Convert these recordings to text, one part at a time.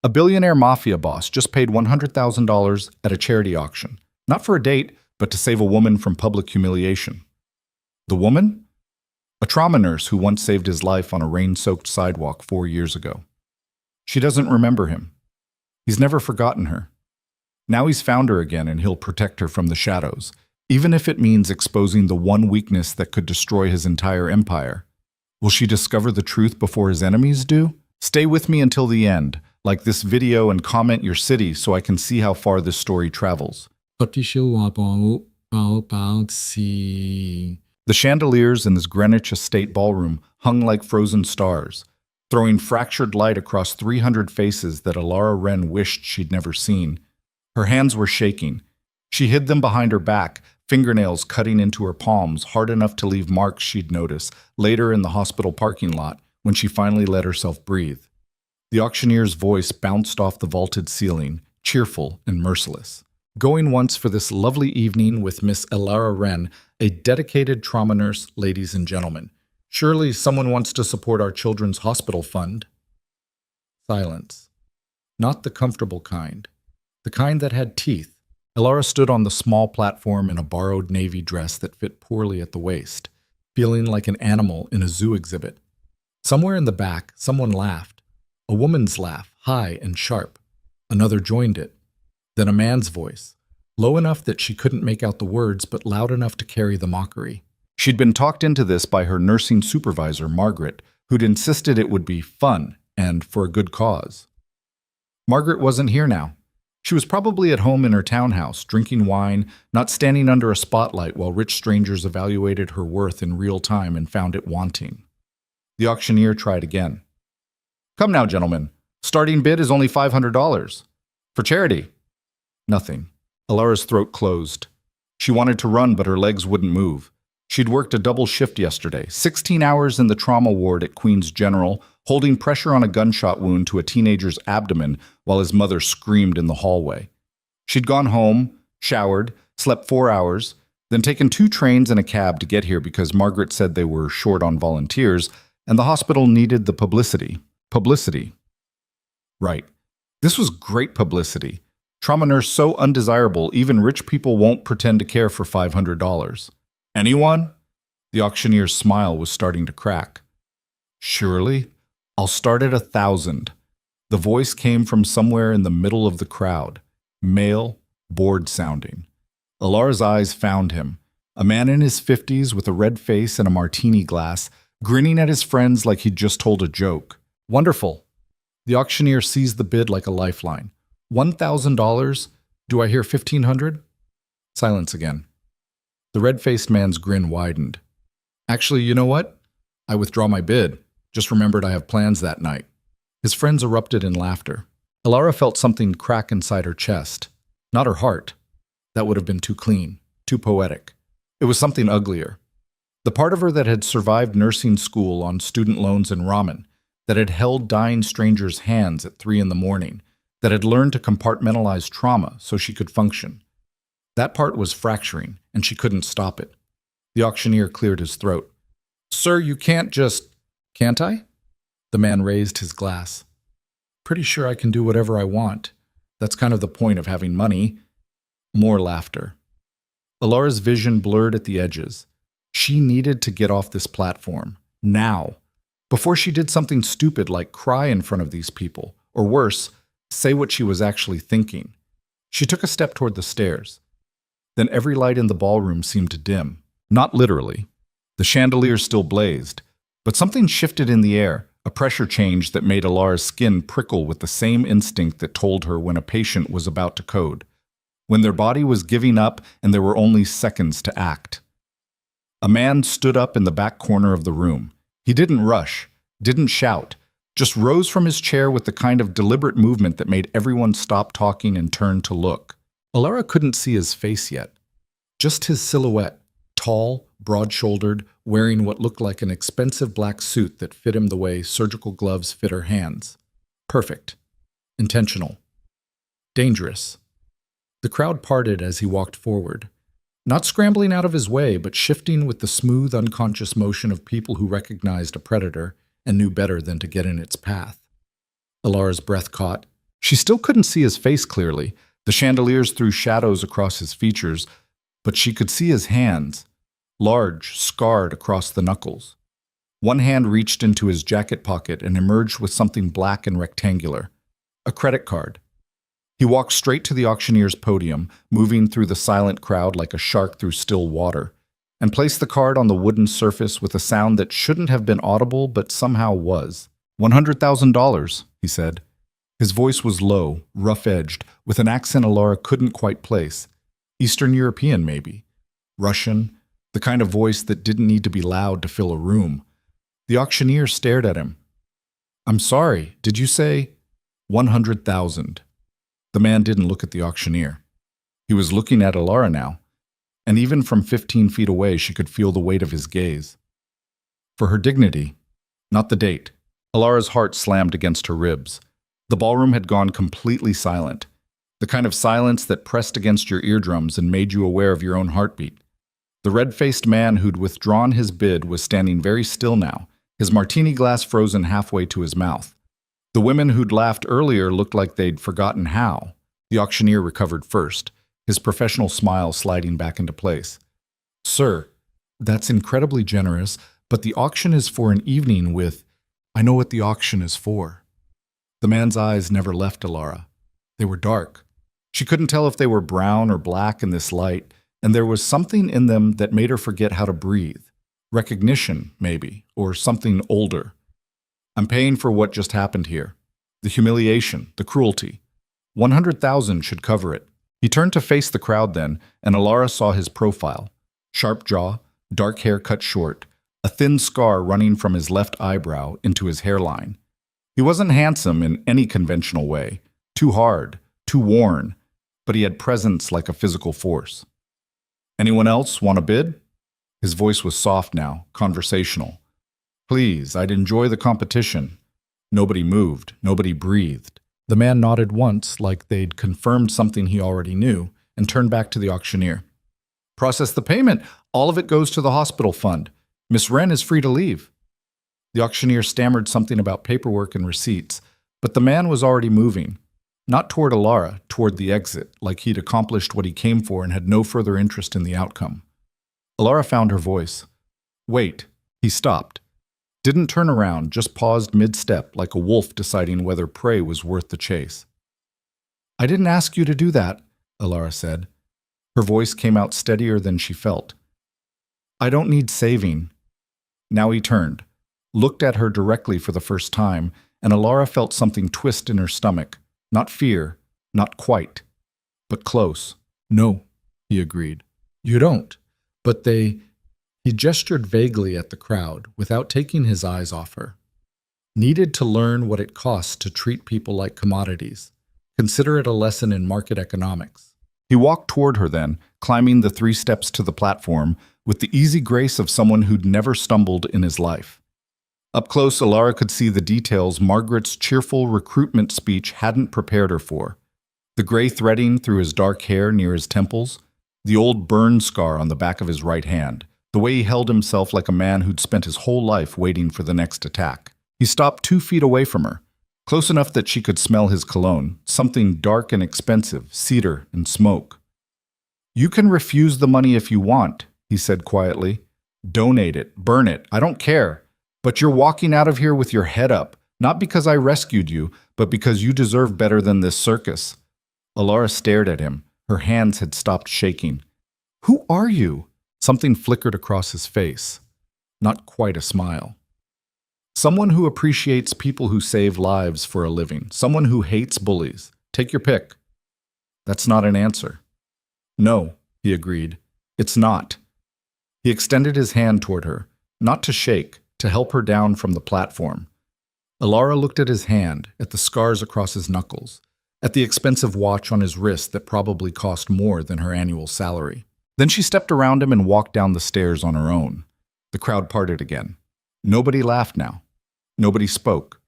A billionaire mafia boss just paid $100,000 at a charity auction, not for a date, but to save a woman from public humiliation. The woman? A trauma nurse who once saved his life on a rain-soaked sidewalk 4 years ago. She doesn't remember him. He's never forgotten her. Now he's found her again and he'll protect her from the shadows, even if it means exposing the one weakness that could destroy his entire empire. Will she discover the truth before his enemies do? Stay with me until the end. Like this video and comment your city so I can see how far this story travels. The chandeliers in this Greenwich Estate ballroom hung like frozen stars, throwing fractured light across 300 faces that Alara Wren wished she'd never seen. Her hands were shaking. She hid them behind her back, fingernails cutting into her palms hard enough to leave marks she'd notice later in the hospital parking lot when she finally let herself breathe. The auctioneer's voice bounced off the vaulted ceiling, cheerful and merciless. Going once for this lovely evening with Miss Alara Wren, a dedicated trauma nurse, ladies and gentlemen. Surely someone wants to support our children's hospital fund. Silence. Not the comfortable kind. The kind that had teeth. Alara stood on the small platform in a borrowed navy dress that fit poorly at the waist, feeling like an animal in a zoo exhibit. Somewhere in the back, someone laughed. A woman's laugh, high and sharp. Another joined it. Then a man's voice, low enough that she couldn't make out the words, but loud enough to carry the mockery. She'd been talked into this by her nursing supervisor, Margaret, who'd insisted it would be fun and for a good cause. Margaret wasn't here now. She was probably at home in her townhouse, drinking wine, not standing under a spotlight while rich strangers evaluated her worth in real time and found it wanting. The auctioneer tried again. Come now, gentlemen. Starting bid is only $500. For charity. Nothing. Alara's throat closed. She wanted to run, but her legs wouldn't move. She'd worked a double shift yesterday, 16 hours in the trauma ward at Queen's General, holding pressure on a gunshot wound to a teenager's abdomen while his mother screamed in the hallway. She'd gone home, showered, slept 4 hours, then taken 2 trains and a cab to get here because Margaret said they were short on volunteers and the hospital needed the publicity. Publicity. Right. This was great publicity. Trauma nurse so undesirable, even rich people won't pretend to care for $500. Anyone? The auctioneer's smile was starting to crack. Surely. I'll start at 1,000. The voice came from somewhere in the middle of the crowd. Male, bored sounding. Alara's eyes found him. A man in his 50s with a red face and a martini glass, grinning at his friends like he'd just told a joke. Wonderful. The auctioneer seized the bid like a lifeline. $1,000? Do I hear $1,500? Silence again. The red-faced man's grin widened. Actually, you know what? I withdraw my bid. Just remembered I have plans that night. His friends erupted in laughter. Alara felt something crack inside her chest. Not her heart. That would have been too clean, too poetic. It was something uglier. The part of her that had survived nursing school on student loans and ramen, that had held dying strangers' hands at 3 a.m, that had learned to compartmentalize trauma so she could function. That part was fracturing, and she couldn't stop it. The auctioneer cleared his throat. Sir, you can't just... Can't I? The man raised his glass. Pretty sure I can do whatever I want. That's kind of the point of having money. More laughter. Alara's vision blurred at the edges. She needed to get off this platform. Now. Before she did something stupid like cry in front of these people, or worse, say what she was actually thinking. She took a step toward the stairs. Then every light in the ballroom seemed to dim. Not literally. The chandelier still blazed, but something shifted in the air, a pressure change that made Alara's skin prickle with the same instinct that told her when a patient was about to code, when their body was giving up and there were only seconds to act. A man stood up in the back corner of the room. He didn't rush, didn't shout, just rose from his chair with the kind of deliberate movement that made everyone stop talking and turn to look. Alara couldn't see his face yet, just his silhouette, tall, broad-shouldered, wearing what looked like an expensive black suit that fit him the way surgical gloves fit her hands. Perfect. Intentional. Dangerous. The crowd parted as he walked forward, not scrambling out of his way, but shifting with the smooth, unconscious motion of people who recognized a predator and knew better than to get in its path. Alara's breath caught. She still couldn't see his face clearly. The chandeliers threw shadows across his features, but she could see his hands, large, scarred across the knuckles. One hand reached into his jacket pocket and emerged with something black and rectangular, a credit card. He walked straight to the auctioneer's podium, moving through the silent crowd like a shark through still water, and placed the card on the wooden surface with a sound that shouldn't have been audible but somehow was. $100,000, he said. His voice was low, rough-edged, with an accent Alara couldn't quite place. Eastern European, maybe. Russian, the kind of voice that didn't need to be loud to fill a room. The auctioneer stared at him. "I'm sorry, did you say 100,000?" The man didn't look at the auctioneer. He was looking at Alara now, and even from 15 feet away she could feel the weight of his gaze. For her dignity, not the date. Alara's heart slammed against her ribs. The ballroom had gone completely silent, the kind of silence that pressed against your eardrums and made you aware of your own heartbeat. The red-faced man who'd withdrawn his bid was standing very still now, his martini glass frozen halfway to his mouth. The women who'd laughed earlier looked like they'd forgotten how. The auctioneer recovered first, his professional smile sliding back into place. "Sir, that's incredibly generous, but the auction is for an evening with—" "I know what the auction is for." The man's eyes never left Alara. They were dark. She couldn't tell if they were brown or black in this light, and there was something in them that made her forget how to breathe. Recognition, maybe, or something older. "I'm paying for what just happened here. The humiliation, the cruelty. 100,000 should cover it." He turned to face the crowd then, and Alara saw his profile. Sharp jaw, dark hair cut short, a thin scar running from his left eyebrow into his hairline. He wasn't handsome in any conventional way, too hard, too worn, but he had presence like a physical force. "Anyone else want a bid?" His voice was soft now, conversational. "Please, I'd enjoy the competition." Nobody moved, nobody breathed. The man nodded once, like they'd confirmed something he already knew, and turned back to the auctioneer. "Process the payment. All of it goes to the hospital fund. Miss Wren is free to leave." The auctioneer stammered something about paperwork and receipts, but the man was already moving. Not toward Alara, toward the exit, like he'd accomplished what he came for and had no further interest in the outcome. Alara found her voice. "Wait." He stopped. Didn't turn around, just paused mid-step like a wolf deciding whether prey was worth the chase. "I didn't ask you to do that," Alara said. Her voice came out steadier than she felt. "I don't need saving." Now he turned, looked at her directly for the first time, and Alara felt something twist in her stomach. Not fear, not quite, but close. "No," he agreed. "You don't. But they—" He gestured vaguely at the crowd, without taking his eyes off her. "Needed to learn what it costs to treat people like commodities. Consider it a lesson in market economics." He walked toward her then, climbing the 3 steps to the platform, with the easy grace of someone who'd never stumbled in his life. Up close, Alara could see the details Margaret's cheerful recruitment speech hadn't prepared her for. The gray threading through his dark hair near his temples, the old burn scar on the back of his right hand, the way he held himself like a man who'd spent his whole life waiting for the next attack. He stopped 2 feet away from her, close enough that she could smell his cologne, something dark and expensive, cedar and smoke. "You can refuse the money if you want," he said quietly. "Donate it, burn it, I don't care. But you're walking out of here with your head up, not because I rescued you, but because you deserve better than this circus." Alara stared at him. Her hands had stopped shaking. "Who are you?" Something flickered across his face. Not quite a smile. "Someone who appreciates people who save lives for a living. Someone who hates bullies. Take your pick." "That's not an answer." "No," he agreed. "It's not." He extended his hand toward her, not to shake, to help her down from the platform. Alara looked at his hand, at the scars across his knuckles, at the expensive watch on his wrist that probably cost more than her annual salary. Then she stepped around him and walked down the stairs on her own. The crowd parted again. Nobody laughed now. Nobody spoke.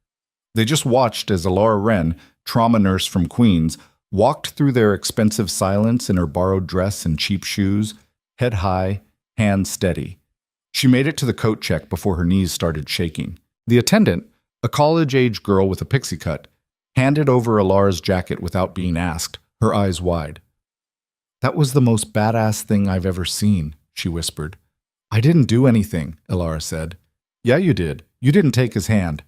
They just watched as Alara Wren, trauma nurse from Queens, walked through their expensive silence in her borrowed dress and cheap shoes, head high, hands steady. She made it to the coat check before her knees started shaking. The attendant, a college-age girl with a pixie cut, handed over Alara's jacket without being asked, her eyes wide. "That was the most badass thing I've ever seen," she whispered. "I didn't do anything," Alara said. "Yeah, you did. You didn't take his hand."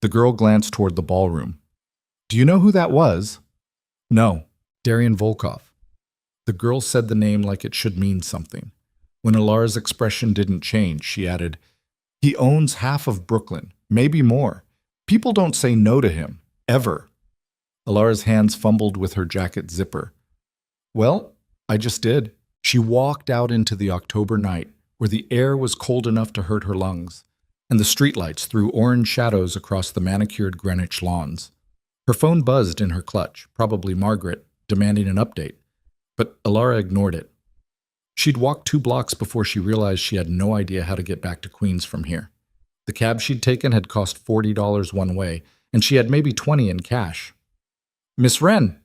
The girl glanced toward the ballroom. "Do you know who that was?" "No, Darian Volkov." The girl said the name like it should mean something. When Alara's expression didn't change, she added, "He owns half of Brooklyn, maybe more. People don't say no to him, ever." Alara's hands fumbled with her jacket zipper. "Well, I just did." She walked out into the October night, where the air was cold enough to hurt her lungs, and the streetlights threw orange shadows across the manicured Greenwich lawns. Her phone buzzed in her clutch, probably Margaret, demanding an update, but Alara ignored it. She'd walked 2 blocks before she realized she had no idea how to get back to Queens from here. The cab she'd taken had cost $40 one way, and she had maybe 20 in cash. "Miss Wren!"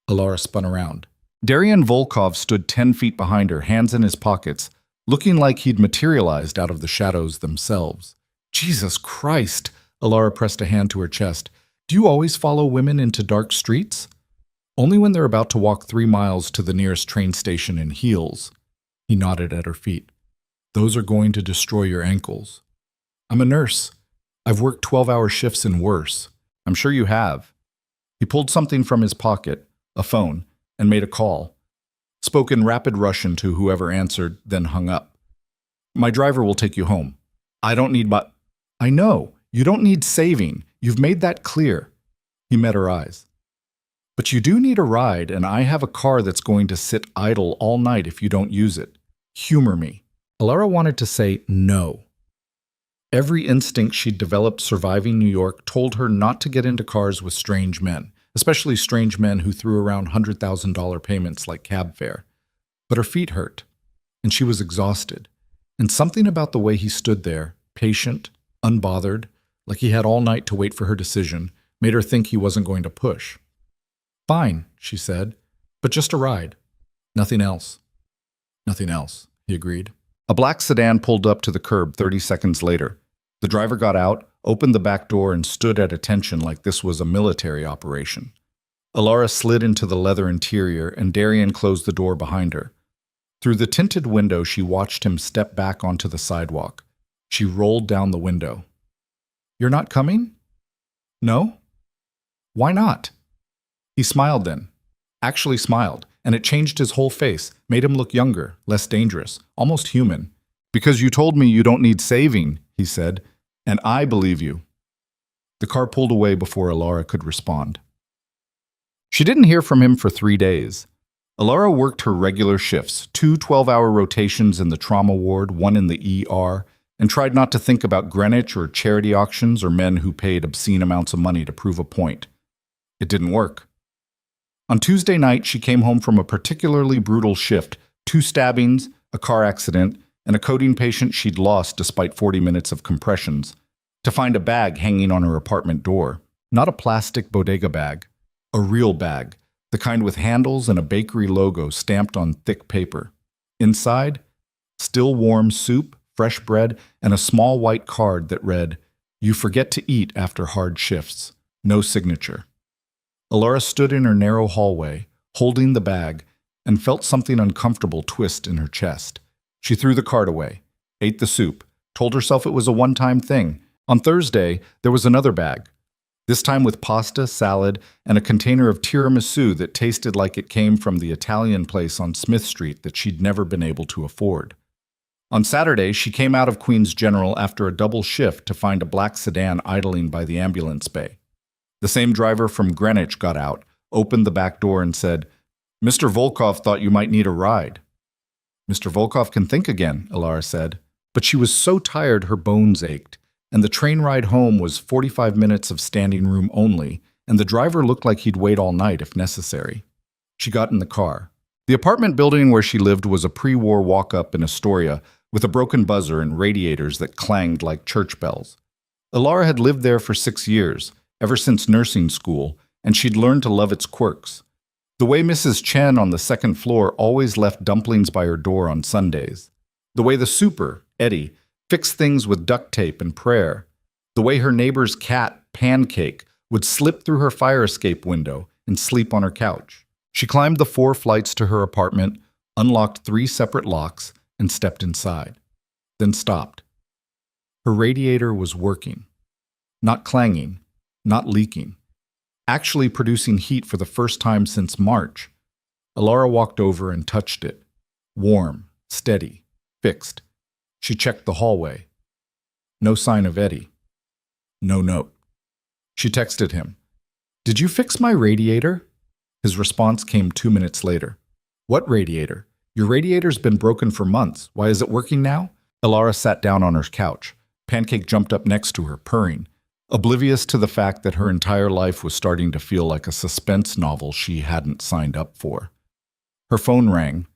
Alara spun around. Darian Volkov stood 10 feet behind her, hands in his pockets, looking like he'd materialized out of the shadows themselves. "Jesus Christ!" Alara pressed a hand to her chest. "Do you always follow women into dark streets?" "Only when they're about to walk 3 miles to the nearest train station in heels." He nodded at her feet. "Those are going to destroy your ankles." "I'm a nurse. I've worked 12-hour shifts and worse." "I'm sure you have." He pulled something from his pocket, a phone, and made a call. Spoke in rapid Russian to whoever answered, then hung up. "My driver will take you home." "I don't need my—" "I know. You don't need saving. You've made that clear." He met her eyes. "But you do need a ride, and I have a car that's going to sit idle all night if you don't use it. Humor me." Alara wanted to say no. Every instinct she'd developed surviving New York told her not to get into cars with strange men, especially strange men who threw around $100,000 payments like cab fare. But her feet hurt, and she was exhausted. And something about the way he stood there, patient, unbothered, like he had all night to wait for her decision, made her think he wasn't going to push. "Fine," she said, "but just a ride. Nothing else." "Nothing else," he agreed. A black sedan pulled up to the curb 30 seconds later. The driver got out, opened the back door, and stood at attention like this was a military operation. Alara slid into the leather interior, and Darian closed the door behind her. Through the tinted window, she watched him step back onto the sidewalk. She rolled down the window. "You're not coming?" "No." "Why not?" He smiled then. Actually smiled, and it changed his whole face, made him look younger, less dangerous, almost human. "Because you told me you don't need saving," he said, "and I believe you." The car pulled away before Alara could respond. She didn't hear from him for 3 days. Alara worked her regular shifts, 2 12-hour rotations in the trauma ward, 1 in the ER, and tried not to think about Greenwich or charity auctions or men who paid obscene amounts of money to prove a point. It didn't work. On Tuesday night, she came home from a particularly brutal shift, 2 stabbings, a car accident, and a coding patient she'd lost despite 40 minutes of compressions, to find a bag hanging on her apartment door. Not a plastic bodega bag, a real bag, the kind with handles and a bakery logo stamped on thick paper. Inside, still warm soup, fresh bread, and a small white card that read, "You forget to eat after hard shifts. No signature." Alara stood in her narrow hallway, holding the bag, and felt something uncomfortable twist in her chest. She threw the card away, ate the soup, told herself it was a one-time thing. On Thursday, there was another bag, this time with pasta, salad, and a container of tiramisu that tasted like it came from the Italian place on Smith Street that she'd never been able to afford. On Saturday, she came out of Queens General after a double shift to find a black sedan idling by the ambulance bay. The same driver from Greenwich got out, opened the back door, and said, "Mr. Volkov thought you might need a ride." "Mr. Volkov can think again," Alara said. But she was so tired her bones ached, and the train ride home was 45 minutes of standing room only, and the driver looked like he'd wait all night if necessary. She got in the car. The apartment building where she lived was a pre-war walk-up in Astoria with a broken buzzer and radiators that clanged like church bells. Alara had lived there for 6 years, ever since nursing school, and she'd learned to love its quirks. The way Mrs. Chen on the second floor always left dumplings by her door on Sundays. The way the super, Eddie, fixed things with duct tape and prayer. The way her neighbor's cat, Pancake, would slip through her fire escape window and sleep on her couch. She climbed the 4 flights to her apartment, unlocked 3 separate locks, and stepped inside. Then stopped. Her radiator was working. Not clanging, not leaking. Actually producing heat for the first time since March. Alara walked over and touched it. Warm, steady, fixed. She checked the hallway. No sign of Eddie. No note. She texted him. "Did you fix my radiator?" His response came 2 minutes later. "What radiator? Your radiator's been broken for months. Why is it working now?" Alara sat down on her couch. Pancake jumped up next to her, purring, oblivious to the fact that her entire life was starting to feel like a suspense novel she hadn't signed up for. Her phone rang.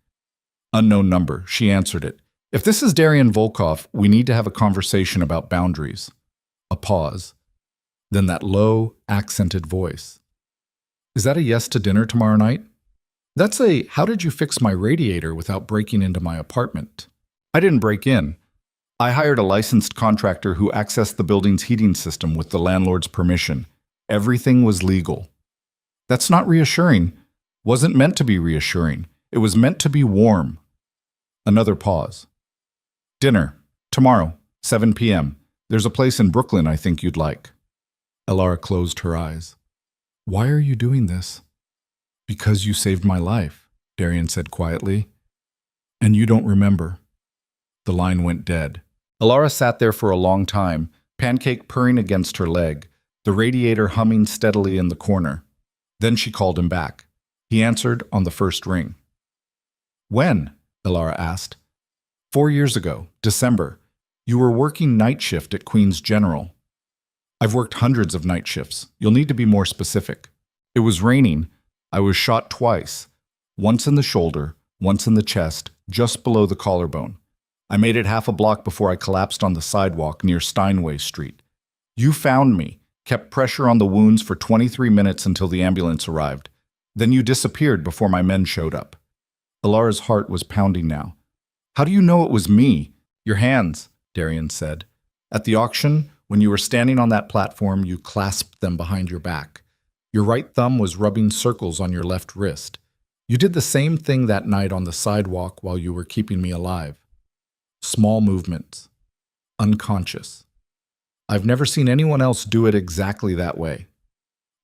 Unknown number. She answered it. "If this is Darian Volkov, we need to have a conversation about boundaries." A pause. Then that low, accented voice. "Is that a yes to dinner tomorrow night?" "That's a, how did you fix my radiator without breaking into my apartment?" "I didn't break in. I hired a licensed contractor who accessed the building's heating system with the landlord's permission. Everything was legal." "That's not reassuring." "Wasn't meant to be reassuring. It was meant to be warm." Another pause. "Dinner. Tomorrow, 7 p.m. There's a place in Brooklyn I think you'd like." Alara closed her eyes. "Why are you doing this?" "Because you saved my life," Darian said quietly. "And you don't remember." The line went dead. Alara sat there for a long time, Pancake purring against her leg, the radiator humming steadily in the corner. Then she called him back. He answered on the first ring. "When?" Alara asked. 4 years ago, December. You were working night shift at Queen's General." "I've worked hundreds of night shifts. You'll need to be more specific." "It was raining. I was shot twice. Once in the shoulder, once in the chest, just below the collarbone. I made it half a block before I collapsed on the sidewalk near Steinway Street. You found me, kept pressure on the wounds for 23 minutes until the ambulance arrived. Then you disappeared before my men showed up." Alara's heart was pounding now. "How do you know it was me?" "Your hands," Darian said. "At the auction, when you were standing on that platform, you clasped them behind your back. Your right thumb was rubbing circles on your left wrist. You did the same thing that night on the sidewalk while you were keeping me alive. Small movements. Unconscious. I've never seen anyone else do it exactly that way."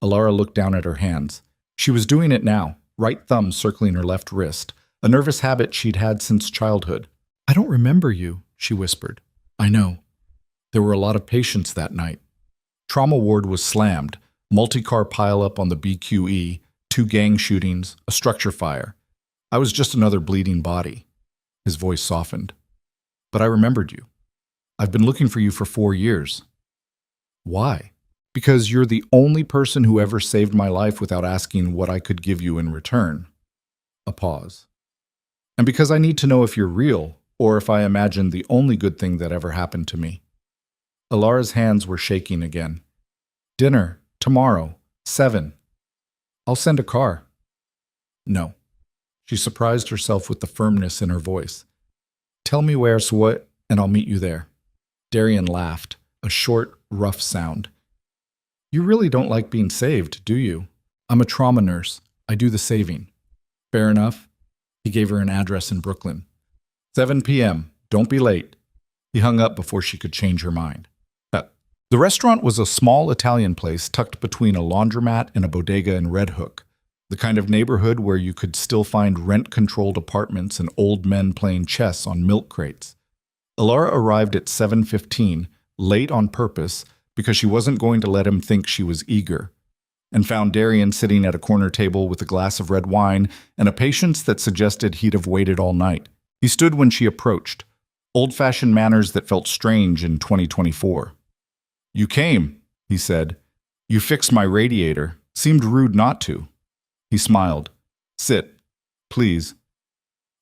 Alara looked down at her hands. She was doing it now, right thumb circling her left wrist, a nervous habit she'd had since childhood. "I don't remember you," she whispered. "I know. There were a lot of patients that night. Trauma ward was slammed, multi-car pileup on the BQE, 2 gang shootings, a structure fire. I was just another bleeding body." His voice softened. "But I remembered you. I've been looking for you for 4 years. "Why?" "Because you're the only person who ever saved my life without asking what I could give you in return." A pause. "And because I need to know if you're real, or if I imagined the only good thing that ever happened to me." Alara's hands were shaking again. "Dinner, tomorrow, 7. I'll send a car." "No." She surprised herself with the firmness in her voice. "Tell me where's what, and I'll meet you there." Darian laughed, a short, rough sound. "You really don't like being saved, do you?" "I'm a trauma nurse. I do the saving." "Fair enough." He gave her an address in Brooklyn. 7 p.m. Don't be late. He hung up before she could change her mind. The restaurant was a small Italian place tucked between a laundromat and a bodega in Red Hook, the kind of neighborhood where you could still find rent-controlled apartments and old men playing chess on milk crates. Alara arrived at 7:15, late on purpose, because she wasn't going to let him think she was eager, and found Darian sitting at a corner table with a glass of red wine and a patience that suggested he'd have waited all night. He stood when she approached, old-fashioned manners that felt strange in 2024. "You came," he said. "You fixed my radiator. Seemed rude not to." He smiled. "Sit, please."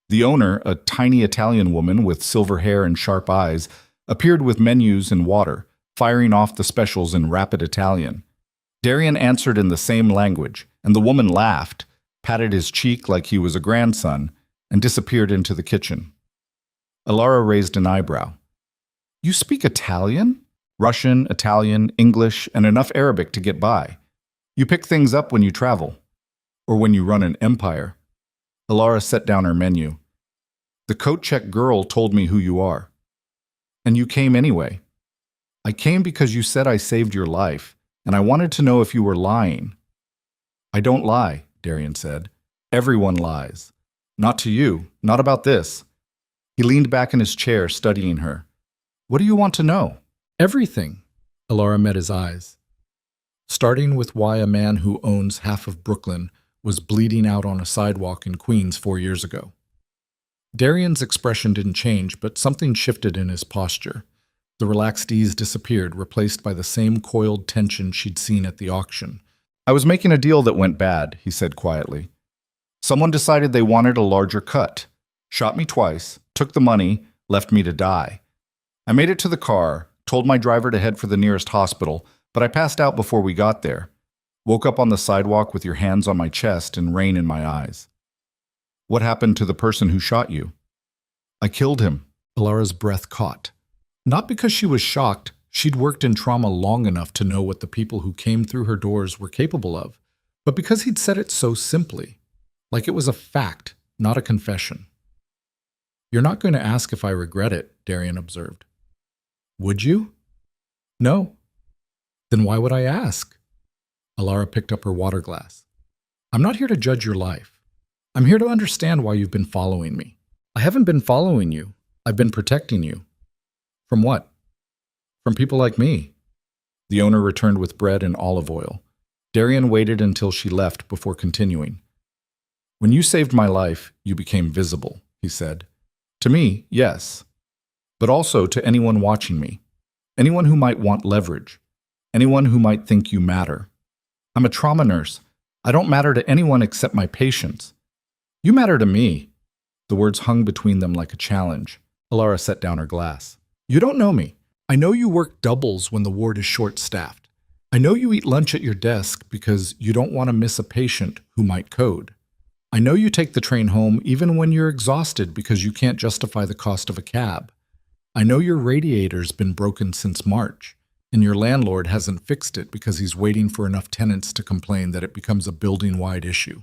The owner, a tiny Italian woman with silver hair and sharp eyes, appeared with menus and water, firing off the specials in rapid Italian. Darian answered in the same language, and the woman laughed, patted his cheek like he was a grandson, and disappeared into the kitchen. Alara raised an eyebrow. "You speak Italian?" "Russian, Italian, English, and enough Arabic to get by. You pick things up when you travel, or when you run an empire. Alara set down her menu. The coat check girl told me who you are. And you came anyway. I came because you said I saved your life, and I wanted to know if you were lying. I don't lie, Darian said. Everyone lies. Not to you, not about this. He leaned back in his chair, studying her. What do you want to know? Everything. Alara met his eyes. Starting with why a man who owns half of Brooklyn was bleeding out on a sidewalk in Queens 4 years ago. Darian's expression didn't change, but something shifted in his posture. The relaxed ease disappeared, replaced by the same coiled tension she'd seen at the auction. I was making a deal that went bad, he said quietly. Someone decided they wanted a larger cut, shot me twice, took the money, left me to die. I made it to the car, told my driver to head for the nearest hospital, but I passed out before we got there. Woke up on the sidewalk with your hands on my chest and rain in my eyes. What happened to the person who shot you? I killed him. Alara's breath caught. Not because she was shocked. She'd worked in trauma long enough to know what the people who came through her doors were capable of, but because he'd said it so simply, like it was a fact, not a confession. You're not going to ask if I regret it, Darian observed. Would you? No. Then why would I ask? Alara picked up her water glass. I'm not here to judge your life. I'm here to understand why you've been following me. I haven't been following you. I've been protecting you. From what? From people like me. The owner returned with bread and olive oil. Darian waited until she left before continuing. When you saved my life, you became visible, he said. To me, yes. But also to anyone watching me. Anyone who might want leverage. Anyone who might think you matter. I'm a trauma nurse. I don't matter to anyone except my patients. You matter to me. The words hung between them like a challenge. Alara set down her glass. You don't know me. I know you work doubles when the ward is short-staffed. I know you eat lunch at your desk because you don't want to miss a patient who might code. I know you take the train home even when you're exhausted because you can't justify the cost of a cab. I know your radiator's been broken since March, and your landlord hasn't fixed it because he's waiting for enough tenants to complain that it becomes a building-wide issue.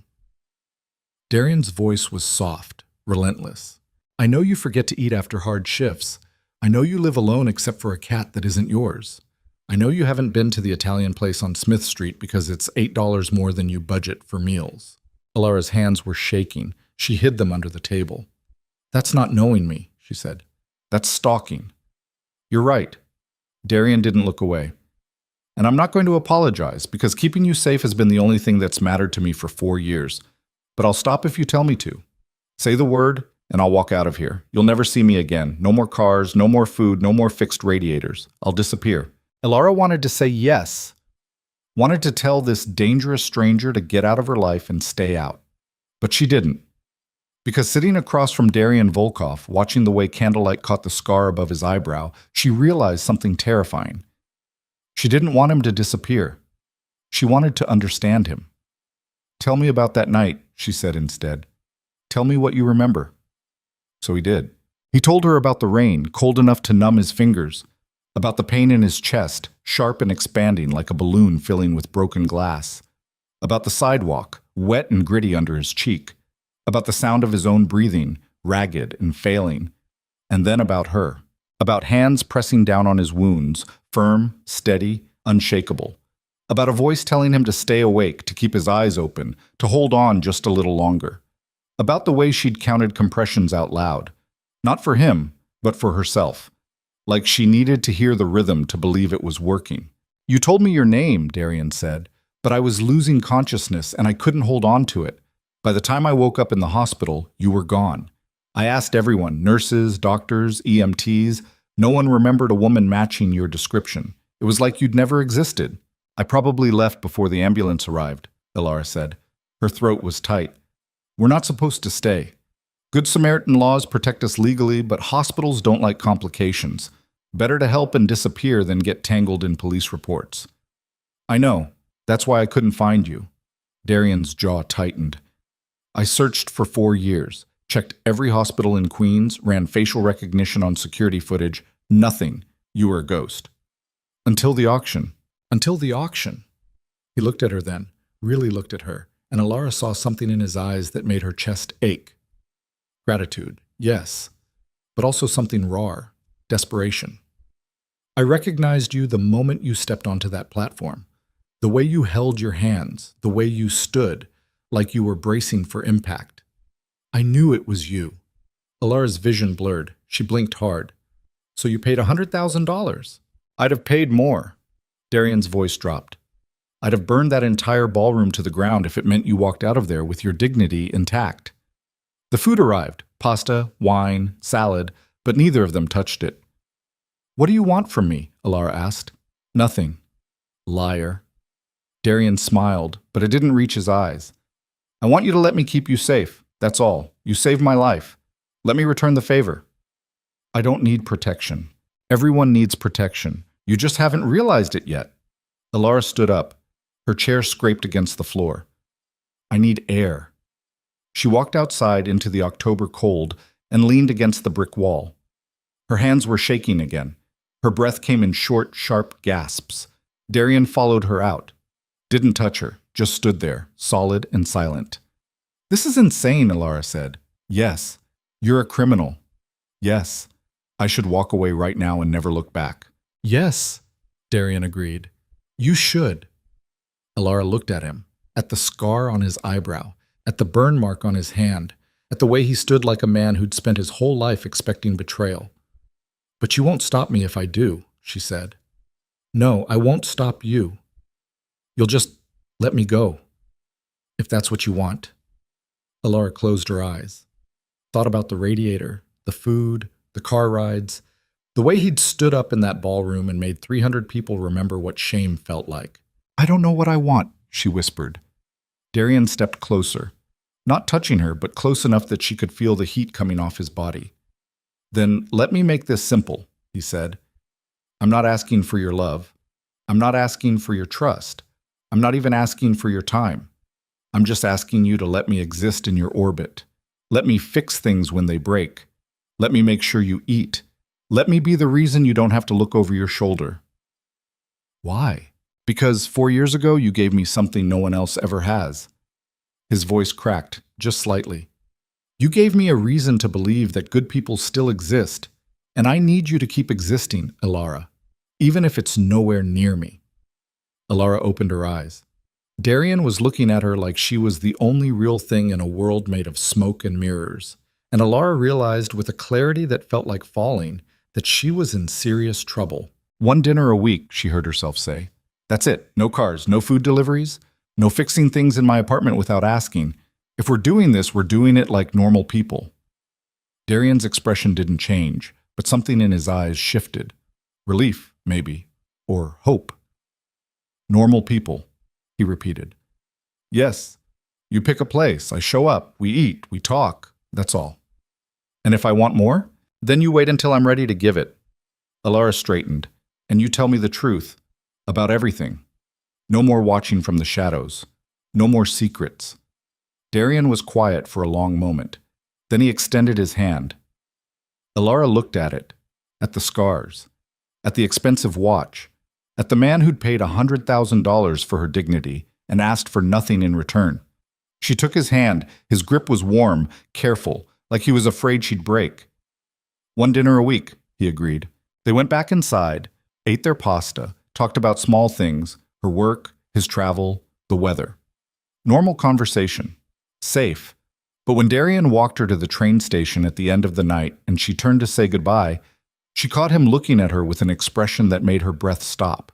Darian's voice was soft, relentless. I know you forget to eat after hard shifts. I know you live alone except for a cat that isn't yours. I know you haven't been to the Italian place on Smith Street because it's $8 more than you budget for meals. Alara's hands were shaking. She hid them under the table. That's not knowing me, she said. That's stalking. You're right. Darian didn't look away. And I'm not going to apologize because keeping you safe has been the only thing that's mattered to me for 4 years. But I'll stop if you tell me to. Say the word, and I'll walk out of here. You'll never see me again. No more cars, no more food, no more fixed radiators. I'll disappear. Alara wanted to say yes. Wanted to tell this dangerous stranger to get out of her life and stay out. But she didn't. Because sitting across from Darian Volkov, watching the way candlelight caught the scar above his eyebrow, she realized something terrifying. She didn't want him to disappear. She wanted to understand him. Tell me about that night, she said instead. Tell me what you remember. So he did. He told her about the rain, cold enough to numb his fingers, about the pain in his chest, sharp and expanding like a balloon filling with broken glass, about the sidewalk, wet and gritty under his cheek, about the sound of his own breathing, ragged and failing, and then about her, about hands pressing down on his wounds, firm, steady, unshakable, about a voice telling him to stay awake, to keep his eyes open, to hold on just a little longer, about the way she'd counted compressions out loud, not for him, but for herself, like she needed to hear the rhythm to believe it was working. You told me your name, Darian said, but I was losing consciousness and I couldn't hold on to it. By the time I woke up in the hospital, you were gone. I asked everyone, nurses, doctors, EMTs. No one remembered a woman matching your description. It was like you'd never existed. I probably left before the ambulance arrived, Alara said. Her throat was tight. We're not supposed to stay. Good Samaritan laws protect us legally, but hospitals don't like complications. Better to help and disappear than get tangled in police reports. I know. That's why I couldn't find you. Darian's jaw tightened. I searched for 4 years, checked every hospital in Queens, ran facial recognition on security footage. Nothing. You were a ghost. Until the auction. Until the auction. He looked at her then, really looked at her, and Alara saw something in his eyes that made her chest ache. Gratitude, yes, but also something raw, desperation. I recognized you the moment you stepped onto that platform. The way you held your hands, the way you stood, like you were bracing for impact. I knew it was you. Alara's vision blurred. She blinked hard. So you paid $100,000? I'd have paid more. Darian's voice dropped. I'd have burned that entire ballroom to the ground if it meant you walked out of there with your dignity intact. The food arrived, pasta, wine, salad, but neither of them touched it. What do you want from me? Alara asked. Nothing. Liar. Darian smiled, but it didn't reach his eyes. I want you to let me keep you safe. That's all. You saved my life. Let me return the favor. I don't need protection. Everyone needs protection. You just haven't realized it yet. Alara stood up. Her chair scraped against the floor. I need air. She walked outside into the October cold and leaned against the brick wall. Her hands were shaking again. Her breath came in short, sharp gasps. Darian followed her out. Didn't touch her, just stood there, solid and silent. This is insane, Alara said. Yes. You're a criminal. Yes. I should walk away right now and never look back. Yes, Darian agreed. You should. Alara looked at him, at the scar on his eyebrow, at the burn mark on his hand, at the way he stood like a man who'd spent his whole life expecting betrayal. But you won't stop me if I do, she said. No, I won't stop you. You'll just let me go, if that's what you want. Alara closed her eyes, thought about the radiator, the food, the car rides, the way he'd stood up in that ballroom and made 300 people remember what shame felt like. I don't know what I want, she whispered. Darian stepped closer, not touching her, but close enough that she could feel the heat coming off his body. Then let me make this simple, he said. I'm not asking for your love. I'm not asking for your trust. I'm not even asking for your time. I'm just asking you to let me exist in your orbit. Let me fix things when they break. Let me make sure you eat. Let me be the reason you don't have to look over your shoulder. Why? Because 4 years ago you gave me something no one else ever has. His voice cracked, just slightly. You gave me a reason to believe that good people still exist, and I need you to keep existing, Alara, even if it's nowhere near me. Alara opened her eyes. Darian was looking at her like she was the only real thing in a world made of smoke and mirrors, and Alara realized with a clarity that felt like falling that she was in serious trouble. 1 dinner a week, she heard herself say. That's it. No cars, no food deliveries, no fixing things in my apartment without asking. If we're doing this, we're doing it like normal people. Darian's expression didn't change, but something in his eyes shifted. Relief, maybe, or hope. Normal people, he repeated. Yes, you pick a place, I show up, we eat, we talk, that's all. And if I want more, then you wait until I'm ready to give it. Alara straightened, and you tell me the truth about everything. No more watching from the shadows. No more secrets. Darian was quiet for a long moment. Then he extended his hand. Alara looked at it, at the scars, at the expensive watch, at the man who'd paid $100,000 for her dignity and asked for nothing in return. She took his hand. His grip was warm, careful, like he was afraid she'd break. 1 dinner a week, he agreed. They went back inside, ate their pasta, talked about small things, her work, his travel, the weather. Normal conversation. Safe. But when Darian walked her to the train station at the end of the night and she turned to say goodbye, she caught him looking at her with an expression that made her breath stop.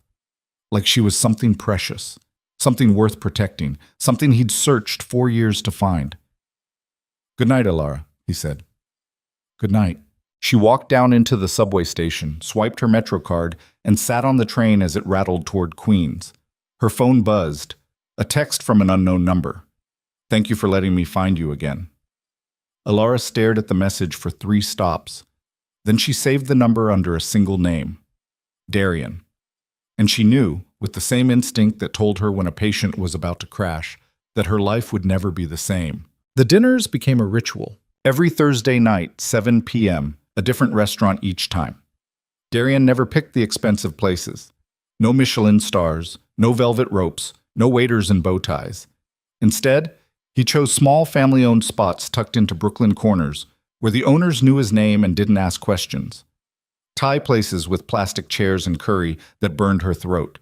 Like she was something precious, something worth protecting, something he'd searched 4 years to find. Good night, Alara, he said. Good night. She walked down into the subway station, swiped her Metro card, and sat on the train as it rattled toward Queens. Her phone buzzed. A text from an unknown number. Thank you for letting me find you again. Alara stared at the message for 3 stops. Then she saved the number under a single name. Darian. And she knew, with the same instinct that told her when a patient was about to crash, that her life would never be the same. The dinners became a ritual. Every Thursday night, 7 p.m., a different restaurant each time. Darian never picked the expensive places. No Michelin stars, no velvet ropes, no waiters in bow ties. Instead, he chose small family-owned spots tucked into Brooklyn corners, where the owners knew his name and didn't ask questions. Thai places with plastic chairs and curry that burned her throat.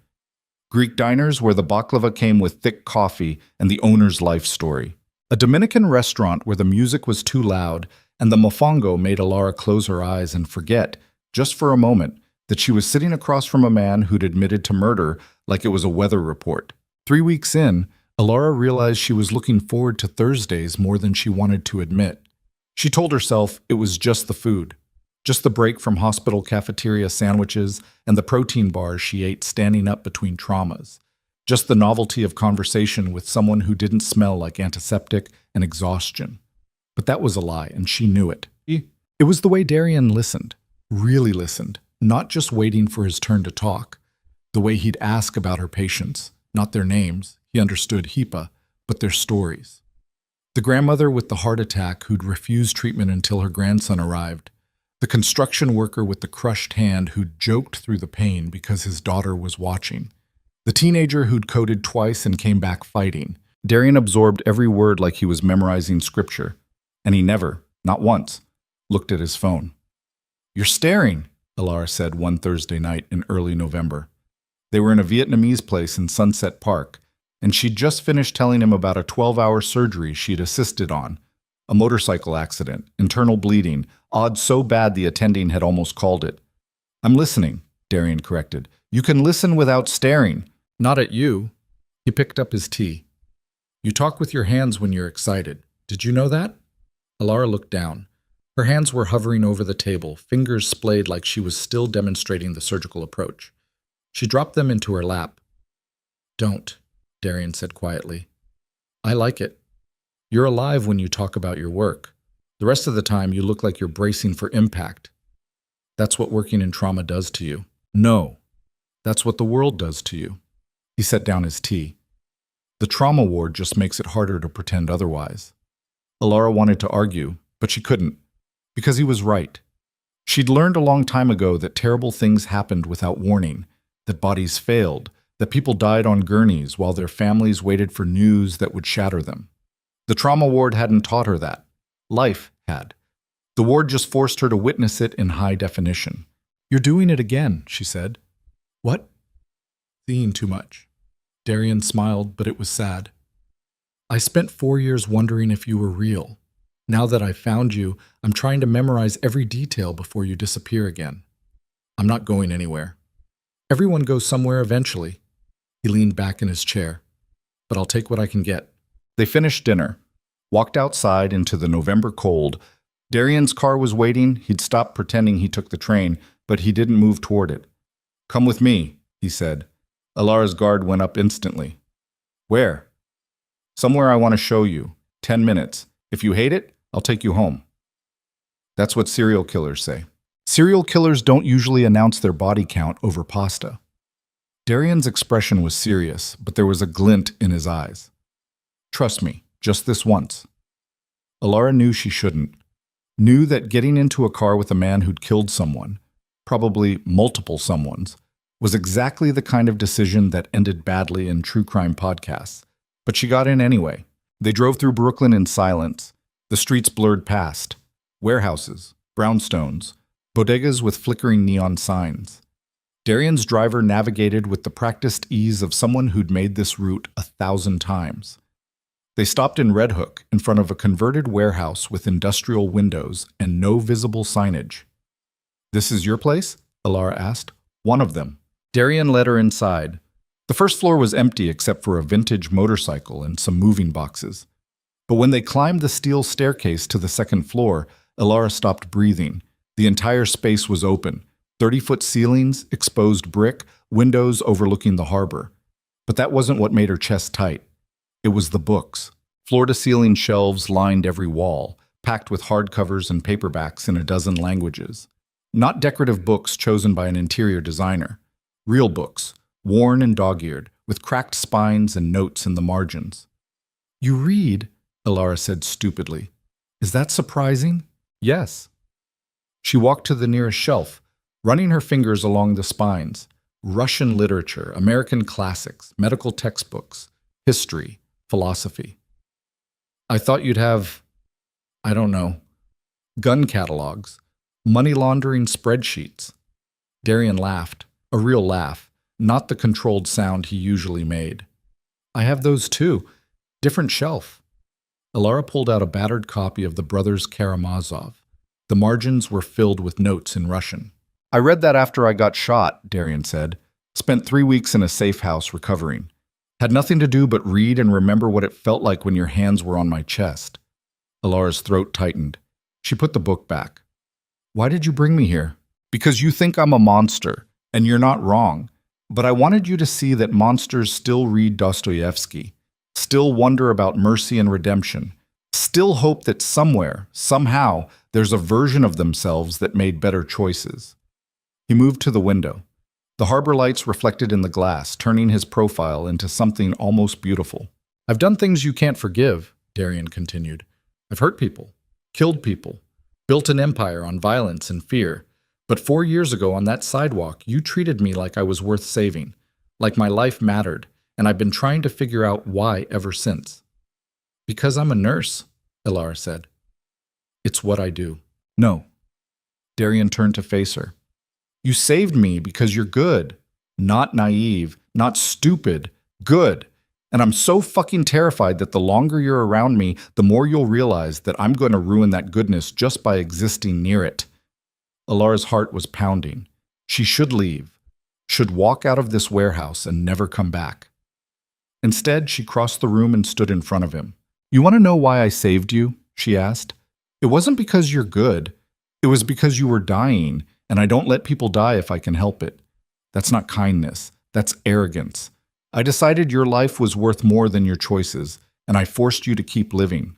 Greek diners where the baklava came with thick coffee and the owner's life story. A Dominican restaurant where the music was too loud and the mofongo made Alara close her eyes and forget, just for a moment, that she was sitting across from a man who'd admitted to murder like it was a weather report. 3 weeks in, Alara realized she was looking forward to Thursdays more than she wanted to admit. She told herself it was just the food, just the break from hospital cafeteria sandwiches and the protein bars she ate standing up between traumas, just the novelty of conversation with someone who didn't smell like antiseptic and exhaustion. But that was a lie, and she knew it. It was the way Darian listened, really listened, not just waiting for his turn to talk. The way he'd ask about her patients, not their names, he understood HIPAA, but their stories. The grandmother with the heart attack who'd refused treatment until her grandson arrived. The construction worker with the crushed hand who'd joked through the pain because his daughter was watching. The teenager who'd coded twice and came back fighting. Darian absorbed every word like he was memorizing scripture, and he never, not once, looked at his phone. "You're staring," Alara said one Thursday night in early November. They were in a Vietnamese place in Sunset Park, and she'd just finished telling him about a 12-hour surgery she'd assisted on. A motorcycle accident, internal bleeding, odds so bad the attending had almost called it. "I'm listening," Darian corrected. "You can listen without staring." "Not at you." He picked up his tea. "You talk with your hands when you're excited. Did you know that?" Alara looked down. Her hands were hovering over the table, fingers splayed like she was still demonstrating the surgical approach. She dropped them into her lap. "Don't," Darian said quietly. "I like it. You're alive when you talk about your work. The rest of the time, you look like you're bracing for impact. That's what working in trauma does to you." "No, that's what the world does to you." He set down his tea. "The trauma ward just makes it harder to pretend otherwise." Alara wanted to argue, but she couldn't, because he was right. She'd learned a long time ago that terrible things happened without warning, that bodies failed, that people died on gurneys while their families waited for news that would shatter them. The trauma ward hadn't taught her that. Life had. The ward just forced her to witness it in high definition. "You're doing it again," she said. "What?" "Seeing too much." Darian smiled, but it was sad. "I spent 4 years wondering if you were real. Now that I've found you, I'm trying to memorize every detail before you disappear again. I'm not going anywhere. Everyone goes somewhere eventually." He leaned back in his chair. "But I'll take what I can get." They finished dinner, walked outside into the November cold. Darian's car was waiting. He'd stopped pretending he took the train, but he didn't move toward it. "Come with me," he said. Alara's guard went up instantly. "Where?" "Somewhere I want to show you. 10 minutes. If you hate it, I'll take you home." That's what serial killers say. Serial killers don't usually announce their body count over pasta. Darian's expression was serious, but there was a glint in his eyes. "Trust me, just this once." Alara knew she shouldn't. Knew that getting into a car with a man who'd killed someone, probably multiple someones, was exactly the kind of decision that ended badly in true crime podcasts. But she got in anyway. They drove through Brooklyn in silence. The streets blurred past. Warehouses, brownstones, bodegas with flickering neon signs. Darian's driver navigated with the practiced ease of someone who'd made this route 1,000 times. They stopped in Red Hook in front of a converted warehouse with industrial windows and no visible signage. "This is your place?" Alara asked. "One of them." Darian led her inside. The first floor was empty except for a vintage motorcycle and some moving boxes. But when they climbed the steel staircase to the second floor, Alara stopped breathing. The entire space was open. 30-foot ceilings, exposed brick, windows overlooking the harbor. But that wasn't what made her chest tight. It was the books. Floor-to-ceiling shelves lined every wall, packed with hardcovers and paperbacks in a dozen languages. Not decorative books chosen by an interior designer. Real books, worn and dog-eared, with cracked spines and notes in the margins. "You read?" Alara said stupidly. "Is that surprising?" "Yes." She walked to the nearest shelf, running her fingers along the spines. Russian literature, American classics, medical textbooks, history, philosophy. I thought you'd have, I don't know, gun catalogs, money laundering spreadsheets. Darian laughed, a real laugh, not the controlled sound he usually made. I have those too. Different shelf. Alara pulled out a battered copy of the Brothers Karamazov. The margins were filled with notes in Russian. I read that after I got shot, Darian said. Spent 3 weeks in a safe house recovering. Had nothing to do but read and remember what it felt like when your hands were on my chest. Alara's throat tightened. She put the book back. Why did you bring me here? Because you think I'm a monster, and you're not wrong. But I wanted you to see that monsters still read Dostoevsky, still wonder about mercy and redemption, still hope that somewhere, somehow, there's a version of themselves that made better choices. He moved to the window. The harbor lights reflected in the glass, turning his profile into something almost beautiful. I've done things you can't forgive, Darian continued. I've hurt people, killed people, built an empire on violence and fear. But 4 years ago on that sidewalk, you treated me like I was worth saving, like my life mattered, and I've been trying to figure out why ever since. Because I'm a nurse, Alara said. It's what I do. No. Darian turned to face her. You saved me because you're good. Not naive, not stupid, good. And I'm so fucking terrified that the longer you're around me, the more you'll realize that I'm going to ruin that goodness just by existing near it. Alara's heart was pounding. She should leave, should walk out of this warehouse and never come back. Instead, she crossed the room and stood in front of him. You want to know why I saved you? She asked. It wasn't because you're good. It was because you were dying, and I don't let people die if I can help it. That's not kindness. That's arrogance. I decided your life was worth more than your choices, and I forced you to keep living.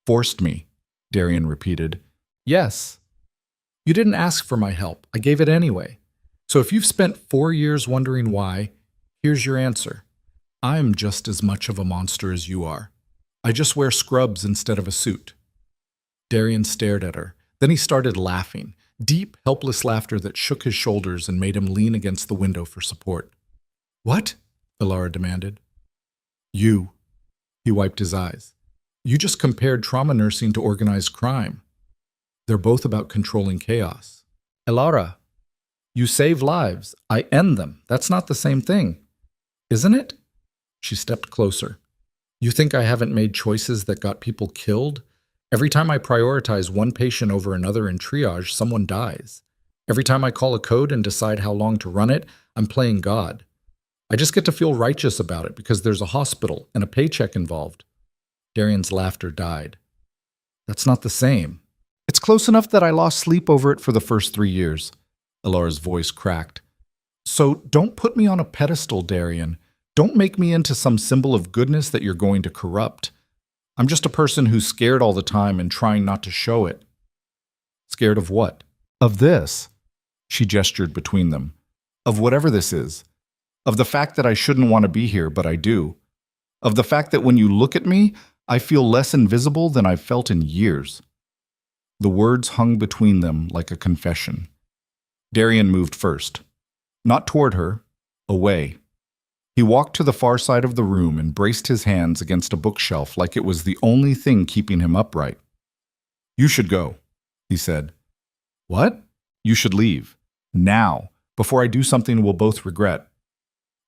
Forced me, Darian repeated. Yes. You didn't ask for my help. I gave it anyway. So if you've spent 4 years wondering why, here's your answer. I'm just as much of a monster as you are. I just wear scrubs instead of a suit. Darian stared at her. Then he started laughing, deep, helpless laughter that shook his shoulders and made him lean against the window for support. What? Alara demanded. You. He wiped his eyes. You just compared trauma nursing to organized crime. They're both about controlling chaos. Alara, you save lives. I end them. That's not the same thing. Isn't it? She stepped closer. You think I haven't made choices that got people killed? Every time I prioritize one patient over another in triage, someone dies. Every time I call a code and decide how long to run it, I'm playing God. I just get to feel righteous about it because there's a hospital and a paycheck involved. Darian's laughter died. That's not the same. It's close enough that I lost sleep over it for the first 3 years. Alara's voice cracked. So don't put me on a pedestal, Darian. Don't make me into some symbol of goodness that you're going to corrupt. I'm just a person who's scared all the time and trying not to show it. Scared of what? Of this. She gestured between them. Of whatever this is. Of the fact that I shouldn't want to be here, but I do. Of the fact that when you look at me, I feel less invisible than I've felt in years. The words hung between them like a confession. Darian moved first. Not toward her, away. He walked to the far side of the room and braced his hands against a bookshelf like it was the only thing keeping him upright. You should go, he said. What? You should leave. Now, before I do something we'll both regret.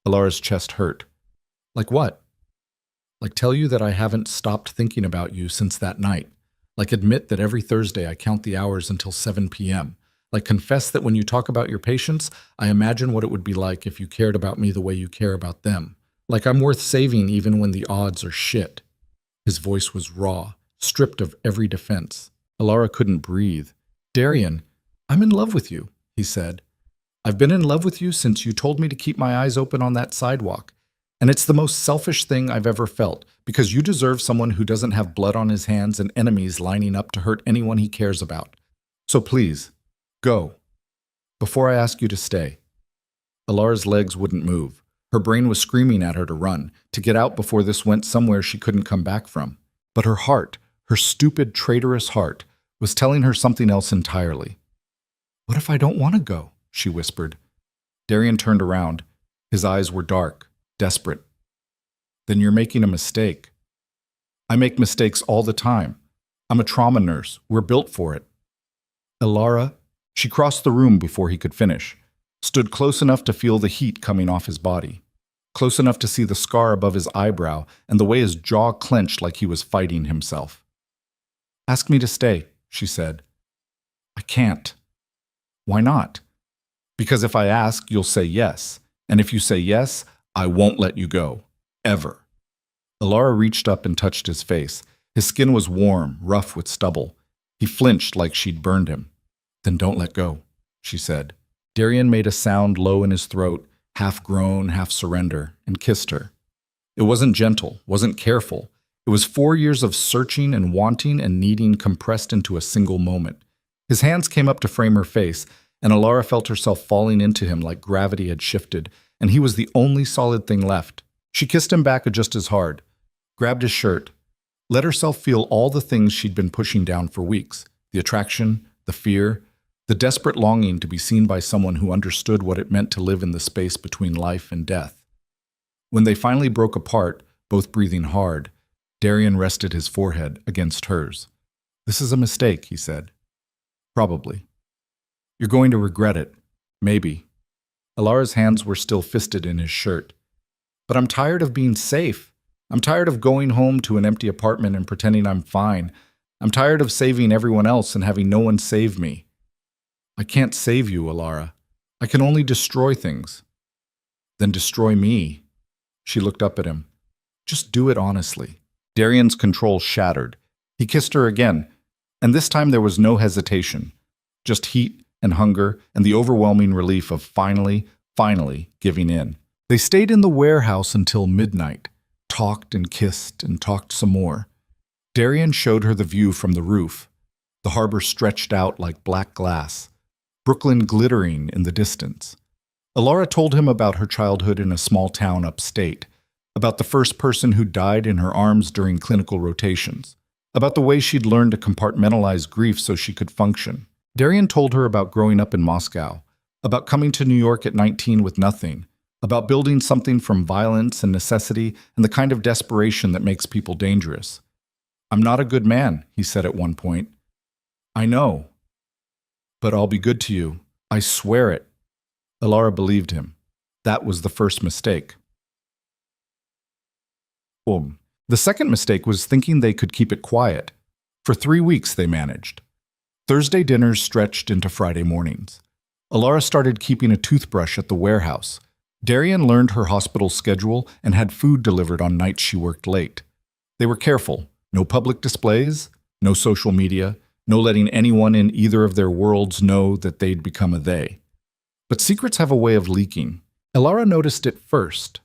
Alara's chest hurt. Like what? Like tell you that I haven't stopped thinking about you since that night. Like admit that every Thursday I count the hours until 7 p.m. Like confess that when you talk about your patients, I imagine what it would be like if you cared about me the way you care about them. Like I'm worth saving even when the odds are shit. His voice was raw, stripped of every defense. Alara couldn't breathe. Darian, I'm in love with you, he said. I've been in love with you since you told me to keep my eyes open on that sidewalk. And it's the most selfish thing I've ever felt, because you deserve someone who doesn't have blood on his hands and enemies lining up to hurt anyone he cares about. So please, go. Before I ask you to stay. Alara's legs wouldn't move. Her brain was screaming at her to run, to get out before this went somewhere she couldn't come back from. But her heart, her stupid, traitorous heart, was telling her something else entirely. What if I don't want to go? She whispered. Darian turned around. His eyes were dark, desperate. Then you're making a mistake. I make mistakes all the time. I'm a trauma nurse. We're built for it. Elara, she crossed the room before he could finish, stood close enough to feel the heat coming off his body, close enough to see the scar above his eyebrow and the way his jaw clenched like he was fighting himself. Ask me to stay, she said. I can't. Why not? Because if I ask, you'll say yes. And if you say yes, I won't let you go. Ever. Elara reached up and touched his face. His skin was warm, rough with stubble. He flinched like she'd burned him. Then don't let go, she said. Darian made a sound low in his throat, half groan, half surrender, and kissed her. It wasn't gentle, wasn't careful. It was 4 years of searching and wanting and needing compressed into a single moment. His hands came up to frame her face, and Elara felt herself falling into him like gravity had shifted, and he was the only solid thing left. She kissed him back just as hard, grabbed his shirt, let herself feel all the things she'd been pushing down for weeks, the attraction, the fear, the desperate longing to be seen by someone who understood what it meant to live in the space between life and death. When they finally broke apart, both breathing hard, Darian rested his forehead against hers. This is a mistake, he said. Probably. You're going to regret it. Maybe. Elara's hands were still fisted in his shirt. But I'm tired of being safe. I'm tired of going home to an empty apartment and pretending I'm fine. I'm tired of saving everyone else and having no one save me. I can't save you, Elara. I can only destroy things. Then destroy me. She looked up at him. Just do it honestly. Darian's control shattered. He kissed her again, and this time there was no hesitation. Just heat and hunger and the overwhelming relief of finally giving in. They stayed in the warehouse until midnight, talked and kissed and talked some more. Darian showed her the view from the roof. The harbor stretched out like black glass, Brooklyn glittering in the distance. Elara told him about her childhood in a small town upstate, about the first person who died in her arms during clinical rotations, about the way she'd learned to compartmentalize grief so she could function. Darian told her about growing up in Moscow, about coming to New York at 19 with nothing, about building something from violence and necessity and the kind of desperation that makes people dangerous. I'm not a good man, he said at one point. I know. But I'll be good to you. I swear it. Elara believed him. That was the first mistake. The second mistake was thinking they could keep it quiet. For 3 weeks they managed. Thursday dinners stretched into Friday mornings. Elara started keeping a toothbrush at the warehouse. Darian learned her hospital schedule and had food delivered on nights she worked late. They were careful. No public displays, no social media, no letting anyone in either of their worlds know that they'd become a they. But secrets have a way of leaking. Elara noticed it first.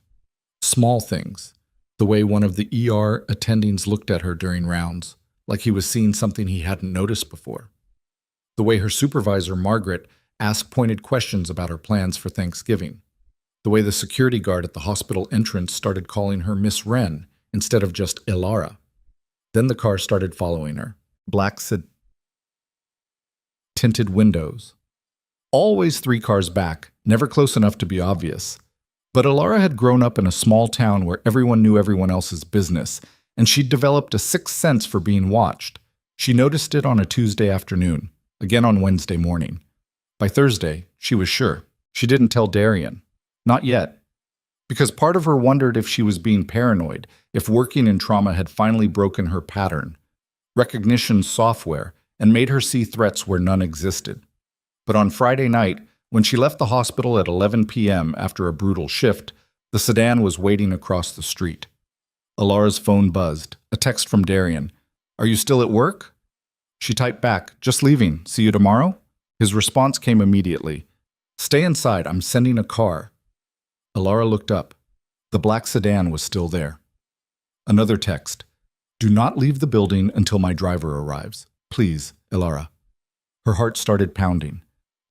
Small things. The way one of the ER attendings looked at her during rounds, like he was seeing something he hadn't noticed before. The way her supervisor, Margaret, asked pointed questions about her plans for Thanksgiving. The way the security guard at the hospital entrance started calling her Miss Wren instead of just Elara. Then the car started following her. Black tinted windows. Always 3 cars back, never close enough to be obvious. But Elara had grown up in a small town where everyone knew everyone else's business, and she'd developed a sixth sense for being watched. She noticed it on a Tuesday afternoon, again on Wednesday morning. By Thursday, she was sure. She didn't tell Darian. Not yet. Because part of her wondered if she was being paranoid, if working in trauma had finally broken her pattern, recognition software, and made her see threats where none existed. But on Friday night, when she left the hospital at 11 p.m. after a brutal shift, the sedan was waiting across the street. Elara's phone buzzed. A text from Darian. Are you still at work? She typed back, just leaving. See you tomorrow? His response came immediately. Stay inside. I'm sending a car. Elara looked up. The black sedan was still there. Another text. Do not leave the building until my driver arrives. Please, Elara. Her heart started pounding.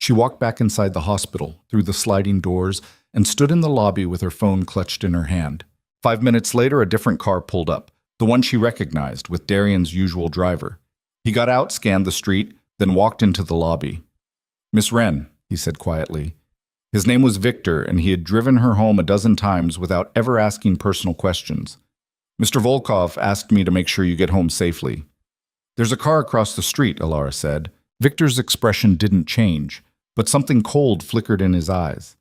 She walked back inside the hospital, through the sliding doors, and stood in the lobby with her phone clutched in her hand. 5 minutes later, a different car pulled up, the one she recognized, with Darian's usual driver. He got out, scanned the street, then walked into the lobby. Miss Wren, he said quietly. His name was Victor, and he had driven her home a dozen times without ever asking personal questions. Mr. Volkov asked me to make sure you get home safely. There's a car across the street, Alara said. Victor's expression didn't change, but something cold flickered in his eyes.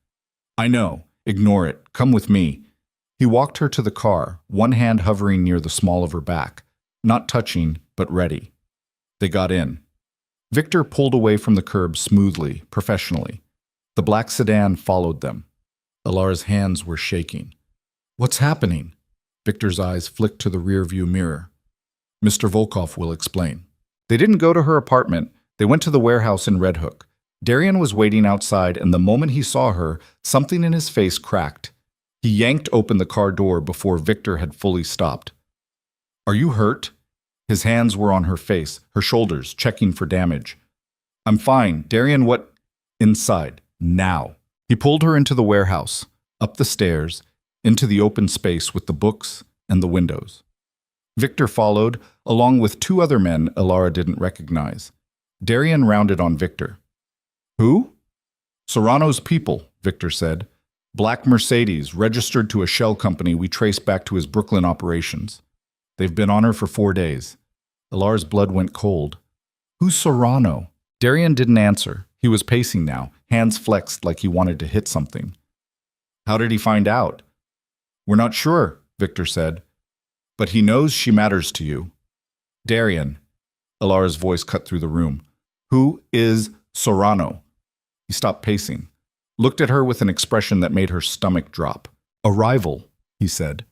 I know. Ignore it. Come with me. He walked her to the car, one hand hovering near the small of her back, not touching, but ready. They got in. Victor pulled away from the curb smoothly, professionally. The black sedan followed them. Alara's hands were shaking. What's happening? Victor's eyes flicked to the rearview mirror. Mr. Volkov will explain. They didn't go to her apartment. They went to the warehouse in Red Hook. Darian was waiting outside, and the moment he saw her, something in his face cracked. He yanked open the car door before Victor had fully stopped. Are you hurt? His hands were on her face, her shoulders, checking for damage. I'm fine. Darian, what? Inside. Now. He pulled her into the warehouse, up the stairs, into the open space with the books and the windows. Victor followed, along with two other men Alara didn't recognize. Darian rounded on Victor. Who? Serrano's people, Victor said. Black Mercedes, registered to a shell company we trace back to his Brooklyn operations. They've been on her for 4 days. Alara's blood went cold. Who's Serrano? Darian didn't answer. He was pacing now, hands flexed like he wanted to hit something. How did he find out? We're not sure, Victor said. But he knows she matters to you. Darian. Alara's voice cut through the room. Who is Serrano? He stopped pacing, looked at her with an expression that made her stomach drop. A rival, he said.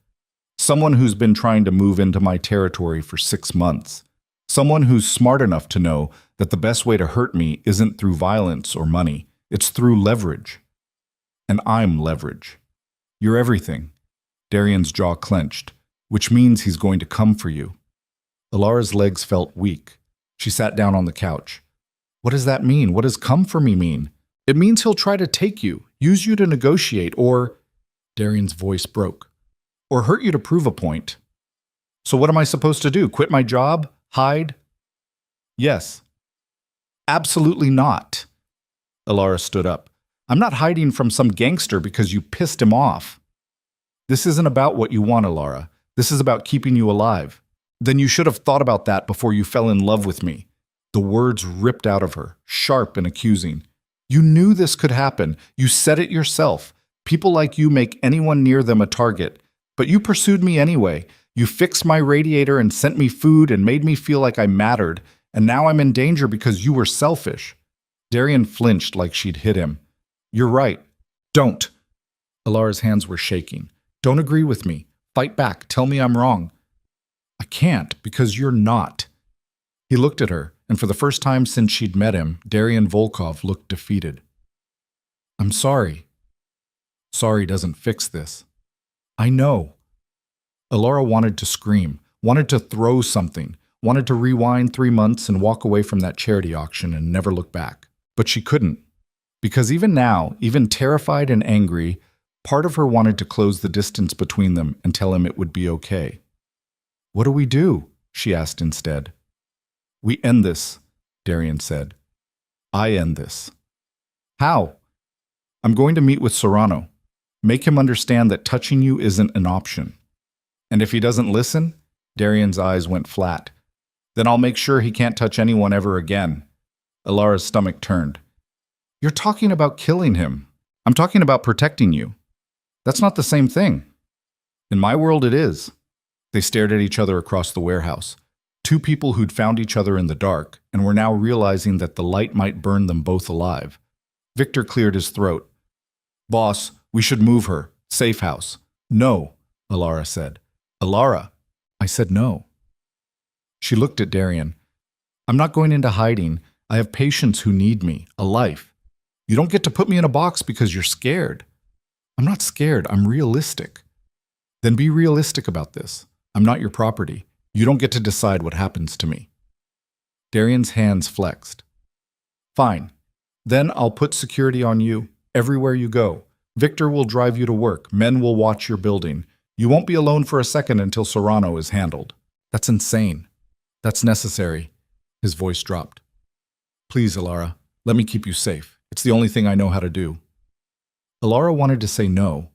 Someone who's been trying to move into my territory for 6 months. Someone who's smart enough to know that the best way to hurt me isn't through violence or money. It's through leverage. And I'm leverage. You're everything. Darian's jaw clenched, which means he's going to come for you. Alara's legs felt weak. She sat down on the couch. What does that mean? What does come for me mean? It means he'll try to take you, use you to negotiate, or... Darian's voice broke. Or hurt you to prove a point. So what am I supposed to do? Quit my job? Hide? Yes. Absolutely not. Alara stood up. I'm not hiding from some gangster because you pissed him off. This isn't about what you want, Alara. This is about keeping you alive. Then you should have thought about that before you fell in love with me. The words ripped out of her, sharp and accusing. You knew this could happen. You said it yourself. People like you make anyone near them a target. But you pursued me anyway. You fixed my radiator and sent me food and made me feel like I mattered. And now I'm in danger because you were selfish. Darian flinched like she'd hit him. You're right. Don't. Alara's hands were shaking. Don't agree with me. Fight back. Tell me I'm wrong. I can't, because you're not. He looked at her, and for the first time since she'd met him, Darian Volkov looked defeated. I'm sorry. Sorry doesn't fix this. I know. Alara wanted to scream, wanted to throw something, wanted to rewind 3 months and walk away from that charity auction and never look back. But she couldn't. Because even now, even terrified and angry, part of her wanted to close the distance between them and tell him it would be okay. What do we do? She asked instead. We end this, Darian said. I end this. How? I'm going to meet with Serrano. Make him understand that touching you isn't an option. And if he doesn't listen, Darian's eyes went flat. Then I'll make sure he can't touch anyone ever again. Alara's stomach turned. You're talking about killing him. I'm talking about protecting you. That's not the same thing. In my world, it is. They stared at each other across the warehouse. Two people who'd found each other in the dark and were now realizing that the light might burn them both alive. Victor cleared his throat. Boss, we should move her. Safe house. No, Alara said. Alara, I said no. She looked at Darian. I'm not going into hiding. I have patients who need me, a life. You don't get to put me in a box because you're scared. I'm not scared. I'm realistic. Then be realistic about this. I'm not your property. You don't get to decide what happens to me. Darian's hands flexed. Fine. Then I'll put security on you everywhere you go. Victor will drive you to work. Men will watch your building. You won't be alone for a second until Serrano is handled. That's insane. That's necessary. His voice dropped. Please, Alara, let me keep you safe. It's the only thing I know how to do. Alara wanted to say no.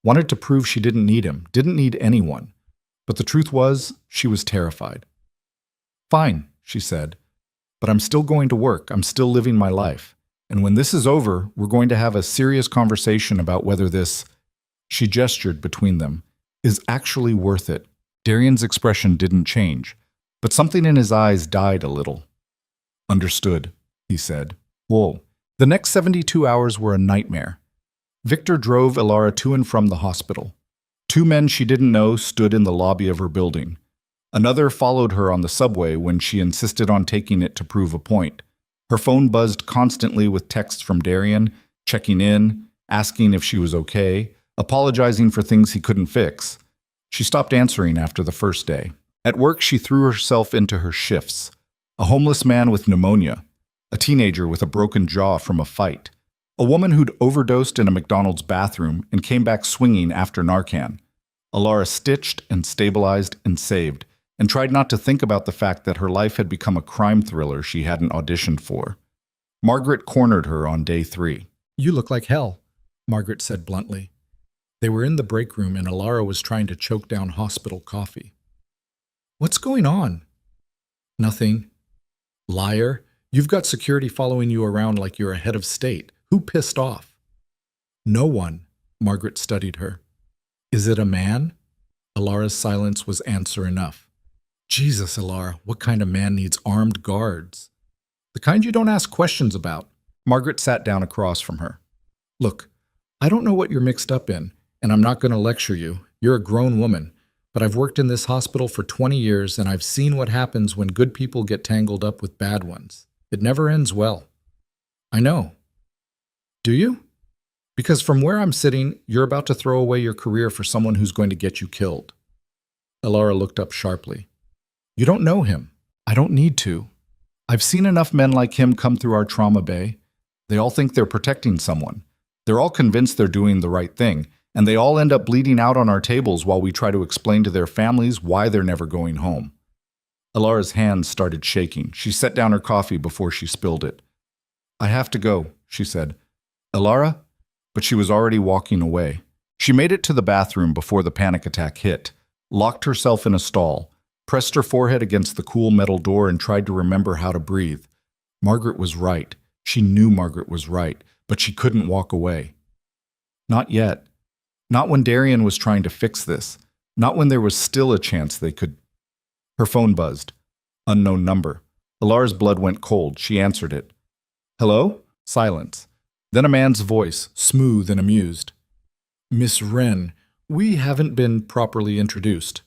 Wanted to prove she didn't need him, didn't need anyone. But the truth was, she was terrified. "Fine," she said, "but I'm still going to work. I'm still living my life. And when this is over, we're going to have a serious conversation about whether this," she gestured between them, "is actually worth it." Darian's expression didn't change, but something in his eyes died a little. "Understood," he said. Whoa. The next 72 hours were a nightmare. Victor drove Elara to and from the hospital. Two men she didn't know stood in the lobby of her building. Another followed her on the subway when she insisted on taking it to prove a point. Her phone buzzed constantly with texts from Darian, checking in, asking if she was okay, apologizing for things he couldn't fix. She stopped answering after the first day. At work, she threw herself into her shifts. A homeless man with pneumonia, a teenager with a broken jaw from a fight, a woman who'd overdosed in a McDonald's bathroom and came back swinging after Narcan. Elara stitched and stabilized and saved, and tried not to think about the fact that her life had become a crime thriller she hadn't auditioned for. Margaret cornered her on day 3. "You look like hell," Margaret said bluntly. They were in the break room and Elara was trying to choke down hospital coffee. "What's going on?" "Nothing." "Liar. You've got security following you around like you're a head of state. Who pissed off?" "No one." Margaret studied her. "Is it a man?" Elara's silence was answer enough. "Jesus, Elara, what kind of man needs armed guards?" "The kind you don't ask questions about." Margaret sat down across from her. "Look, I don't know what you're mixed up in, and I'm not going to lecture you. You're a grown woman. But I've worked in this hospital for 20 years, and I've seen what happens when good people get tangled up with bad ones. It never ends well." "I know." "Do you?" "Because from where I'm sitting, you're about to throw away your career for someone who's going to get you killed." Elara looked up sharply. "You don't know him." "I don't need to. I've seen enough men like him come through our trauma bay. They all think they're protecting someone. They're all convinced they're doing the right thing, and they all end up bleeding out on our tables while we try to explain to their families why they're never going home." Elara's hands started shaking. She set down her coffee before she spilled it. "I have to go," she said. "Elara?" But she was already walking away. She made it to the bathroom before the panic attack hit, locked herself in a stall, pressed her forehead against the cool metal door and tried to remember how to breathe. Margaret was right. She knew Margaret was right, but she couldn't walk away. Not yet. Not when Darian was trying to fix this. Not when there was still a chance they could. Her phone buzzed. Unknown number. Elara's blood went cold. She answered it. "Hello?" Silence. Then a man's voice, smooth and amused. "Miss Wren, we haven't been properly introduced."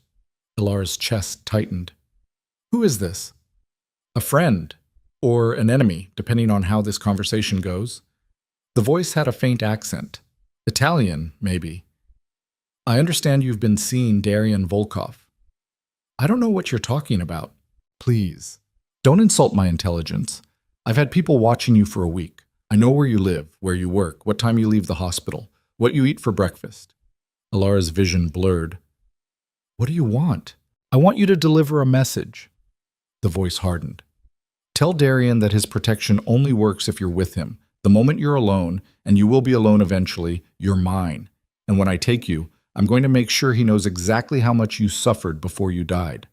Elara's chest tightened. "Who is this?" "A friend. Or an enemy, depending on how this conversation goes." The voice had a faint accent. Italian, maybe. "I understand you've been seeing Darian Volkov." "I don't know what you're talking about." "Please, don't insult my intelligence. I've had people watching you for a week. I know where you live, where you work, what time you leave the hospital, what you eat for breakfast." Elara's vision blurred. "What do you want?" "I want you to deliver a message." The voice hardened. "Tell Darian that his protection only works if you're with him. The moment you're alone, and you will be alone eventually, you're mine. And when I take you, I'm going to make sure he knows exactly how much you suffered before you died."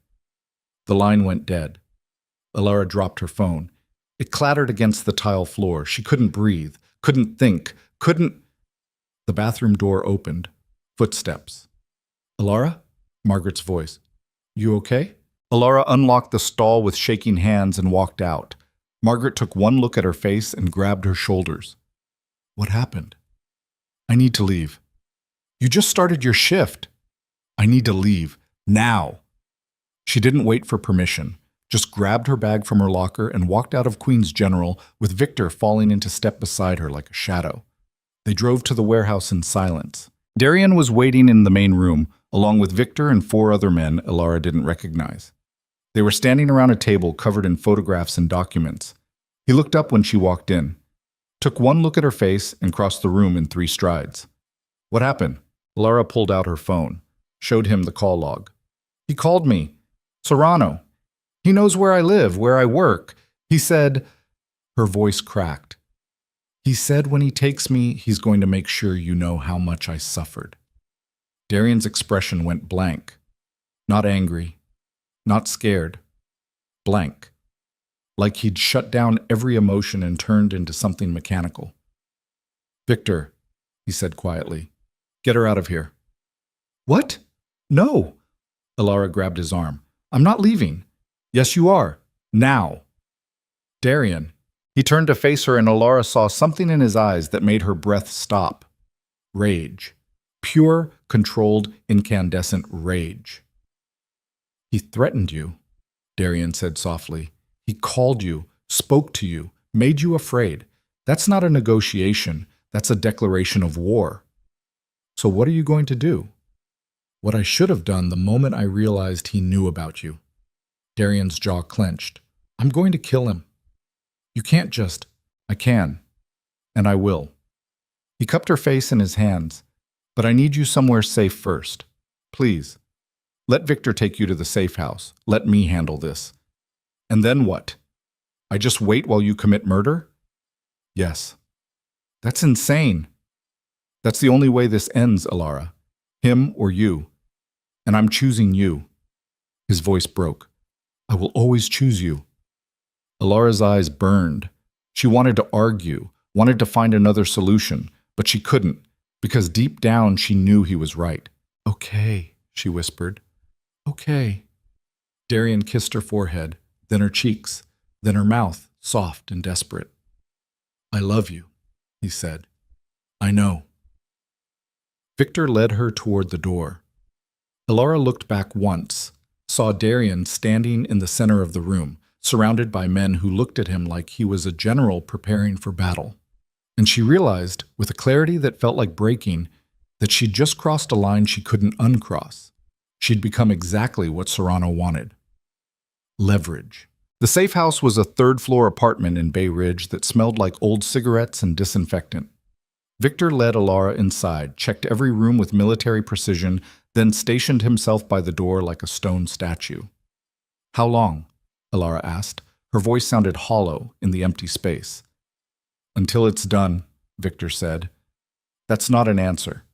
The line went dead. Elara dropped her phone. It clattered against the tile floor. She couldn't breathe, couldn't think, couldn't... The bathroom door opened. Footsteps. "Elara?" Margaret's voice. "You okay?" Elara unlocked the stall with shaking hands and walked out. Margaret took one look at her face and grabbed her shoulders. "What happened?" "I need to leave." "You just started your shift." "I need to leave. Now." She didn't wait for permission, just grabbed her bag from her locker and walked out of Queen's General with Victor falling into step beside her like a shadow. They drove to the warehouse in silence. Darian was waiting in the main room, along with Victor and 4 other men Elara didn't recognize. They were standing around a table covered in photographs and documents. He looked up when she walked in, took one look at her face, and crossed the room in 3 strides. "What happened?" Elara pulled out her phone, showed him the call log. "He called me. Serrano. He knows where I live, where I work. He said..." Her voice cracked. "He said when he takes me, he's going to make sure you know how much I suffered." Darian's expression went blank. Not angry, not scared, blank. Like he'd shut down every emotion and turned into something mechanical. "Victor," he said quietly, "get her out of here." "What? No!" Alara grabbed his arm. "I'm not leaving." "Yes, you are. Now." "Darian." He turned to face her and Alara saw something in his eyes that made her breath stop. Rage. Pure, controlled, incandescent rage. "He threatened you," Darian said softly. "He called you, spoke to you, made you afraid. That's not a negotiation. That's a declaration of war. So what are you going to do?" "What I should have done the moment I realized he knew about you." Darian's jaw clenched. "I'm going to kill him." "You can't just—" "I can. And I will." He cupped her face in his hands. "But I need you somewhere safe first. Please. Let Victor take you to the safe house. Let me handle this." "And then what? I just wait while you commit murder?" "Yes." "That's insane." "That's the only way this ends, Alara. Him or you. And I'm choosing you." His voice broke. "I will always choose you." Alara's eyes burned. She wanted to argue, wanted to find another solution, but she couldn't, because deep down she knew he was right. "Okay," she whispered. "Okay." Darian kissed her forehead, then her cheeks, then her mouth, soft and desperate. "I love you," he said. "I know." Victor led her toward the door. Alara looked back once, saw Darian standing in the center of the room, surrounded by men who looked at him like he was a general preparing for battle. And she realized, with a clarity that felt like breaking, that she'd just crossed a line she couldn't uncross. She'd become exactly what Serrano wanted. Leverage. The safe house was a third-floor apartment in Bay Ridge that smelled like old cigarettes and disinfectant. Victor led Alara inside, checked every room with military precision, then stationed himself by the door like a stone statue. "How long?" Alara asked. Her voice sounded hollow in the empty space. "Until it's done," Victor said. "That's not an answer.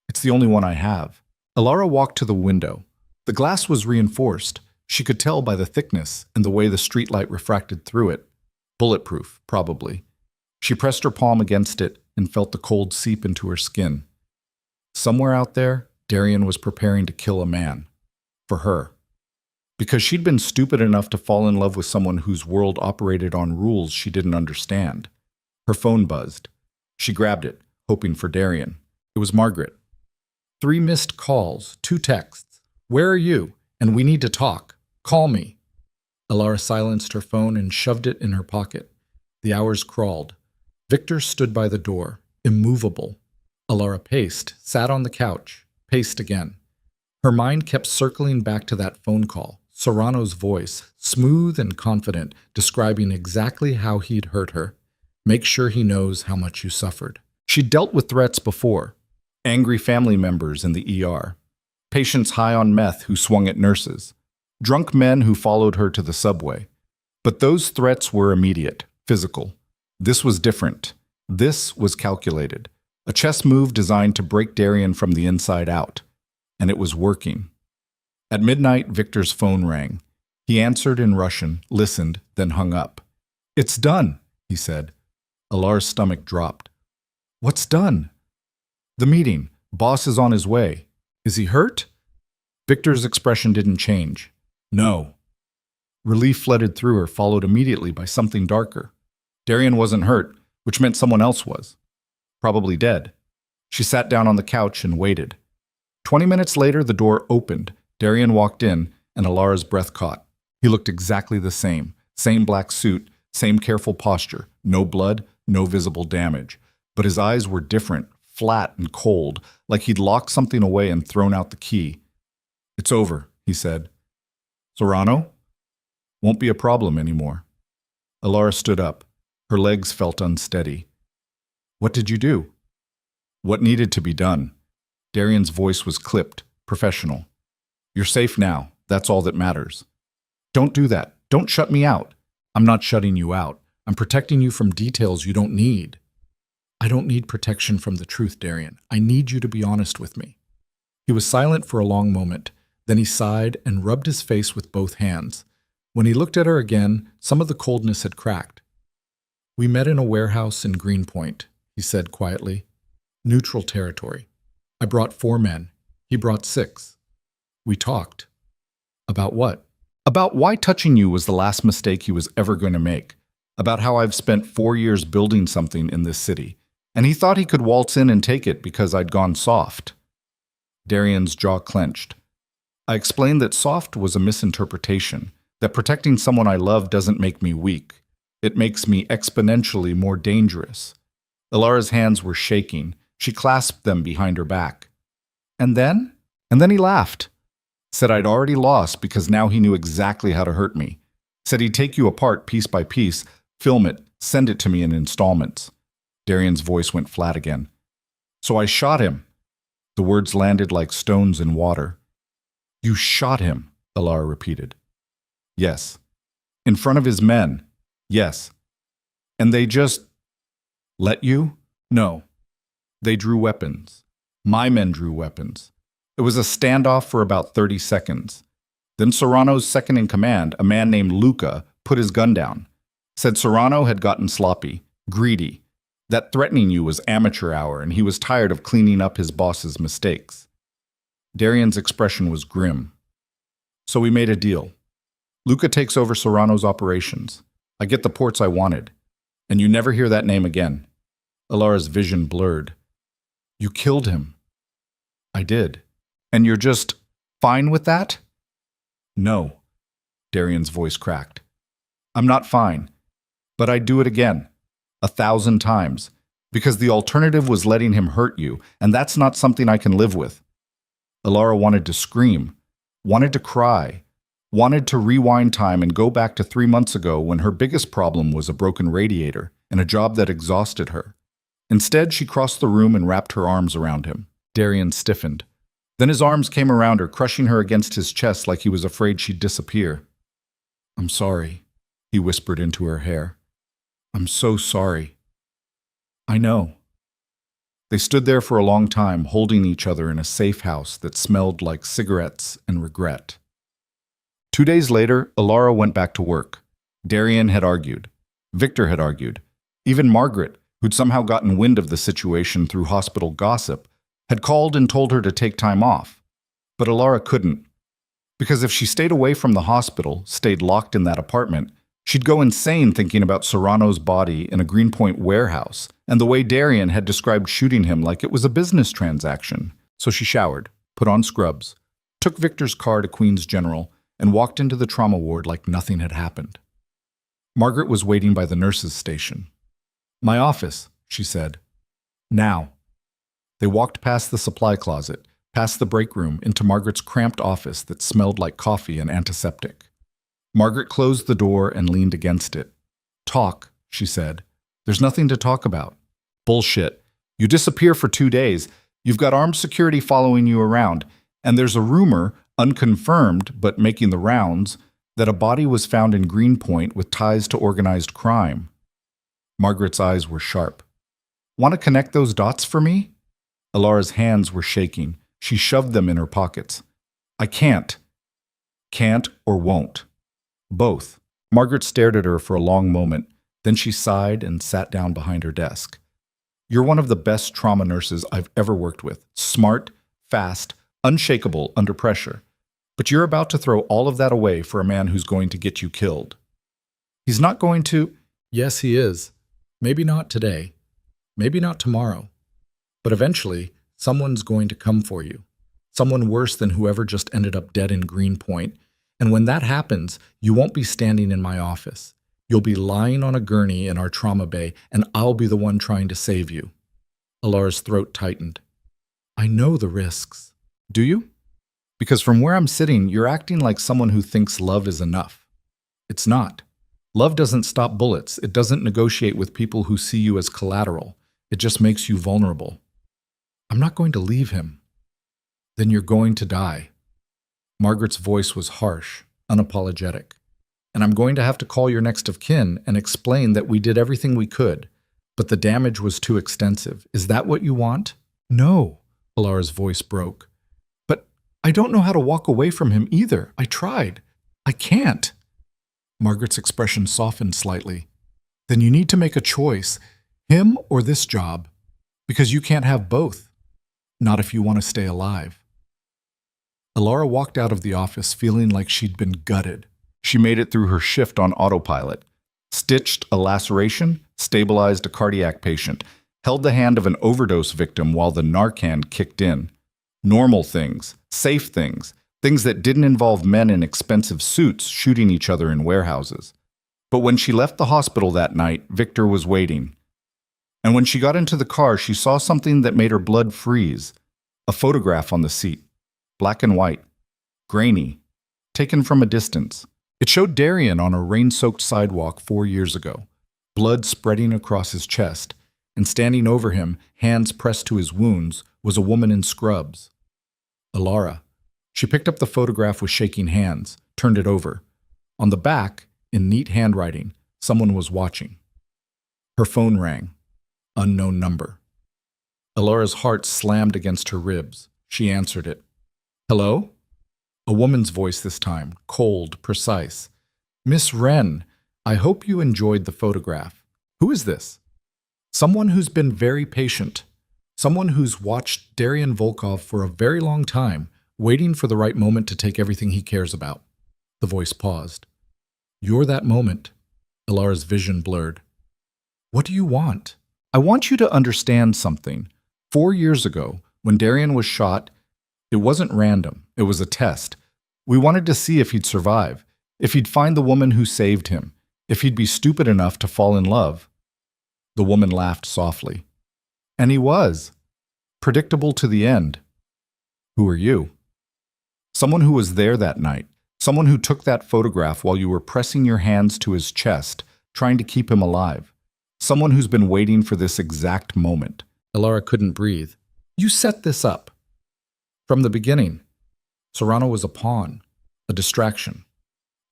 It's the only one I have." Alara walked to the window. The glass was reinforced. She could tell by the thickness and the way the streetlight refracted through it. Bulletproof, probably. She pressed her palm against it and felt the cold seep into her skin. Somewhere out there, Darian was preparing to kill a man. For her. Because she'd been stupid enough to fall in love with someone whose world operated on rules she didn't understand. Her phone buzzed. She grabbed it, hoping for Darian. It was Margaret. 3 missed calls, 2 texts. "Where are you? And we need to talk. Call me." Alara silenced her phone and shoved it in her pocket. The hours crawled. Victor stood by the door, immovable. Alara paced, sat on the couch, paced again. Her mind kept circling back to that phone call, Serrano's voice, smooth and confident, describing exactly how he'd hurt her. "Make sure he knows how much you suffered." She'd dealt with threats before. Angry family members in the ER. Patients high on meth who swung at nurses. Drunk men who followed her to the subway. But those threats were immediate, physical. This was different. This was calculated. A chess move designed to break Darian from the inside out. And it was working. At midnight, Victor's phone rang. He answered in Russian, listened, then hung up. "It's done," he said. Alara's stomach dropped. "What's done?" "The meeting. Boss is on his way. Is he hurt?" Victor's expression didn't change. "No." Relief flooded through her, followed immediately by something darker. Darian wasn't hurt, which meant someone else was. Probably dead. She sat down on the couch and waited. 20 minutes later, the door opened. Darian walked in, and Alara's breath caught. He looked exactly the same. Same black suit, same careful posture. No blood, no visible damage. But his eyes were different, flat and cold, like he'd locked something away and thrown out the key. "It's over," he said. "Serrano? Won't be a problem anymore." Alara stood up. Her legs felt unsteady. "What did you do?" "What needed to be done." Darian's voice was clipped, professional. "You're safe now. That's all that matters." "Don't do that. Don't shut me out." "I'm not shutting you out. I'm protecting you from details you don't need." "I don't need protection from the truth, Darian. I need you to be honest with me." He was silent for a long moment, Then he sighed and rubbed his face with both hands. When he looked at her again, some of the coldness had cracked. "We met in a warehouse in Greenpoint," he said quietly. "Neutral territory. I brought 4 men. He brought 6. We talked." "About what?" "About why touching you was the last mistake he was ever going to make. About how I've spent 4 years building something in this city, and he thought he could waltz in and take it because I'd gone soft." Darian's jaw clenched. "I explained that soft was a misinterpretation, that protecting someone I love doesn't make me weak. It makes me exponentially more dangerous." Ilara's hands were shaking. She clasped them behind her back. And then he laughed. Said I'd already lost because now he knew exactly how to hurt me. Said he'd take you apart piece by piece, film it, send it to me in installments. Darian's voice went flat again. "So I shot him." The words landed like stones in water. "You shot him," Ilara repeated. "Yes." "In front of his men?" "Yes." "And they just let you?" "No. They drew weapons. My men drew weapons. It was a standoff for about 30 seconds. Then Serrano's second in command, a man named Luca, put his gun down. Said Serrano had gotten sloppy, greedy, that threatening you was amateur hour and he was tired of cleaning up his boss's mistakes." Darian's expression was grim. "So we made a deal. Luca takes over Serrano's operations. I get the ports I wanted. And you never hear that name again." Ilara's vision blurred. "You killed him." "I did. And you're just fine with that?" "No." Darian's voice cracked. "I'm not fine. But I'd do it again. 1,000 times. Because the alternative was letting him hurt you, and that's not something I can live with." Ilara wanted to scream, wanted to cry, wanted to rewind time and go back to 3 months ago when her biggest problem was a broken radiator and a job that exhausted her. Instead, she crossed the room and wrapped her arms around him. Darian stiffened. Then his arms came around her, crushing her against his chest like he was afraid she'd disappear. "I'm sorry," he whispered into her hair. "I'm so sorry." "I know." They stood there for a long time, holding each other in a safe house that smelled like cigarettes and regret. 2 days later, Ilara went back to work. Darian had argued. Victor had argued. Even Margaret, who'd somehow gotten wind of the situation through hospital gossip, had called and told her to take time off. But Ilara couldn't. Because if she stayed away from the hospital, stayed locked in that apartment, she'd go insane thinking about Serrano's body in a Greenpoint warehouse and the way Darian had described shooting him like it was a business transaction. So she showered, put on scrubs, took Victor's car to Queens General, and walked into the trauma ward like nothing had happened. Margaret was waiting by the nurse's station. "My office," she said. "Now." They walked past the supply closet, past the break room, into Margaret's cramped office that smelled like coffee and antiseptic. Margaret closed the door and leaned against it. "Talk," she said. "There's nothing to talk about." "Bullshit. You disappear for 2 days. You've got armed security following you around. And there's a rumor, unconfirmed but making the rounds, that a body was found in Greenpoint with ties to organized crime." Margaret's eyes were sharp. "Want to connect those dots for me?" Ilara's hands were shaking. She shoved them in her pockets. "I can't." "Can't or won't?" "Both." Margaret stared at her for a long moment. Then she sighed and sat down behind her desk. "You're one of the best trauma nurses I've ever worked with. Smart, fast, unshakable under pressure. But you're about to throw all of that away for a man who's going to get you killed." "He's not going to—" "Yes, he is. Maybe not today. Maybe not tomorrow. But eventually, someone's going to come for you. Someone worse than whoever just ended up dead in Greenpoint. And when that happens, you won't be standing in my office. You'll be lying on a gurney in our trauma bay, and I'll be the one trying to save you." Ilara's throat tightened. "I know the risks." "Do you? Because from where I'm sitting, you're acting like someone who thinks love is enough. It's not. Love doesn't stop bullets. It doesn't negotiate with people who see you as collateral. It just makes you vulnerable." "I'm not going to leave him." "Then you're going to die." Margaret's voice was harsh, unapologetic. "And I'm going to have to call your next of kin and explain that we did everything we could, but the damage was too extensive. Is that what you want?" "No." Ilara's voice broke. I don't know how to walk away from him either. I tried. I can't. Margaret's expression softened slightly. Then you need to make a choice, him or this job, because you can't have both. Not if you want to stay alive. Alara walked out of the office feeling like she'd been gutted. She made it through her shift on autopilot, stitched a laceration, stabilized a cardiac patient, held the hand of an overdose victim while the Narcan kicked in. Normal things, safe things, things that didn't involve men in expensive suits shooting each other in warehouses. But when she left the hospital that night, Victor was waiting. And when she got into the car, she saw something that made her blood freeze. A photograph on the seat, black and white, grainy, taken from a distance. It showed Darian on a rain-soaked sidewalk 4 years ago, blood spreading across his chest, and standing over him, hands pressed to his wounds, was a woman in scrubs. Alara. She picked up the photograph with shaking hands, turned it over. On the back, in neat handwriting, someone was watching. Her phone rang. Unknown number. Alara's heart slammed against her ribs. She answered it. Hello? A woman's voice this time, cold, precise. Miss Wren, I hope you enjoyed the photograph. Who is this? Someone who's been very patient. Someone who's watched Darian Volkov for a very long time, waiting for the right moment to take everything he cares about. The voice paused. You're that moment. Alara's vision blurred. What do you want? I want you to understand something. 4 years ago, when Darian was shot, it wasn't random. It was a test. We wanted to see if he'd survive, if he'd find the woman who saved him, if he'd be stupid enough to fall in love. The woman laughed softly. And he was. Predictable to the end. Who are you? Someone who was there that night. Someone who took that photograph while you were pressing your hands to his chest, trying to keep him alive. Someone who's been waiting for this exact moment. Alara couldn't breathe. You set this up. From the beginning. Serrano was a pawn, a distraction.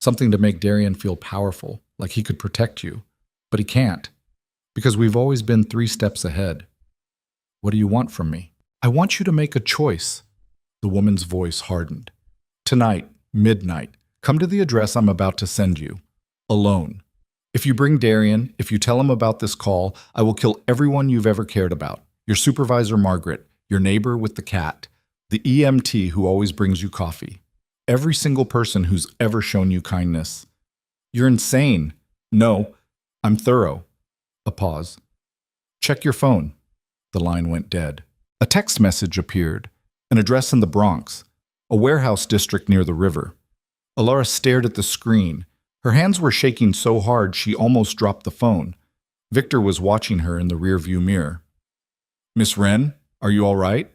Something to make Darian feel powerful, like he could protect you. But he can't. Because we've always been 3 steps ahead. What do you want from me? I want you to make a choice. The woman's voice hardened. Tonight, midnight, come to the address I'm about to send you. Alone. If you bring Darian, if you tell him about this call, I will kill everyone you've ever cared about. Your supervisor, Margaret, your neighbor with the cat, the EMT who always brings you coffee. Every single person who's ever shown you kindness. You're insane. No, I'm thorough. A pause. Check your phone. The line went dead. A text message appeared. An address in the Bronx. A warehouse district near the river. Alara stared at the screen. Her hands were shaking so hard she almost dropped the phone. Victor was watching her in the rearview mirror. Miss Wren, are you all right?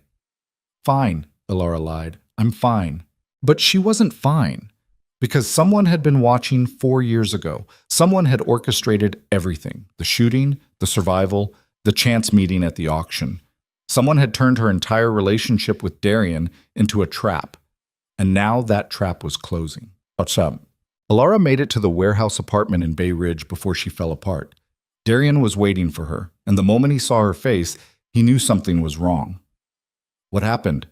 Fine, Alara lied. I'm fine. But she wasn't fine. Because someone had been watching 4 years ago. Someone had orchestrated everything. The shooting, the survival, the chance meeting at the auction. Someone had turned her entire relationship with Darian into a trap. And now that trap was closing. What's up? Alara made it to the warehouse apartment in Bay Ridge before she fell apart. Darian was waiting for her, and the moment he saw her face, he knew something was wrong. What happened?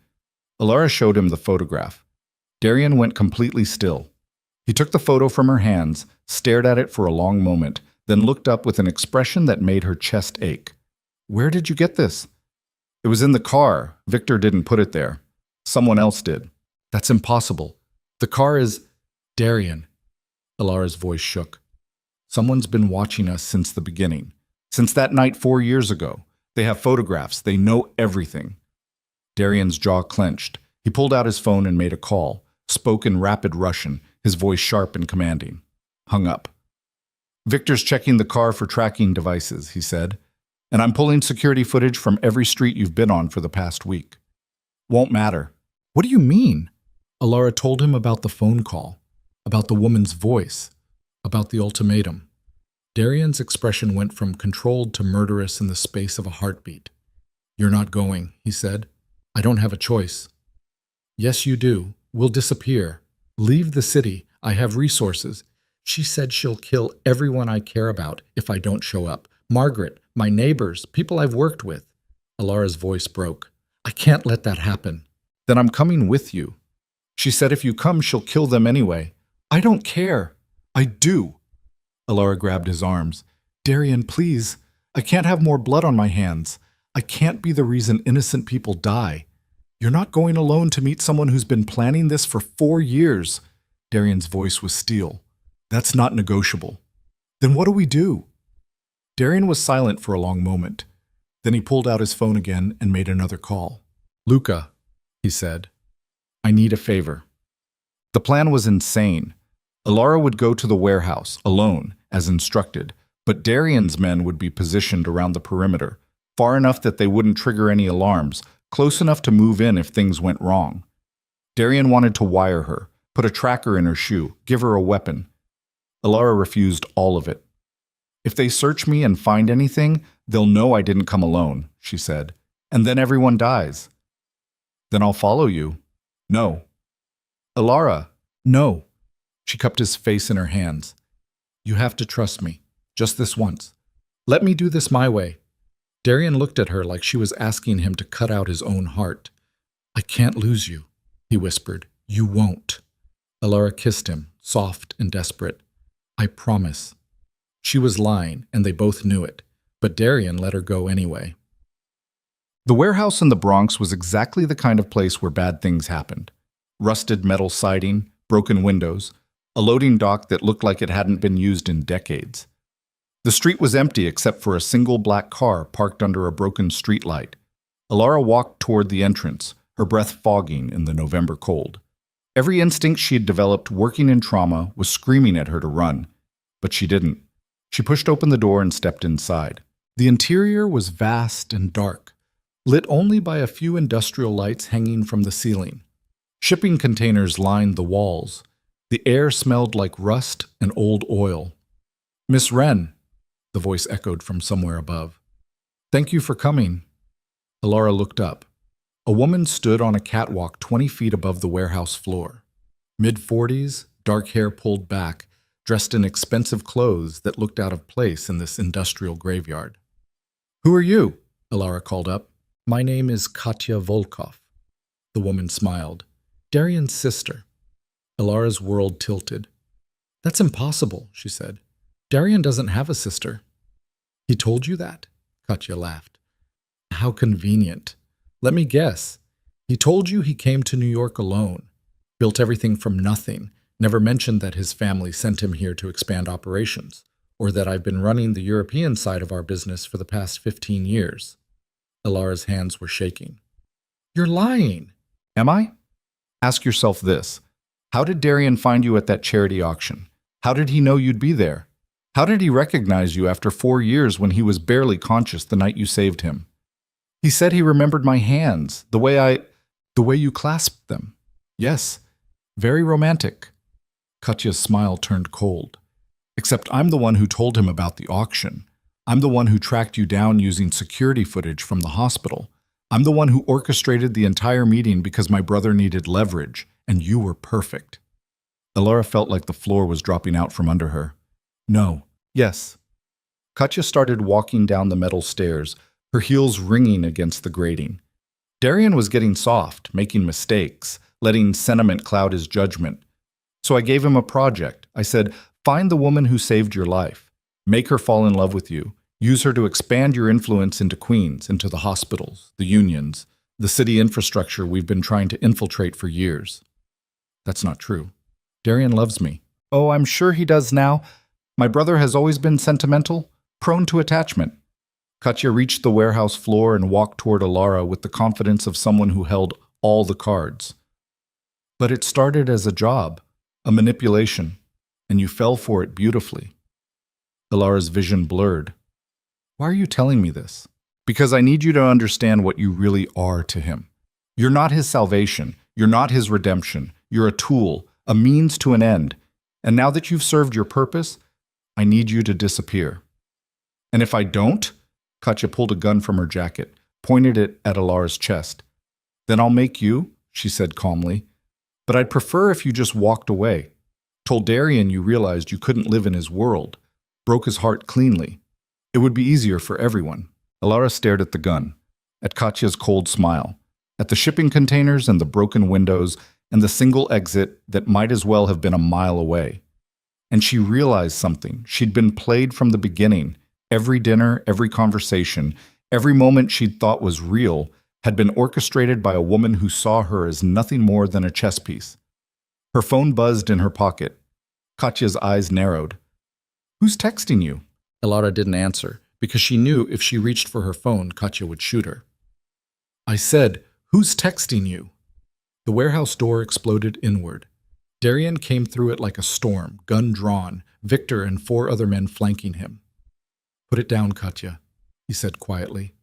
Alara showed him the photograph. Darian went completely still. He took the photo from her hands, stared at it for a long moment, then looked up with an expression that made her chest ache. Where did you get this? It was in the car. Victor didn't put it there. Someone else did. That's impossible. The car is Darian. Alara's voice shook. Someone's been watching us since the beginning. Since that night 4 years ago. They have photographs. They know everything. Darian's jaw clenched. He pulled out his phone and made a call, spoke in rapid Russian, his voice sharp and commanding. Hung up. Victor's checking the car for tracking devices, he said. And I'm pulling security footage from every street you've been on for the past week. Won't matter. What do you mean? Alara told him about the phone call, about the woman's voice, about the ultimatum. Darian's expression went from controlled to murderous in the space of a heartbeat. You're not going, he said. I don't have a choice. Yes, you do. We'll disappear. Leave the city. I have resources. She said she'll kill everyone I care about if I don't show up. Margaret, my neighbors, people I've worked with. Alara's voice broke. I can't let that happen. Then I'm coming with you. She said if you come, she'll kill them anyway. I don't care. I do. Alara grabbed his arms. Darian, please. I can't have more blood on my hands. I can't be the reason innocent people die. You're not going alone to meet someone who's been planning this for 4 years. Darian's voice was steel. That's not negotiable. Then what do we do? Darian was silent for a long moment. Then he pulled out his phone again and made another call. Luca, he said, I need a favor. The plan was insane. Alara would go to the warehouse, alone, as instructed, but Darian's men would be positioned around the perimeter, far enough that they wouldn't trigger any alarms, close enough to move in if things went wrong. Darian wanted to wire her, put a tracker in her shoe, give her a weapon. Alara refused all of it. If they search me and find anything, they'll know I didn't come alone, she said, and then everyone dies. Then I'll follow you. No. Alara, no. She cupped his face in her hands. You have to trust me, just this once. Let me do this my way. Darian looked at her like she was asking him to cut out his own heart. I can't lose you, he whispered. You won't. Alara kissed him, soft and desperate. I promise. She was lying, and they both knew it, but Darian let her go anyway. The warehouse in the Bronx was exactly the kind of place where bad things happened. Rusted metal siding, broken windows, a loading dock that looked like it hadn't been used in decades. The street was empty except for a single black car parked under a broken streetlight. Alara walked toward the entrance, her breath fogging in the November cold. Every instinct she had developed working in trauma was screaming at her to run, but she didn't. She pushed open the door and stepped inside. The interior was vast and dark, lit only by a few industrial lights hanging from the ceiling. Shipping containers lined the walls. The air smelled like rust and old oil. Miss Wren, the voice echoed from somewhere above. Thank you for coming. Alara looked up. A woman stood on a catwalk 20 feet above the warehouse floor. Mid-40s, dark hair pulled back, dressed in expensive clothes that looked out of place in this industrial graveyard. Who are you? Alara called up. My name is Katya Volkov. The woman smiled. Darian's sister. Alara's world tilted. That's impossible, she said. Darian doesn't have a sister. He told you that? Katya laughed. How convenient. Let me guess. He told you he came to New York alone, built everything from nothing, never mentioned that his family sent him here to expand operations, or that I've been running the European side of our business for the past 15 years. Alara's hands were shaking. You're lying. Am I? Ask yourself this. How did Darian find you at that charity auction? How did he know you'd be there? How did he recognize you after 4 years when he was barely conscious the night you saved him? He said he remembered my hands, the way you clasped them. Yes, very romantic. Katya's smile turned cold. Except I'm the one who told him about the auction. I'm the one who tracked you down using security footage from the hospital. I'm the one who orchestrated the entire meeting because my brother needed leverage, and you were perfect. Alara felt like the floor was dropping out from under her. No. Yes. Katya started walking down the metal stairs, her heels ringing against the grating. Darian was getting soft, making mistakes, letting sentiment cloud his judgment. So I gave him a project. I said, find the woman who saved your life. Make her fall in love with you. Use her to expand your influence into Queens, into the hospitals, the unions, the city infrastructure we've been trying to infiltrate for years. That's not true. Darian loves me. Oh, I'm sure he does now. My brother has always been sentimental, prone to attachment. Katya reached the warehouse floor and walked toward Alara with the confidence of someone who held all the cards. But it started as a job, a manipulation, and you fell for it beautifully. Alara's vision blurred. Why are you telling me this? Because I need you to understand what you really are to him. You're not his salvation. You're not his redemption. You're a tool, a means to an end. And now that you've served your purpose, I need you to disappear. And if I don't, Katya pulled a gun from her jacket, pointed it at Alara's chest. Then I'll make you, she said calmly. But I'd prefer if you just walked away. Told Darian you realized you couldn't live in his world. Broke his heart cleanly. It would be easier for everyone. Alara stared at the gun, at Katya's cold smile, at the shipping containers and the broken windows, and the single exit that might as well have been a mile away. And she realized something. She'd been played from the beginning. Every dinner, every conversation, every moment she'd thought was real had been orchestrated by a woman who saw her as nothing more than a chess piece. Her phone buzzed in her pocket. Katya's eyes narrowed. "Who's texting you?" Elara didn't answer, because she knew if she reached for her phone, Katya would shoot her. "I said, who's texting you?" The warehouse door exploded inward. Darian came through it like a storm, gun drawn, Victor and 4 other men flanking him. "Put it down, Katya," he said quietly.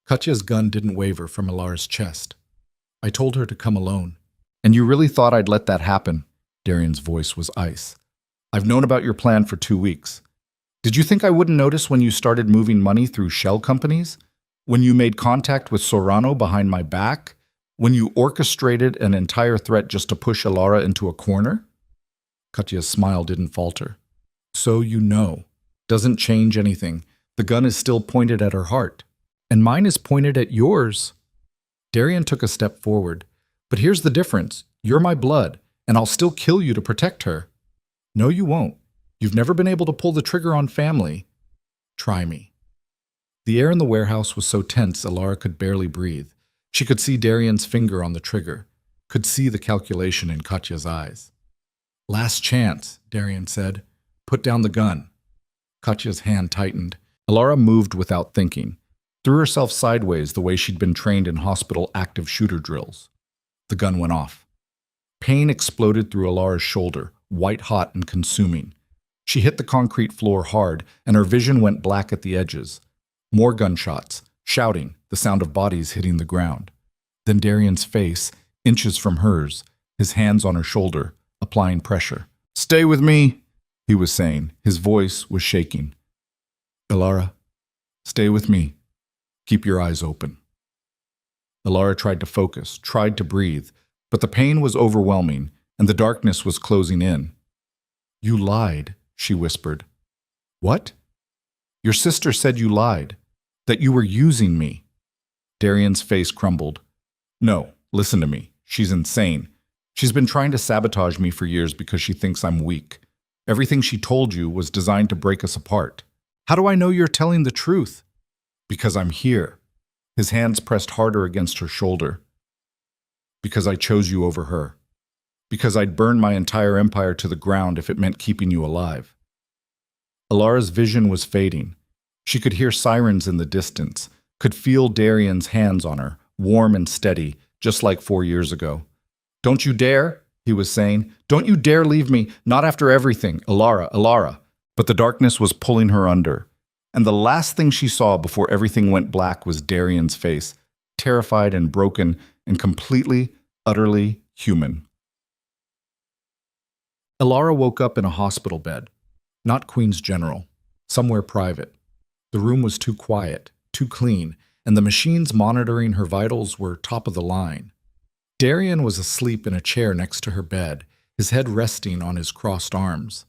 Katya's gun didn't waver from Elara's chest. "I told her to come alone." "And you really thought I'd let that happen?" Darian's voice was ice. "I've known about your plan for 2 weeks. Did you think I wouldn't notice when you started moving money through shell companies? When you made contact with Sorano behind my back? When you orchestrated an entire threat just to push Elara into a corner?" Katya's smile didn't falter. "So you know. Doesn't change anything. The gun is still pointed at her heart. And mine is pointed at yours." Darian took a step forward. "But here's the difference. You're my blood, and I'll still kill you to protect her." "No, you won't. You've never been able to pull the trigger on family. Try me." The air in the warehouse was so tense Elara could barely breathe. She could see Darian's finger on the trigger, could see the calculation in Katya's eyes. "Last chance," Darian said. "Put down the gun." Katya's hand tightened. Elara moved without thinking, threw herself sideways the way she'd been trained in hospital active shooter drills. The gun went off. Pain exploded through Elara's shoulder, white-hot and consuming. She hit the concrete floor hard, and her vision went black at the edges. More gunshots, shouting, the sound of bodies hitting the ground. Then Darian's face, inches from hers, his hands on her shoulder, applying pressure. "Stay with me," he was saying. His voice was shaking. "Elara, stay with me. Keep your eyes open." Elara tried to focus, tried to breathe, but the pain was overwhelming, and the darkness was closing in. "You lied," she whispered. "What?" "Your sister said you lied, that you were using me." Darian's face crumbled. "No, listen to me. She's insane. She's been trying to sabotage me for years because she thinks I'm weak. Everything she told you was designed to break us apart. How do I know you're telling the truth?" "Because I'm here." His hands pressed harder against her shoulder. "Because I chose you over her. Because I'd burn my entire empire to the ground if it meant keeping you alive." Elara's vision was fading. She could hear sirens in the distance, could feel Darian's hands on her, warm and steady, just like 4 years ago. "Don't you dare," he was saying. "Don't you dare leave me, not after everything, Elara, Elara." But the darkness was pulling her under. And the last thing she saw before everything went black was Darian's face, terrified and broken and completely, utterly human. Elara woke up in a hospital bed, not Queen's General, somewhere private. The room was too quiet, too clean, and the machines monitoring her vitals were top of the line. Darian was asleep in a chair next to her bed, his head resting on his crossed arms.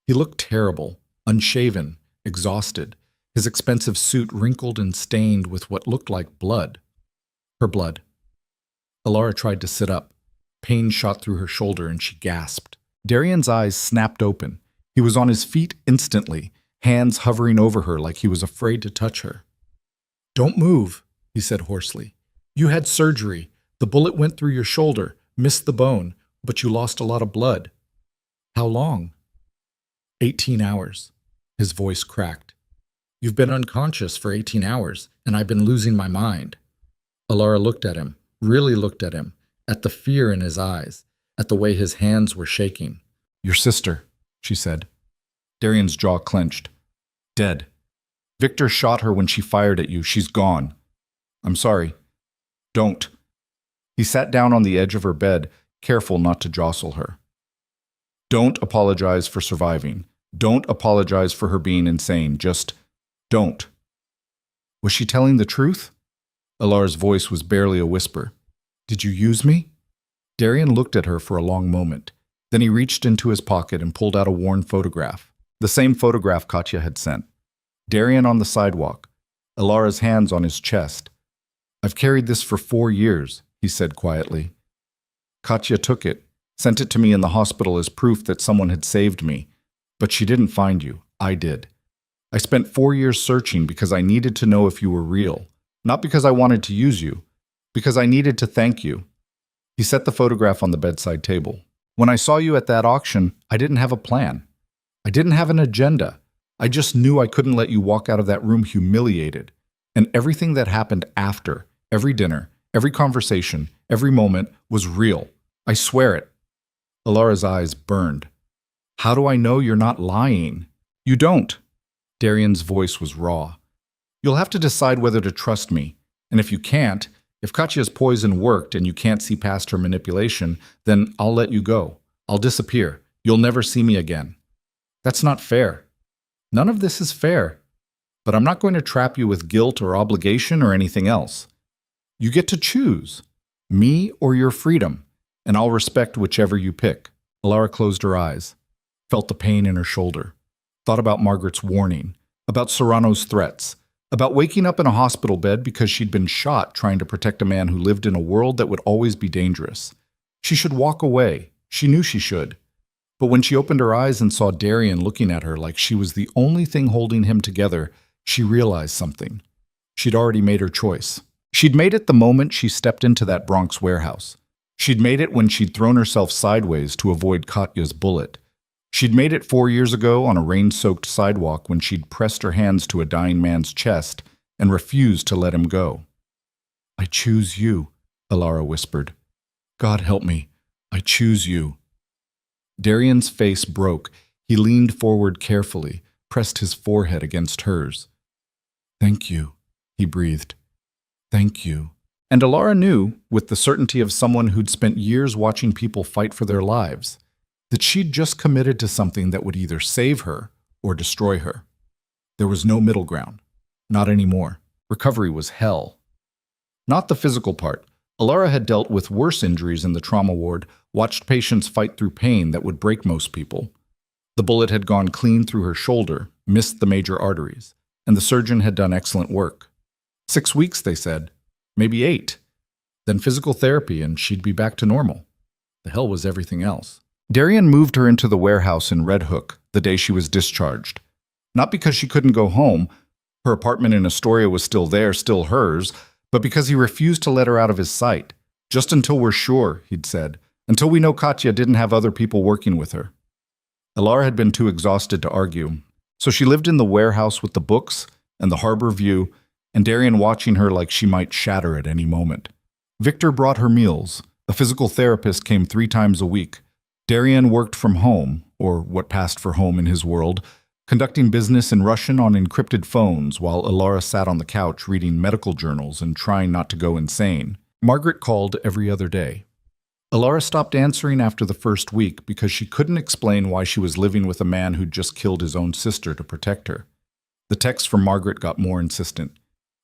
He looked terrible, unshaven, exhausted, his expensive suit wrinkled and stained with what looked like blood. Her blood. Elara tried to sit up. Pain shot through her shoulder and she gasped. Darian's eyes snapped open. He was on his feet instantly, hands hovering over her like he was afraid to touch her. "Don't move," he said hoarsely. "You had surgery. The bullet went through your shoulder, missed the bone, but you lost a lot of blood." "How long?" 18 hours. His voice cracked. "You've been unconscious for 18 hours, and I've been losing my mind." Elara looked at him, really looked at him, at the fear in his eyes, at the way his hands were shaking. "Your sister," she said. Darian's jaw clenched. "Dead. Victor shot her when she fired at you. She's gone. I'm sorry. Don't." He sat down on the edge of her bed, careful not to jostle her. "Don't apologize for surviving. Don't apologize for her being insane. Just don't." Was she telling the truth? Elara's voice was barely a whisper. "Did you use me?" Darian looked at her for a long moment. Then he reached into his pocket and pulled out a worn photograph. The same photograph Katya had sent. Darian on the sidewalk, Elara's hands on his chest. "I've carried this for 4 years, he said quietly. Katya took it, sent it to me in the hospital as proof that someone had saved me. But she didn't find you. I did. I spent 4 years searching because I needed to know if you were real. Not because I wanted to use you. Because I needed to thank you. He set the photograph on the bedside table. When I saw you at that auction, I didn't have a plan. I didn't have an agenda. I just knew I couldn't let you walk out of that room humiliated. And everything that happened after, every dinner, every conversation, every moment, was real. I swear it. Alara's eyes burned. How do I know you're not lying? You don't. Darian's voice was raw. You'll have to decide whether to trust me. And if you can't, if Katya's poison worked and you can't see past her manipulation, then I'll let you go. I'll disappear. You'll never see me again. That's not fair. None of this is fair. But I'm not going to trap you with guilt or obligation or anything else. You get to choose, me or your freedom, and I'll respect whichever you pick. Alara closed her eyes, felt the pain in her shoulder, thought about Margaret's warning, about Serrano's threats, about waking up in a hospital bed because she'd been shot trying to protect a man who lived in a world that would always be dangerous. She should walk away. She knew she should. But when she opened her eyes and saw Darian looking at her like she was the only thing holding him together, she realized something. She'd already made her choice. She'd made it the moment she stepped into that Bronx warehouse. She'd made it when she'd thrown herself sideways to avoid Katya's bullet. She'd made it 4 years ago on a rain-soaked sidewalk when she'd pressed her hands to a dying man's chest and refused to let him go. I choose you, Alara whispered. God help me. I choose you. Darian's face broke. He leaned forward carefully, pressed his forehead against hers. Thank you, he breathed. Thank you. And Alara knew, with the certainty of someone who'd spent years watching people fight for their lives, that she'd just committed to something that would either save her or destroy her. There was no middle ground. Not anymore. Recovery was hell. Not the physical part. Alara had dealt with worse injuries in the trauma ward, watched patients fight through pain that would break most people. The bullet had gone clean through her shoulder, missed the major arteries, and the surgeon had done excellent work. 6 weeks, they said. Maybe 8. Then physical therapy and she'd be back to normal. The hell was everything else? Darian moved her into the warehouse in Red Hook the day she was discharged. Not because she couldn't go home. Her apartment in Astoria was still there, still hers, but because he refused to let her out of his sight. Just until we're sure, he'd said. Until we know Katya didn't have other people working with her. Alara had been too exhausted to argue, so she lived in the warehouse with the books and the harbor view, and Darian watching her like she might shatter at any moment. Victor brought her meals. A physical therapist came 3 times a week. Darian worked from home, or what passed for home in his world, conducting business in Russian on encrypted phones while Alara sat on the couch reading medical journals and trying not to go insane. Margaret called every other day. Alara stopped answering after the first week because she couldn't explain why she was living with a man who'd just killed his own sister to protect her. The texts from Margaret got more insistent.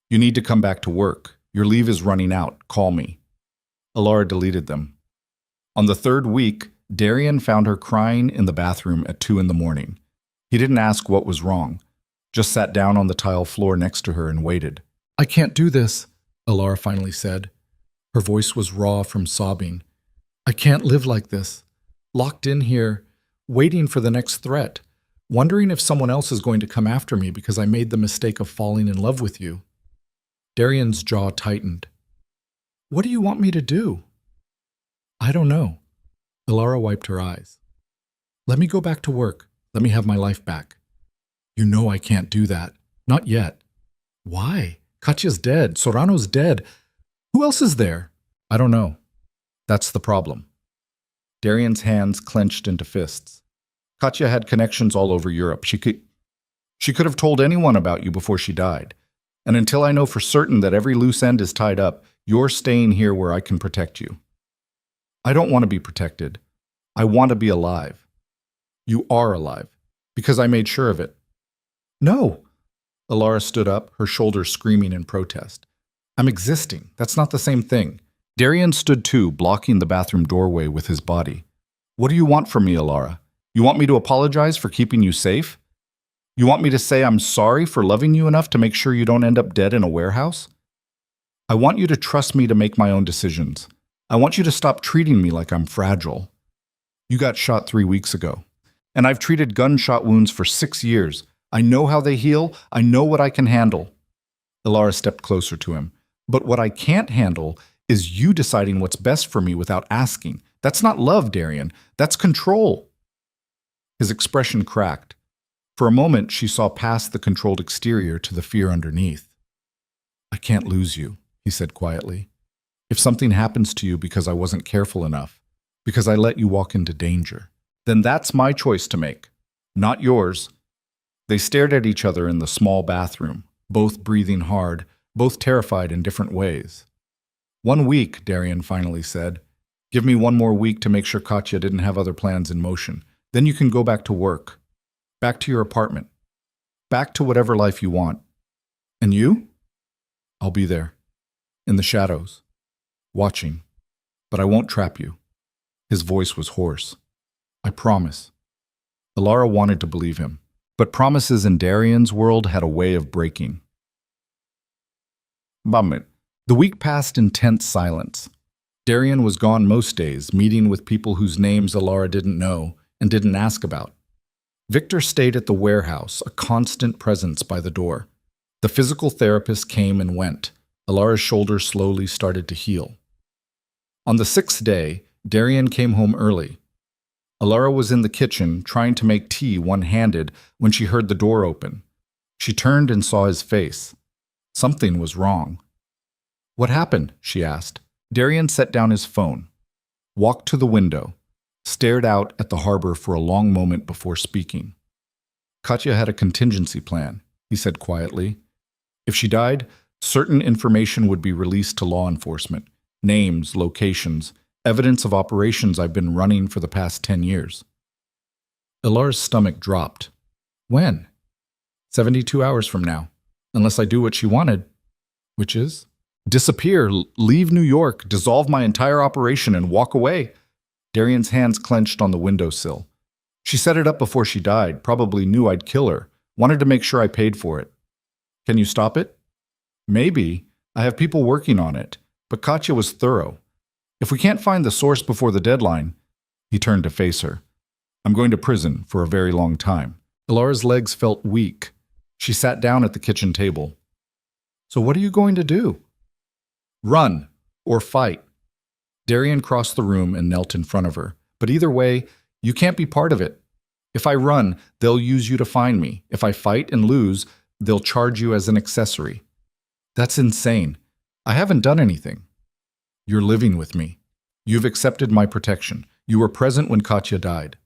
You need to come back to work. Your leave is running out. Call me. Alara deleted them. On the 3rd week, Darian found her crying in the bathroom at 2 in the morning. He didn't ask what was wrong, just sat down on the tile floor next to her and waited. I can't do this, Alara finally said. Her voice was raw from sobbing. I can't live like this, locked in here, waiting for the next threat, wondering if someone else is going to come after me because I made the mistake of falling in love with you. Darian's jaw tightened. What do you want me to do? I don't know. Alara wiped her eyes. Let me go back to work. Let me have my life back. You know I can't do that. Not yet. Why? Katya's dead. Serrano's dead. Who else is there? I don't know. That's the problem. Darian's hands clenched into fists. Katya had connections all over Europe. She could have told anyone about you before she died. And until I know for certain that every loose end is tied up, you're staying here where I can protect you. I don't want to be protected. I want to be alive. You are alive, because I made sure of it. No. Alara stood up, her shoulders screaming in protest. I'm existing. That's not the same thing. Darian stood too, blocking the bathroom doorway with his body. What do you want from me, Alara? You want me to apologize for keeping you safe? You want me to say I'm sorry for loving you enough to make sure you don't end up dead in a warehouse? I want you to trust me to make my own decisions. I want you to stop treating me like I'm fragile. You got shot 3 weeks ago, and I've treated gunshot wounds for 6 years. I know how they heal. I know what I can handle. Ilara stepped closer to him. But what I can't handle is you deciding what's best for me without asking. That's not love, Darian. That's control. His expression cracked. For a moment, she saw past the controlled exterior to the fear underneath. I can't lose you, he said quietly. If something happens to you because I wasn't careful enough, because I let you walk into danger, then that's my choice to make, not yours. They stared at each other in the small bathroom, both breathing hard, both terrified in different ways. 1 week, Darian finally said. Give me 1 more week to make sure Katya didn't have other plans in motion. Then you can go back to work, back to your apartment, back to whatever life you want. And you? I'll be there, in the shadows, watching, but I won't trap you. His voice was hoarse. I promise. Ilara wanted to believe him, but promises in Darian's world had a way of breaking. Bummet. The week passed in tense silence. Darian was gone most days, meeting with people whose names Ilara didn't know and didn't ask about. Victor stayed at the warehouse, a constant presence by the door. The physical therapist came and went. Ilara's shoulder slowly started to heal. On the 6th day, Darian came home early. Ilara was in the kitchen, trying to make tea one-handed, when she heard the door open. She turned and saw his face. Something was wrong. What happened? She asked. Darian set down his phone, walked to the window, stared out at the harbor for a long moment before speaking. Katya had a contingency plan, he said quietly. If she died, certain information would be released to law enforcement. Names, locations, evidence of operations I've been running for the past 10 years. Ilara's stomach dropped. When? 72 hours from now, unless I do what she wanted. Which is? Disappear, leave New York, dissolve my entire operation, and walk away. Darian's hands clenched on the windowsill. She set it up before she died, probably knew I'd kill her, wanted to make sure I paid for it. Can you stop it? Maybe. I have people working on it, but Katya was thorough. If we can't find the source before the deadline, he turned to face her. I'm going to prison for a very long time. Ilara's legs felt weak. She sat down at the kitchen table. So what are you going to do? Run or fight. Darian crossed the room and knelt in front of her. But either way, you can't be part of it. If I run, they'll use you to find me. If I fight and lose, they'll charge you as an accessory. That's insane. I haven't done anything. You're living with me. You've accepted my protection. You were present when Katya died.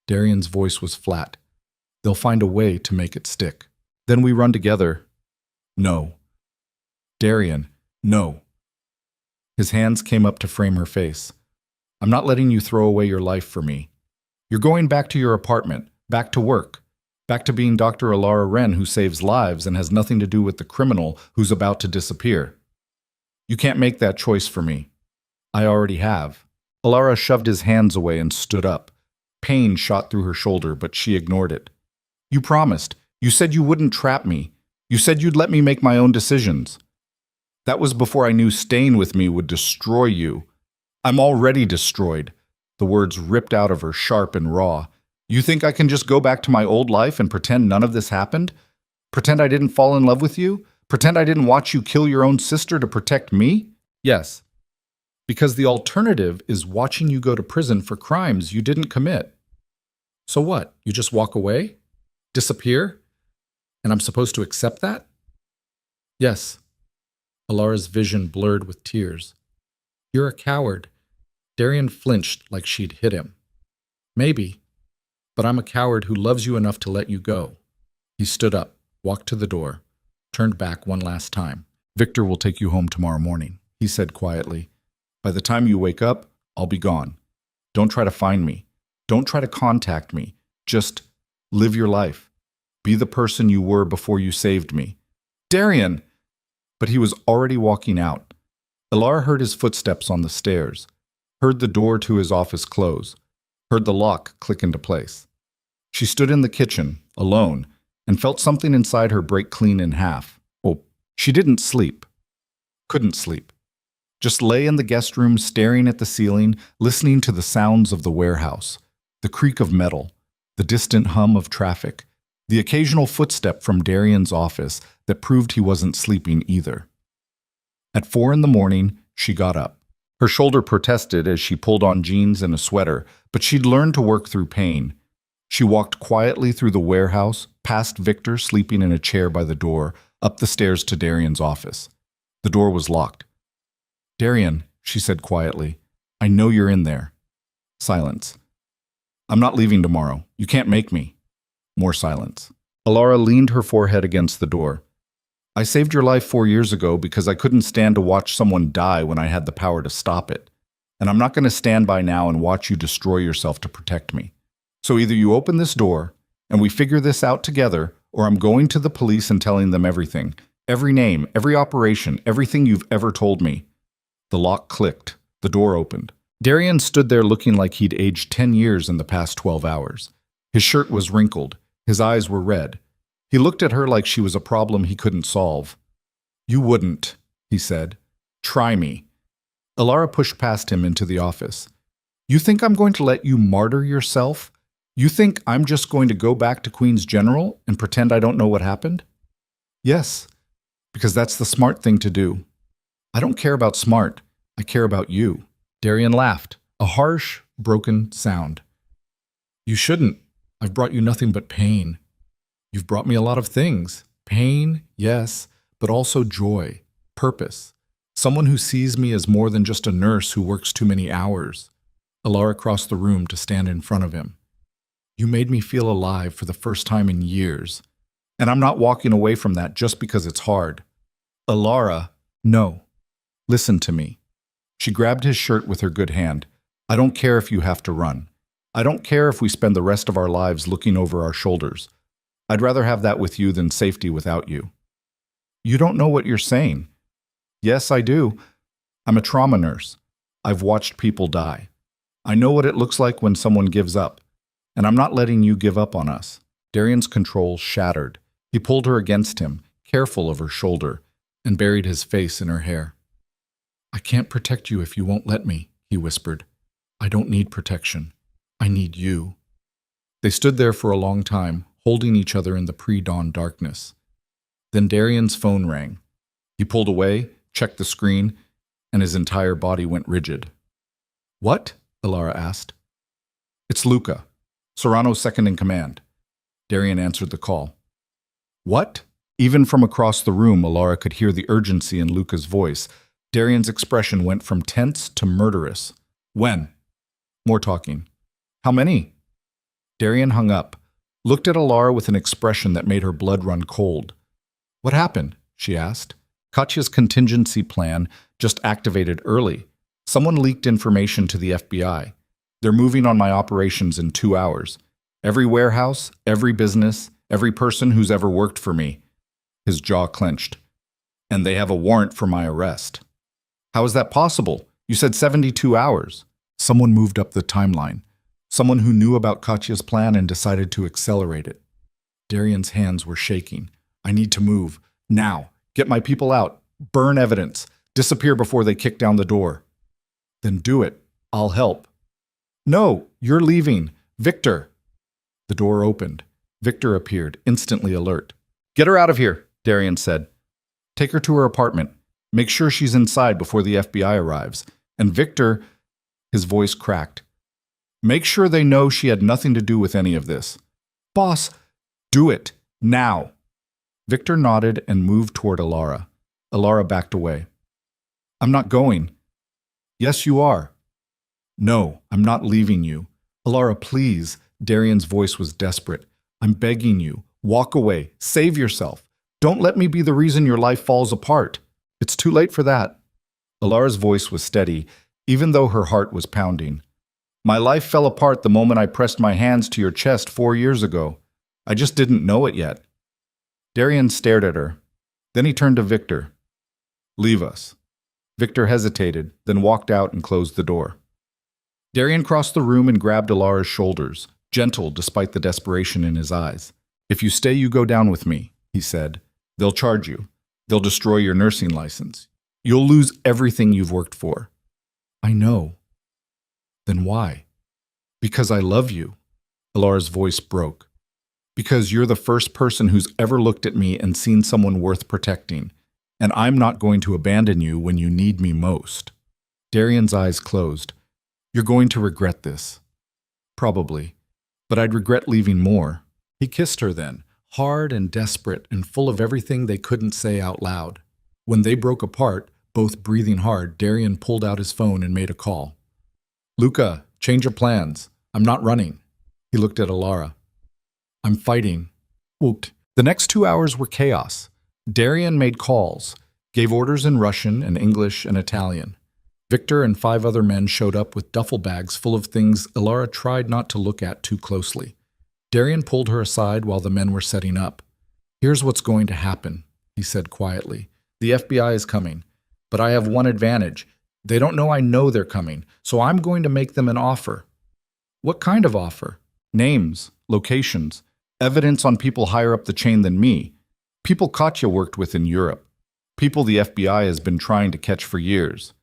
Darian's voice was flat. They'll find a way to make it stick. Then we run together. No. Darian, no. His hands came up to frame her face. I'm not letting you throw away your life for me. You're going back to your apartment, back to work, back to being Dr. Ilara Wren who saves lives and has nothing to do with the criminal who's about to disappear. You can't make that choice for me. I already have. Ilara shoved his hands away and stood up. Pain shot through her shoulder, but she ignored it. You promised. You said you wouldn't trap me. You said you'd let me make my own decisions. That was before I knew staying with me would destroy you. I'm already destroyed. The words ripped out of her, sharp and raw. You think I can just go back to my old life and pretend none of this happened? Pretend I didn't fall in love with you? Pretend I didn't watch you kill your own sister to protect me? Yes. Because the alternative is watching you go to prison for crimes you didn't commit. So what? You just walk away? Disappear? And I'm supposed to accept that? Yes. Ilara's vision blurred with tears. You're a coward. Darian flinched like she'd hit him. Maybe, but I'm a coward who loves you enough to let you go. He stood up, walked to the door, turned back one last time. Victor will take you home tomorrow morning, he said quietly. By the time you wake up, I'll be gone. Don't try to find me. Don't try to contact me. Just live your life. Be the person you were before you saved me. Darian! But he was already walking out. Ilara heard his footsteps on the stairs, heard the door to his office close, heard the lock click into place. She stood in the kitchen, alone, and felt something inside her break clean in half. Oh, she didn't sleep. Couldn't sleep. Just lay in the guest room staring at the ceiling, listening to the sounds of the warehouse, the creak of metal, the distant hum of traffic, the occasional footstep from Darian's office that proved he wasn't sleeping either. At 4 in the morning, she got up. Her shoulder protested as she pulled on jeans and a sweater, but she'd learned to work through pain. She walked quietly through the warehouse, past Victor sleeping in a chair by the door, up the stairs to Darian's office. The door was locked. "Darian," she said quietly, "I know you're in there." Silence. "I'm not leaving tomorrow. You can't make me." More silence. Alara leaned her forehead against the door. "I saved your life 4 years ago because I couldn't stand to watch someone die when I had the power to stop it. And I'm not going to stand by now and watch you destroy yourself to protect me. So either you open this door and we figure this out together, or I'm going to the police and telling them everything. Every name, every operation, everything you've ever told me." The lock clicked. The door opened. Darian stood there looking like he'd aged 10 years in the past 12 hours. His shirt was wrinkled. His eyes were red. He looked at her like she was a problem he couldn't solve. "You wouldn't," he said. "Try me." Alara pushed past him into the office. "You think I'm going to let you martyr yourself? You think I'm just going to go back to Queen's General and pretend I don't know what happened?" "Yes, because that's the smart thing to do." "I don't care about smart. I care about you." Darian laughed, a harsh, broken sound. "You shouldn't. I've brought you nothing but pain. You've brought me a lot of things. Pain, yes, but also joy, purpose. Someone who sees me as more than just a nurse who works too many hours." Alara crossed the room to stand in front of him. "You made me feel alive for the first time in years. And I'm not walking away from that just because it's hard." "Alara, no. Listen to me." She grabbed his shirt with her good hand. "I don't care if you have to run. I don't care if we spend the rest of our lives looking over our shoulders. I'd rather have that with you than safety without you." "You don't know what you're saying." "Yes, I do. I'm a trauma nurse. I've watched people die. I know what it looks like when someone gives up. And I'm not letting you give up on us." Darian's control shattered. He pulled her against him, careful of her shoulder, and buried his face in her hair. "I can't protect you if you won't let me," he whispered. "I don't need protection. I need you." They stood there for a long time, holding each other in the pre-dawn darkness. Then Darian's phone rang. He pulled away, checked the screen, and his entire body went rigid. "What?" Alara asked. "It's Luca, Serrano's second in command." Darian answered the call. "What?" Even from across the room, Alara could hear the urgency in Luca's voice. Darian's expression went from tense to murderous. "When?" More talking. "How many?" Darian hung up, looked at Alara with an expression that made her blood run cold. "What happened?" she asked. "Katya's contingency plan just activated early. Someone leaked information to the FBI. They're moving on my operations in 2 hours. Every warehouse, every business, every person who's ever worked for me." His jaw clenched. "And they have a warrant for my arrest." "How is that possible? You said 72 hours. Someone moved up the timeline. Someone who knew about Katya's plan and decided to accelerate it. Darian's hands were shaking. "I need to move. Now. Get my people out. Burn evidence. Disappear before they kick down the door." "Then do it. I'll help." "No, you're leaving. Victor." The door opened. Victor appeared, instantly alert. "Get her out of here," Darian said. "Take her to her apartment. Make sure she's inside before the FBI arrives. And Victor," his voice cracked, "make sure they know she had nothing to do with any of this." "Boss, do it. Now." Victor nodded and moved toward Alara. Alara backed away. "I'm not going." "Yes, you are." "No, I'm not leaving you." "Alara, please." Darian's voice was desperate. "I'm begging you. Walk away. Save yourself. Don't let me be the reason your life falls apart. It's too late for that." Alara's voice was steady, even though her heart was pounding. "My life fell apart the moment I pressed my hands to your chest 4 years ago. I just didn't know it yet." Darian stared at her. Then he turned to Victor. "Leave us." Victor hesitated, then walked out and closed the door. Darian crossed the room and grabbed Alara's shoulders, gentle despite the desperation in his eyes. "If you stay, you go down with me," he said. "They'll charge you. They'll destroy your nursing license. You'll lose everything you've worked for. I know. Then why? Because I love you. Alara's voice broke. Because you're the first person who's ever looked at me and seen someone worth protecting, and I'm not going to abandon you when you need me most. Darian's eyes closed. You're going to regret this. Probably. But I'd regret leaving more. He kissed her then, hard and desperate and full of everything they couldn't say out loud. When they broke apart, both breathing hard, Darian pulled out his phone and made a call. Luca, change of plans. I'm not running. He looked at Alara. I'm fighting. Whooped. The next 2 hours were chaos. Darian made calls, gave orders in Russian and English and Italian. Victor and 5 other men showed up with duffel bags full of things Alara tried not to look at too closely. Darian pulled her aside while the men were setting up. Here's what's going to happen, he said quietly. The FBI is coming, but I have one advantage. They don't know I know they're coming, so I'm going to make them an offer. What kind of offer? Names, locations, evidence on people higher up the chain than me. People Katya worked with in Europe. People the FBI has been trying to catch for years.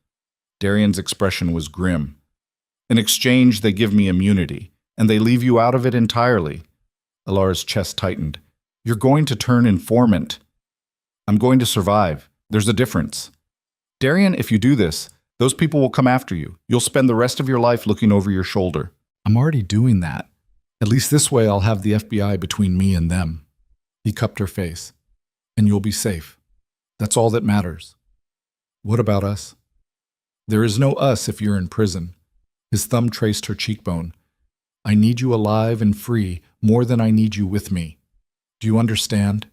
Darian's expression was grim. In exchange, they give me immunity, and they leave you out of it entirely. Alara's chest tightened. You're going to turn informant. I'm going to survive. There's a difference. Darian, if you do this, those people will come after you. You'll spend the rest of your life looking over your shoulder. I'm already doing that. At least this way I'll have the FBI between me and them. He cupped her face. And you'll be safe. That's all that matters. What about us? There is no us if you're in prison. His thumb traced her cheekbone. I need you alive and free more than I need you with me. Do you understand?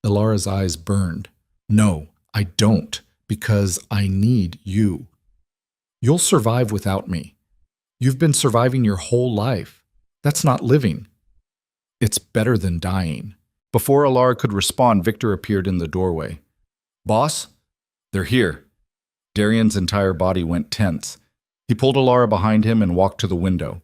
Alara's eyes burned. No, I don't, because I need you. You'll survive without me. You've been surviving your whole life. That's not living. It's better than dying. Before Alara could respond, Victor appeared in the doorway. Boss? They're here. Darian's entire body went tense. He pulled Alara behind him and walked to the window.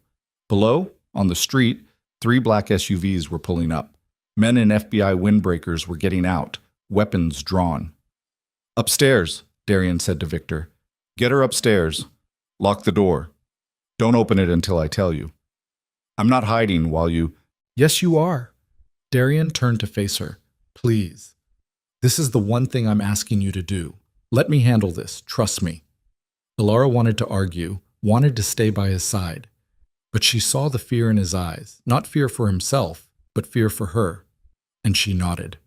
Below, on the street, 3 black SUVs were pulling up. Men in FBI windbreakers were getting out, weapons drawn. Upstairs, Darian said to Victor. Get her upstairs. Lock the door. Don't open it until I tell you. I'm not hiding while you... Yes, you are. Darian turned to face her. Please. This is the one thing I'm asking you to do. Let me handle this. Trust me. Alara wanted to argue, wanted to stay by his side. But she saw the fear in his eyes, not fear for himself, but fear for her. And she nodded.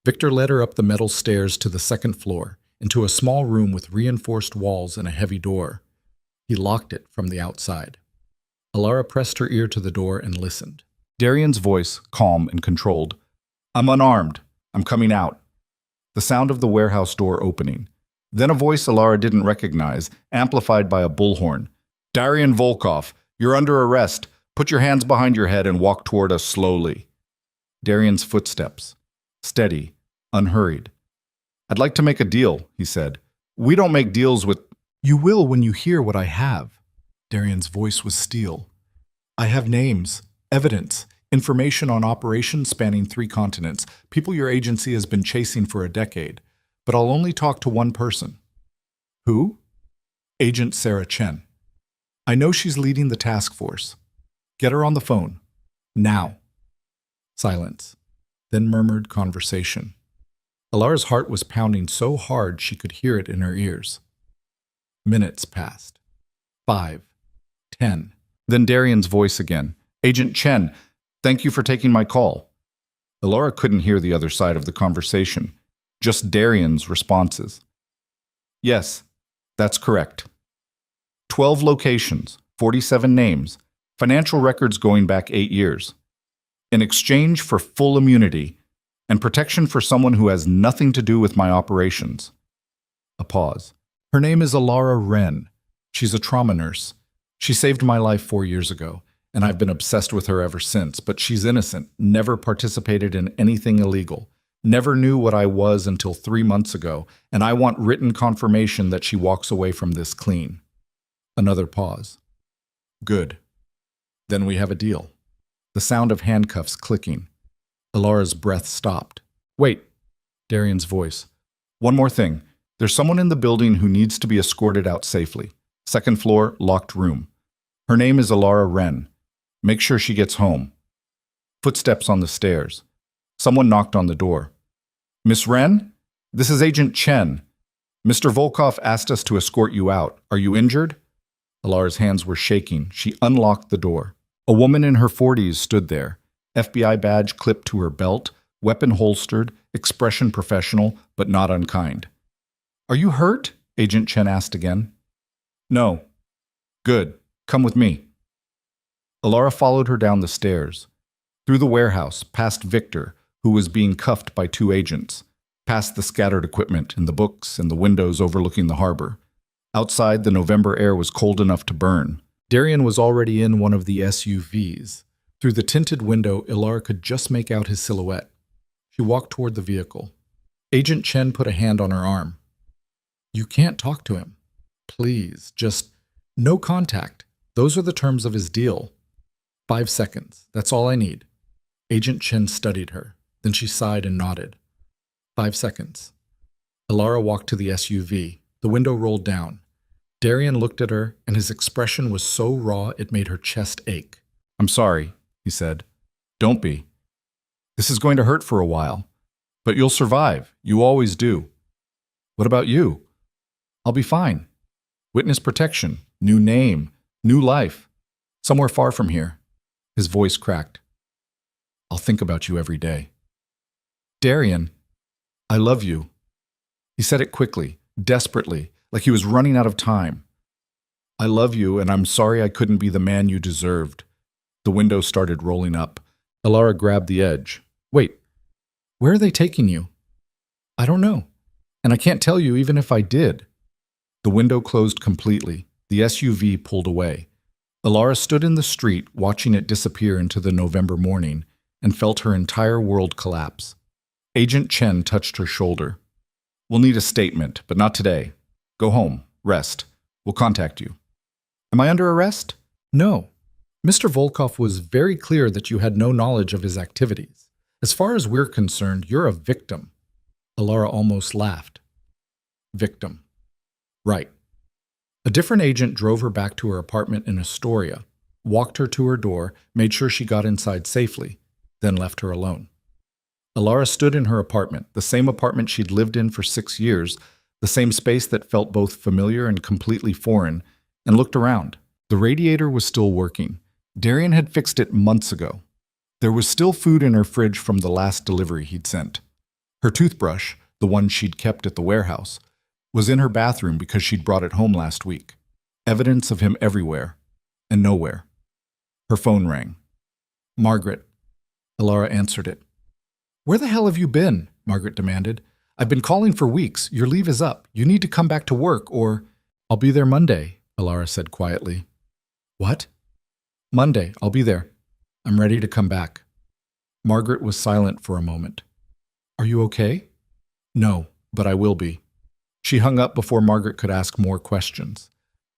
Victor led her up the metal stairs to the 2nd floor, into a small room with reinforced walls and a heavy door. He locked it from the outside. Alara pressed her ear to the door and listened. Darian's voice, calm and controlled. I'm unarmed. I'm coming out. The sound of the warehouse door opening. Then a voice Alara didn't recognize, amplified by a bullhorn. Darian Volkov, you're under arrest. Put your hands behind your head and walk toward us slowly. Darian's footsteps. Steady, unhurried. I'd like to make a deal, he said. We don't make deals with... You will when you hear what I have. Darian's voice was steel. I have names, evidence, information on operations spanning 3 continents, people your agency has been chasing for a decade. But I'll only talk to one person. Who? Agent Sarah Chen. I know she's leading the task force. Get her on the phone. Now. Silence. Then murmured conversation. Alara's heart was pounding so hard she could hear it in her ears. Minutes passed. 5. 10. Then Darian's voice again. Agent Chen, thank you for taking my call. Alara couldn't hear the other side of the conversation, just Darian's responses. Yes, that's correct. 12 locations, 47 names, financial records going back 8 years. In exchange for full immunity and protection for someone who has nothing to do with my operations. A pause. Her name is Alara Wren. She's a trauma nurse. She saved my life 4 years ago, and I've been obsessed with her ever since, but she's innocent, never participated in anything illegal, never knew what I was until 3 months ago, and I want written confirmation that she walks away from this clean. Another pause. Good. Then we have a deal. The sound of handcuffs clicking. Alara's breath stopped. Wait. Darian's voice. One more thing. There's someone in the building who needs to be escorted out safely. Second floor, locked room. Her name is Alara Wren. Make sure she gets home. Footsteps on the stairs. Someone knocked on the door. Miss Wren? This is Agent Chen. Mr. Volkov asked us to escort you out. Are you injured? Alara's hands were shaking. She unlocked the door. A woman in her 40s stood there, FBI badge clipped to her belt, weapon holstered, expression professional, but not unkind. Are you hurt? Agent Chen asked again. No. Good. Come with me. Alara followed her down the stairs, through the warehouse, past Victor, who was being cuffed by 2 agents, past the scattered equipment and the books and the windows overlooking the harbor. Outside, the November air was cold enough to burn. Darian was already in one of the SUVs. Through the tinted window, Alara could just make out his silhouette. She walked toward the vehicle. Agent Chen put a hand on her arm. You can't talk to him. Please, just no contact. Those are the terms of his deal. 5 seconds. That's all I need. Agent Chen studied her. Then she sighed and nodded. 5 seconds. Alara walked to the SUV. The window rolled down. Darian looked at her, and his expression was so raw it made her chest ache. I'm sorry, he said. Don't be. This is going to hurt for a while. But you'll survive. You always do. What about you? I'll be fine. Witness protection, new name, new life. Somewhere far from here. His voice cracked. I'll think about you every day. Darian, I love you. He said it quickly, desperately, like he was running out of time. I love you, and I'm sorry I couldn't be the man you deserved. The window started rolling up. Alara grabbed the edge. Wait, where are they taking you? I don't know, and I can't tell you even if I did. The window closed completely. The SUV pulled away. Alara stood in the street, watching it disappear into the November morning, and felt her entire world collapse. Agent Chen touched her shoulder. We'll need a statement, but not today. Go home. Rest. We'll contact you. Am I under arrest? No. Mr. Volkov was very clear that you had no knowledge of his activities. As far as we're concerned, you're a victim. Alara almost laughed. Victim. Right. A different agent drove her back to her apartment in Astoria, walked her to her door, made sure she got inside safely, then left her alone. Alara stood in her apartment, the same apartment she'd lived in for 6 years, the same space that felt both familiar and completely foreign, and looked around. The radiator was still working. Darian had fixed it months ago. There was still food in her fridge from the last delivery he'd sent. Her toothbrush, the one she'd kept at the warehouse, was in her bathroom because she'd brought it home last week. Evidence of him everywhere and nowhere. Her phone rang. Margaret. Alara answered it. Where the hell have you been? Margaret demanded. I've been calling for weeks. Your leave is up. You need to come back to work or... I'll be there Monday, Alara said quietly. What? Monday. I'll be there. I'm ready to come back. Margaret was silent for a moment. Are you okay? No, but I will be. She hung up before Margaret could ask more questions.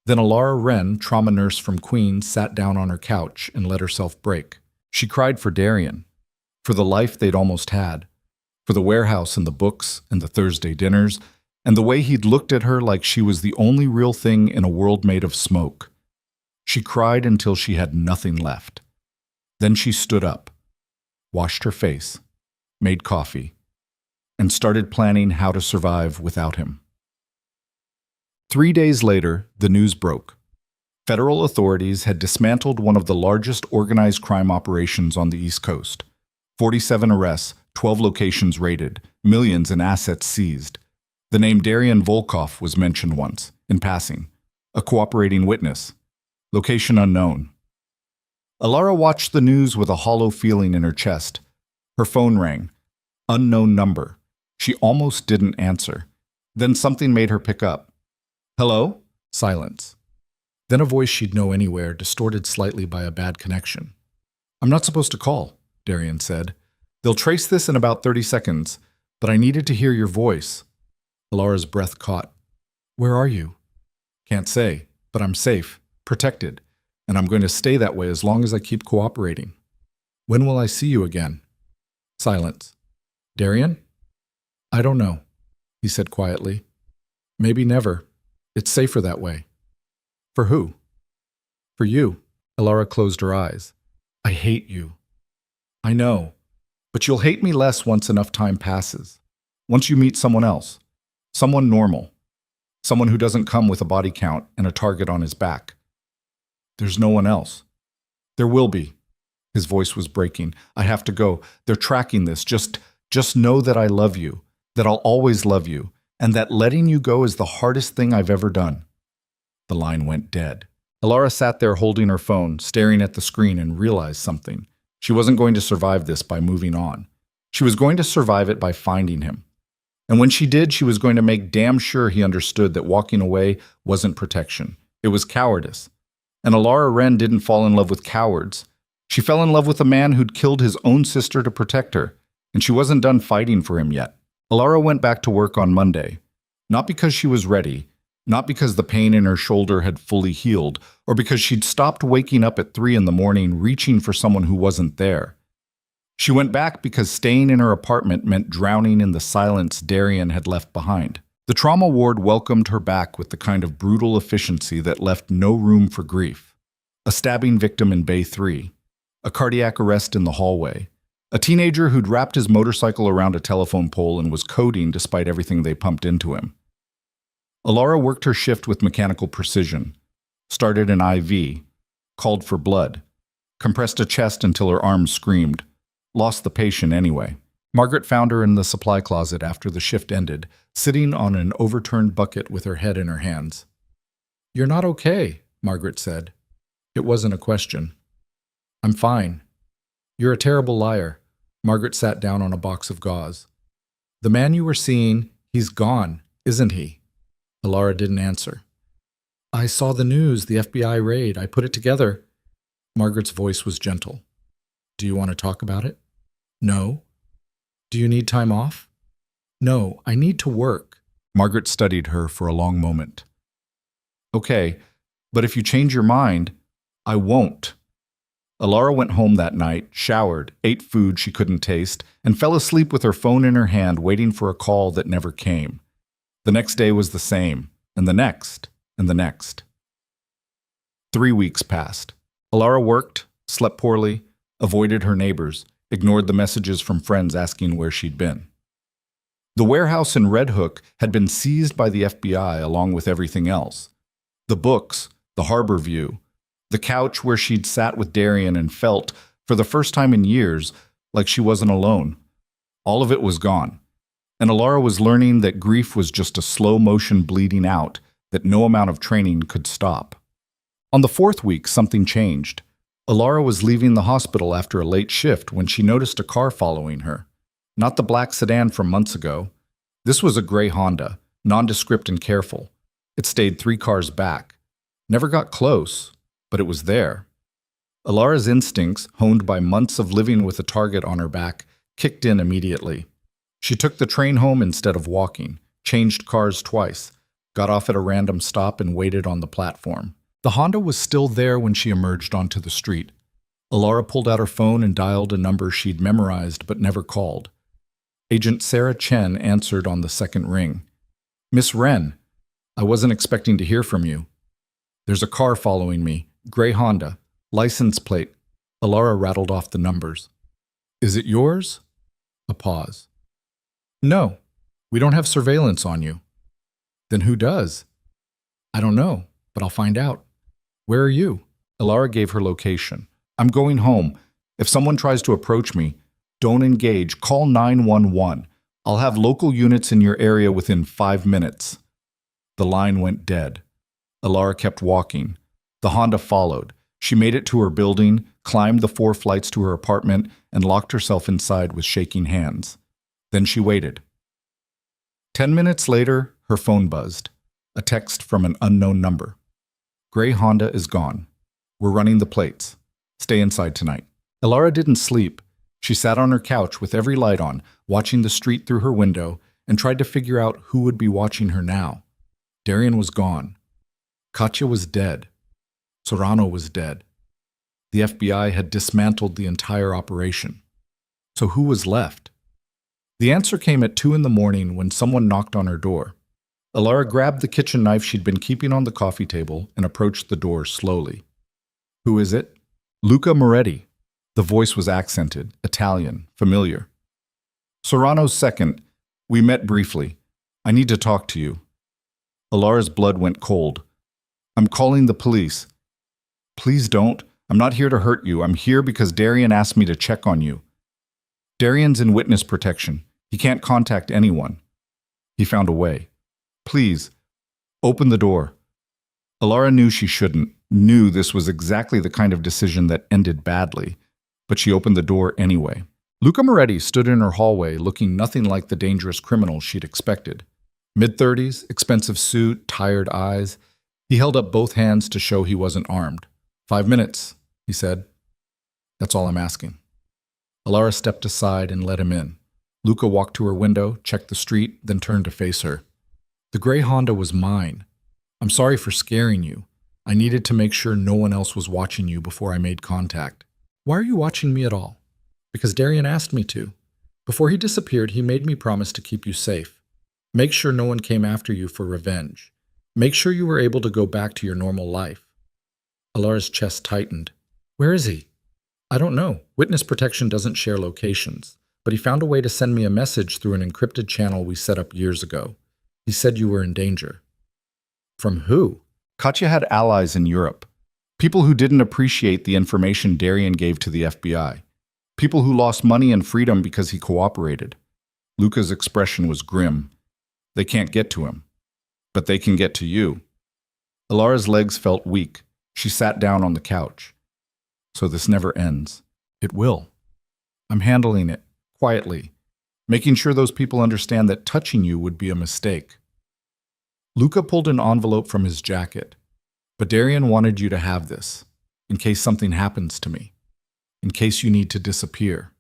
Then Alara Wren, trauma nurse from Queens, sat down on her couch and let herself break. She cried for Darian, for the life they'd almost had, for the warehouse and the books and the Thursday dinners, and the way he'd looked at her like she was the only real thing in a world made of smoke. She cried until she had nothing left. Then she stood up, washed her face, made coffee, and started planning how to survive without him. 3 days later, the news broke. Federal authorities had dismantled one of the largest organized crime operations on the East Coast. 47 arrests, 12 locations raided, millions in assets seized. The name Darian Volkov was mentioned once, in passing. A cooperating witness. Location unknown. Alara watched the news with a hollow feeling in her chest. Her phone rang. Unknown number. She almost didn't answer. Then something made her pick up. Hello? Silence. Then a voice she'd know anywhere, distorted slightly by a bad connection. I'm not supposed to call, Darian said. They'll trace this in about 30 seconds, but I needed to hear your voice. Alara's breath caught. Where are you? Can't say, but I'm safe, protected, and I'm going to stay that way as long as I keep cooperating. When will I see you again? Silence. Darian? I don't know, he said quietly. Maybe never. It's safer that way. For who? For you. Alara closed her eyes. I hate you. I know. But you'll hate me less once enough time passes. Once you meet someone else. Someone normal. Someone who doesn't come with a body count and a target on his back. There's no one else. There will be. His voice was breaking. I have to go. They're tracking this. Just know that I love you. That I'll always love you. And that letting you go is the hardest thing I've ever done. The line went dead. Alara sat there holding her phone, staring at the screen, and realized something. She wasn't going to survive this by moving on. She was going to survive it by finding him. And when she did, she was going to make damn sure he understood that walking away wasn't protection. It was cowardice. And Alara Wren didn't fall in love with cowards. She fell in love with a man who'd killed his own sister to protect her, and she wasn't done fighting for him yet. Alara went back to work on Monday. Not because she was ready, not because the pain in her shoulder had fully healed, or because she'd stopped waking up at 3 a.m. reaching for someone who wasn't there. She went back because staying in her apartment meant drowning in the silence Darian had left behind. The trauma ward welcomed her back with the kind of brutal efficiency that left no room for grief. A stabbing victim in Bay 3, a cardiac arrest in the hallway, a teenager who'd wrapped his motorcycle around a telephone pole and was coding despite everything they pumped into him. Alara worked her shift with mechanical precision, started an IV, called for blood, compressed a chest until her arms screamed, lost the patient anyway. Margaret found her in the supply closet after the shift ended, sitting on an overturned bucket with her head in her hands. You're not okay, Margaret said. It wasn't a question. I'm fine. You're a terrible liar. Margaret sat down on a box of gauze. The man you were seeing, he's gone, isn't he? Alara didn't answer. I saw the news, the FBI raid. I put it together. Margaret's voice was gentle. Do you want to talk about it? No. Do you need time off? No, I need to work. Margaret studied her for a long moment. Okay, but if you change your mind, I won't. Alara went home that night, showered, ate food she couldn't taste, and fell asleep with her phone in her hand waiting for a call that never came. The next day was the same, and the next, and the next. 3 weeks passed. Alara worked, slept poorly, avoided her neighbors, ignored the messages from friends asking where she'd been. The warehouse in Red Hook had been seized by the FBI along with everything else. The books, the harbor view, the couch where she'd sat with Darian and felt, for the first time in years, like she wasn't alone. All of it was gone. And Alara was learning that grief was just a slow-motion bleeding out that no amount of training could stop. On the 4th week, something changed. Alara was leaving the hospital after a late shift when she noticed a car following her. Not the black sedan from months ago. This was a gray Honda, nondescript and careful. It stayed 3 cars back. Never got close, but it was there. Alara's instincts, honed by months of living with a target on her back, kicked in immediately. She took the train home instead of walking, changed cars twice, got off at a random stop and waited on the platform. The Honda was still there when she emerged onto the street. Alara pulled out her phone and dialed a number she'd memorized but never called. Agent Sarah Chen answered on the second ring. Miss Wren, I wasn't expecting to hear from you. There's a car following me, gray Honda, license plate. Alara rattled off the numbers. Is it yours? A pause. No, we don't have surveillance on you. Then who does? I don't know, but I'll find out. Where are you? Alara gave her location. I'm going home. If someone tries to approach me, don't engage. Call 911. I'll have local units in your area within 5 minutes. The line went dead. Alara kept walking. The Honda followed. She made it to her building, climbed the 4 flights to her apartment, and locked herself inside with shaking hands. Then she waited. 10 minutes later, her phone buzzed. A text from an unknown number. Gray Honda is gone. We're running the plates. Stay inside tonight. Alara didn't sleep. She sat on her couch with every light on, watching the street through her window, and tried to figure out who would be watching her now. Darian was gone. Katya was dead. Serrano was dead. The FBI had dismantled the entire operation. So who was left? The answer came at 2 a.m. when someone knocked on her door. Alara grabbed the kitchen knife she'd been keeping on the coffee table and approached the door slowly. Who is it? Luca Moretti. The voice was accented, Italian, familiar. Serrano's second. We met briefly. I need to talk to you. Alara's blood went cold. I'm calling the police. Please don't. I'm not here to hurt you. I'm here because Darian asked me to check on you. Darian's in witness protection. He can't contact anyone. He found a way. Please, open the door. Alara knew she shouldn't, knew this was exactly the kind of decision that ended badly, but she opened the door anyway. Luca Moretti stood in her hallway looking nothing like the dangerous criminal she'd expected. Mid-30s, expensive suit, tired eyes. He held up both hands to show he wasn't armed. 5 minutes, he said. That's all I'm asking. Alara stepped aside and let him in. Luca walked to her window, checked the street, then turned to face her. The gray Honda was mine. I'm sorry for scaring you. I needed to make sure no one else was watching you before I made contact. Why are you watching me at all? Because Darian asked me to. Before he disappeared, he made me promise to keep you safe. Make sure no one came after you for revenge. Make sure you were able to go back to your normal life. Alara's chest tightened. Where is he? I don't know. Witness protection doesn't share locations, but he found a way to send me a message through an encrypted channel we set up years ago. He said you were in danger. From who? Katya had allies in Europe. People who didn't appreciate the information Darian gave to the FBI. People who lost money and freedom because he cooperated. Luca's expression was grim. They can't get to him. But they can get to you. Alara's legs felt weak. She sat down on the couch. So this never ends. It will. I'm handling it, quietly, making sure those people understand that touching you would be a mistake. Luca pulled an envelope from his jacket. But Darian wanted you to have this, in case something happens to me, in case you need to disappear.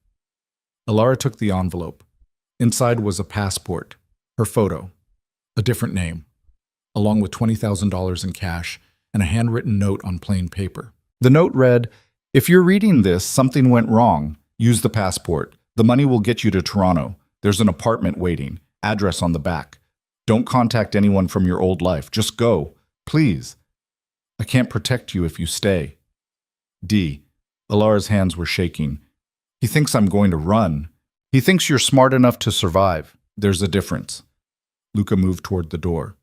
Alara took the envelope. Inside was a passport, her photo, a different name, along with $20,000 in cash and a handwritten note on plain paper. The note read, "If you're reading this, something went wrong. Use the passport. The money will get you to Toronto. There's an apartment waiting. Address on the back. Don't contact anyone from your old life. Just go. Please. I can't protect you if you stay. D." Alara's hands were shaking. He thinks I'm going to run. He thinks you're smart enough to survive. There's a difference. Luca moved toward the door.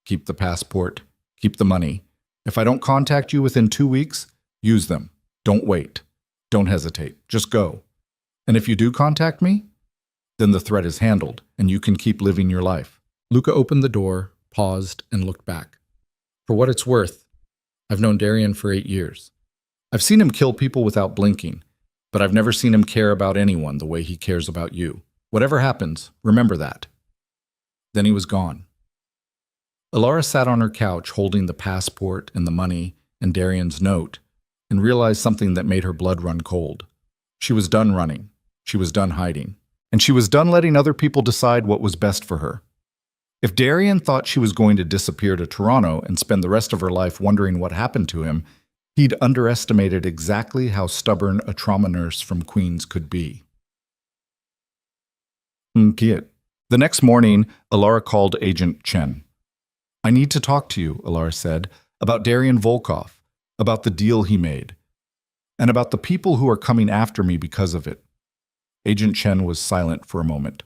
Keep the passport. Keep the money. If I don't contact you within 2 weeks, use them. Don't wait. Don't hesitate. Just go. And if you do contact me, then the threat is handled, and you can keep living your life. Luca opened the door, paused, and looked back. For what it's worth, I've known Darian for 8 years. I've seen him kill people without blinking, but I've never seen him care about anyone the way he cares about you. Whatever happens, remember that. Then he was gone. Alara sat on her couch holding the passport and the money and Darian's note and realized something that made her blood run cold. She was done running. She was done hiding. And she was done letting other people decide what was best for her. If Darian thought she was going to disappear to Toronto and spend the rest of her life wondering what happened to him, he'd underestimated exactly how stubborn a trauma nurse from Queens could be. The next morning, Alara called Agent Chen. I need to talk to you, Alara said, about Darian Volkov, about the deal he made, and about the people who are coming after me because of it. Agent Chen was silent for a moment.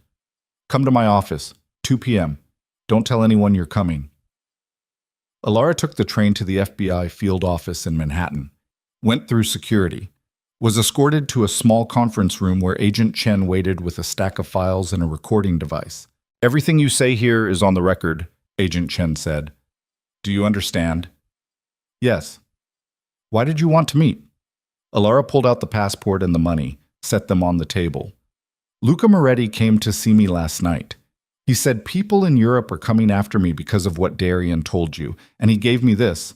Come to my office, 2 p.m. Don't tell anyone you're coming. Alara took the train to the FBI field office in Manhattan, went through security, was escorted to a small conference room where Agent Chen waited with a stack of files and a recording device. Everything you say here is on the record, Agent Chen said. Do you understand? Yes. Why did you want to meet? Alara pulled out the passport and the money, set them on the table. Luca Moretti came to see me last night. He said people in Europe are coming after me because of what Darian told you, and he gave me this,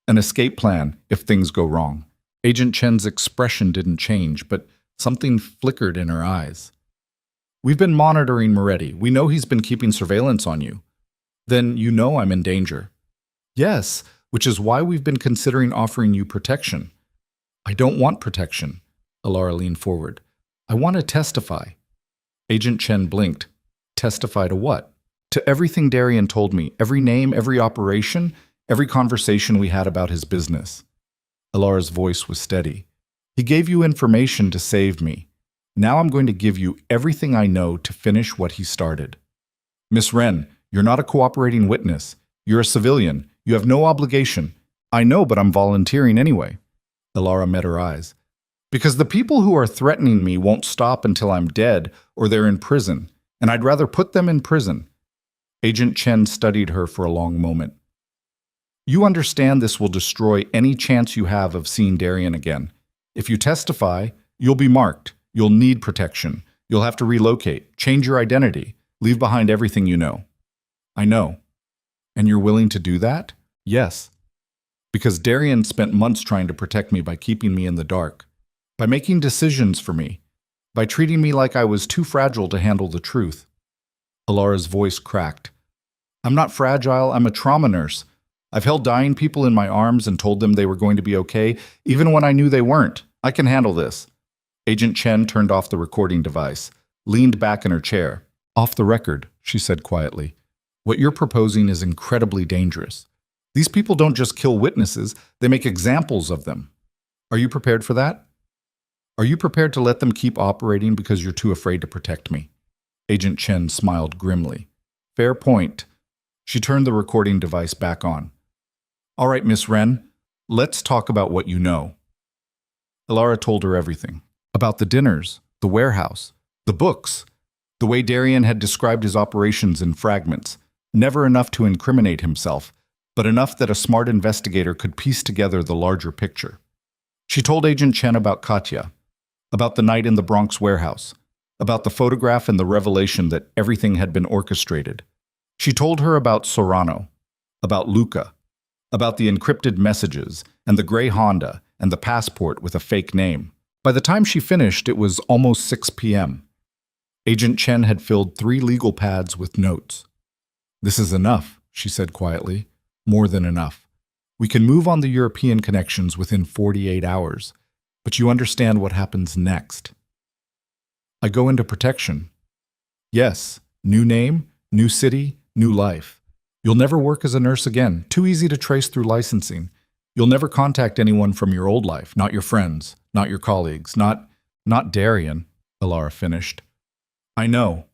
an escape plan if things go wrong. Agent Chen's expression didn't change, but something flickered in her eyes. We've been monitoring Moretti. We know he's been keeping surveillance on you. Then you know I'm in danger. Yes, which is why we've been considering offering you protection. I don't want protection. Alara leaned forward. I want to testify. Agent Chen blinked. Testify to what? To everything Darian told me, every name, every operation, every conversation we had about his business. Alara's voice was steady. He gave you information to save me. Now I'm going to give you everything I know to finish what he started. Miss Wren, you're not a cooperating witness. You're a civilian. You have no obligation. I know, but I'm volunteering anyway. Alara met her eyes. Because the people who are threatening me won't stop until I'm dead or they're in prison, and I'd rather put them in prison. Agent Chen studied her for a long moment. You understand this will destroy any chance you have of seeing Darian again. If you testify, you'll be marked. You'll need protection. You'll have to relocate, change your identity, leave behind everything you know. I know. And you're willing to do that? Yes. Because Darian spent months trying to protect me by keeping me in the dark, by making decisions for me, by treating me like I was too fragile to handle the truth. Alara's voice cracked. I'm not fragile, I'm a trauma nurse. I've held dying people in my arms and told them they were going to be okay, even when I knew they weren't. I can handle this. Agent Chen turned off the recording device, leaned back in her chair. Off the record, she said quietly. What you're proposing is incredibly dangerous. These people don't just kill witnesses, they make examples of them. Are you prepared for that? Are you prepared to let them keep operating because you're too afraid to protect me? Agent Chen smiled grimly. Fair point. She turned the recording device back on. All right, Miss Wren, let's talk about what you know. Alara told her everything. About the dinners, the warehouse, the books, the way Darian had described his operations in fragments, never enough to incriminate himself, but enough that a smart investigator could piece together the larger picture. She told Agent Chen about Katya, about the night in the Bronx warehouse, about the photograph and the revelation that everything had been orchestrated. She told her about Sorano, about Luca, about the encrypted messages and the gray Honda and the passport with a fake name. By the time she finished, it was almost 6 p.m. Agent Chen had filled 3 legal pads with notes. This is enough, she said quietly. More than enough. We can move on the European connections within 48 hours, but you understand what happens next. I go into protection. Yes, new name, new city, new life. You'll never work as a nurse again, too easy to trace through licensing. You'll never contact anyone from your old life, not your friends, not your colleagues, not Darian, Alara finished. I know.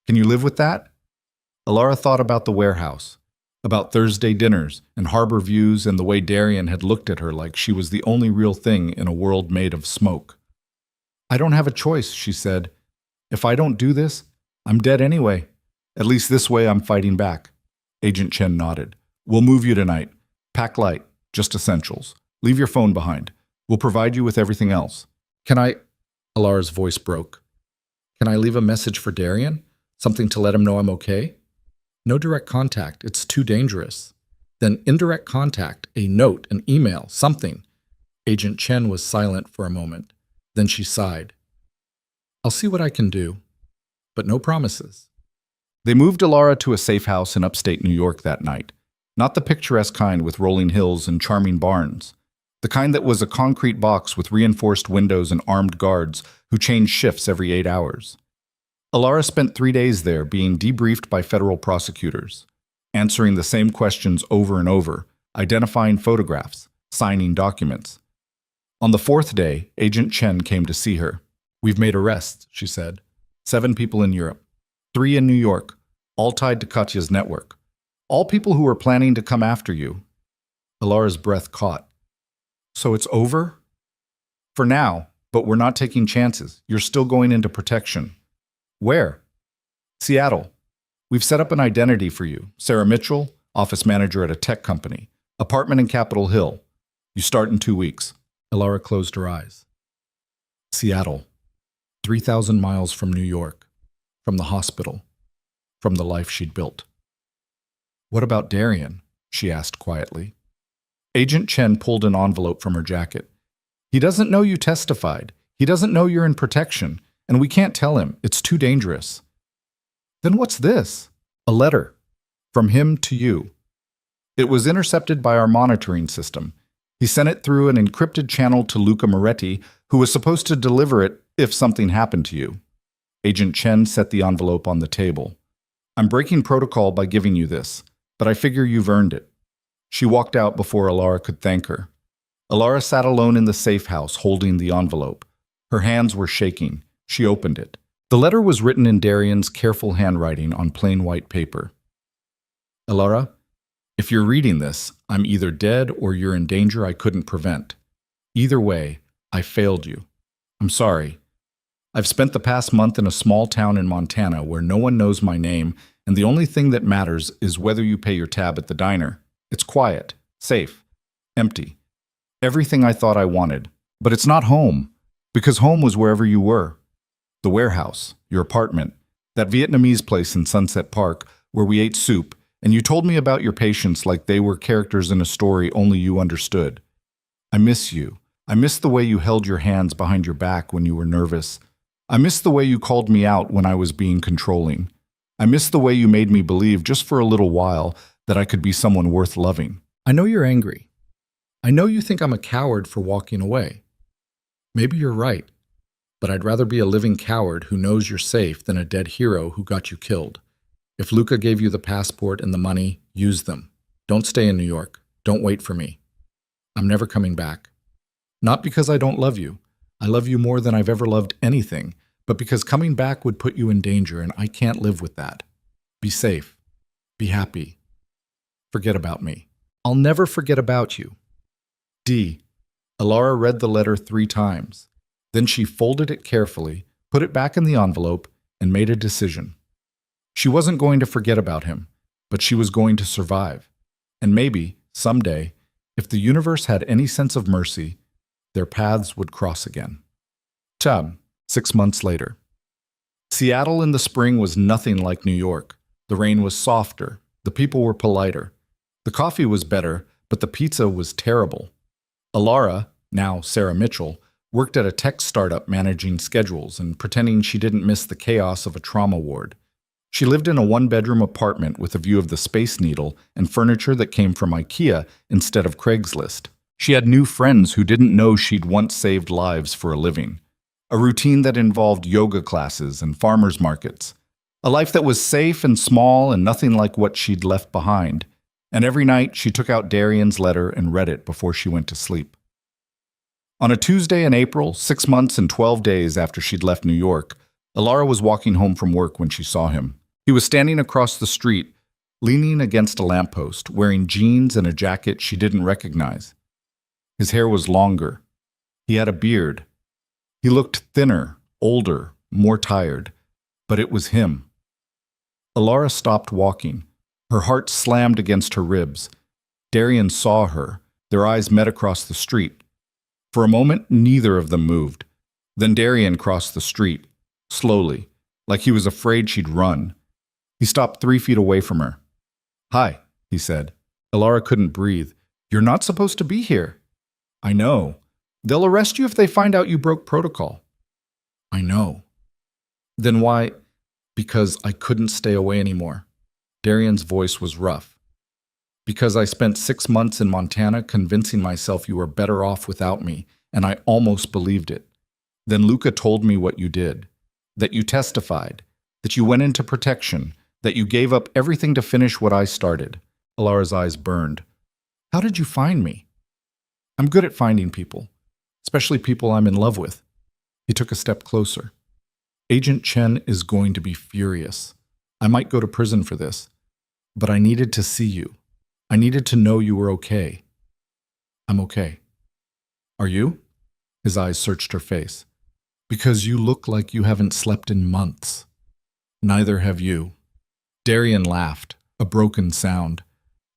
Can you live with that? Alara thought about the warehouse, about Thursday dinners and harbor views and the way Darian had looked at her like she was the only real thing in a world made of smoke. I don't have a choice, she said. If I don't do this, I'm dead anyway. At least this way I'm fighting back. Agent Chen nodded. We'll move you tonight. Pack light, just essentials. Leave your phone behind. We'll provide you with everything else. Can I? Alara's voice broke. Can I leave a message for Darian? Something to let him know I'm okay? No direct contact. It's too dangerous. Then indirect contact, a note, an email, something. Agent Chen was silent for a moment. Then she sighed. I'll see what I can do, but no promises. They moved Alara to a safe house in upstate New York that night. Not the picturesque kind with rolling hills and charming barns. The kind that was a concrete box with reinforced windows and armed guards who changed shifts every 8 hours. Alara spent 3 days there being debriefed by federal prosecutors, answering the same questions over and over, identifying photographs, signing documents. On the 4th day, Agent Chen came to see her. We've made arrests, she said. 7 people in Europe, 3 in New York, all tied to Katya's network. All people who were planning to come after you. Alara's breath caught. So it's over? For now, but we're not taking chances. You're still going into protection. Where? Seattle. We've set up an identity for you. Sarah Mitchell, office manager at a tech company. Apartment in Capitol Hill. You start in 2 weeks. Alara closed her eyes. Seattle. 3,000 miles from New York. From the hospital. From the life she'd built. What about Darian? She asked quietly. Agent Chen pulled an envelope from her jacket. He doesn't know you testified. He doesn't know you're in protection, and we can't tell him. It's too dangerous. Then what's this? A letter. From him to you. It was intercepted by our monitoring system. He sent it through an encrypted channel to Luca Moretti, who was supposed to deliver it if something happened to you. Agent Chen set the envelope on the table. I'm breaking protocol by giving you this, but I figure you've earned it." She walked out before Alara could thank her. Alara sat alone in the safe house, holding the envelope. Her hands were shaking. She opened it. The letter was written in Darian's careful handwriting on plain white paper. "Alara, if you're reading this, I'm either dead or you're in danger I couldn't prevent. Either way, I failed you. I'm sorry. I've spent the past month in a small town in Montana where no one knows my name, and the only thing that matters is whether you pay your tab at the diner. It's quiet, safe, empty. Everything I thought I wanted. But it's not home, because home was wherever you were. The warehouse, your apartment, that Vietnamese place in Sunset Park where we ate soup, and you told me about your patients like they were characters in a story only you understood. I miss you. I miss the way you held your hands behind your back when you were nervous. I miss the way you called me out when I was being controlling. I miss the way you made me believe, just for a little while, that I could be someone worth loving." I know you're angry. I know you think I'm a coward for walking away. Maybe you're right, but I'd rather be a living coward who knows you're safe than a dead hero who got you killed. If Luca gave you the passport and the money, use them. Don't stay in New York. Don't wait for me. I'm never coming back. Not because I don't love you. I love you more than I've ever loved anything, but because coming back would put you in danger, and I can't live with that. Be safe. Be happy. Forget about me. I'll never forget about you. D. Alara read the letter 3 times. Then she folded it carefully, put it back in the envelope, and made a decision. She wasn't going to forget about him, but she was going to survive. And maybe, someday, if the universe had any sense of mercy, their paths would cross again. Tab, 6 months later. Seattle in the spring was nothing like New York. The rain was softer, the people were politer. The coffee was better, but the pizza was terrible. Alara, now Sarah Mitchell, worked at a tech startup managing schedules and pretending she didn't miss the chaos of a trauma ward. She lived in a 1-bedroom apartment with a view of the Space Needle and furniture that came from IKEA instead of Craigslist. She had new friends who didn't know she'd once saved lives for a living. A routine that involved yoga classes and farmers markets. A life that was safe and small and nothing like what she'd left behind. And every night she took out Darian's letter and read it before she went to sleep. On a Tuesday in April, 6 months and 12 days after she'd left New York, Alara was walking home from work when she saw him. He was standing across the street, leaning against a lamppost, wearing jeans and a jacket she didn't recognize. His hair was longer. He had a beard. He looked thinner, older, more tired, but it was him. Alara stopped walking. Her heart slammed against her ribs. Darian saw her. Their eyes met across the street. For a moment, neither of them moved. Then Darian crossed the street, slowly, like he was afraid she'd run. He stopped 3 feet away from her. "Hi," he said. Alara couldn't breathe. "You're not supposed to be here." "I know. They'll arrest you if they find out you broke protocol." "I know." "Then why?" "Because I couldn't stay away anymore." Darian's voice was rough. "Because I spent 6 months in Montana convincing myself you were better off without me, and I almost believed it. Then Luca told me what you did, that you testified, that you went into protection, that you gave up everything to finish what I started." Alara's eyes burned. "How did you find me?" "I'm good at finding people, especially people I'm in love with." He took a step closer. "Agent Chen is going to be furious. I might go to prison for this, but I needed to see you. I needed to know you were okay." "I'm okay." "Are you?" His eyes searched her face. "Because you look like you haven't slept in months." "Neither have you." Darian laughed, a broken sound.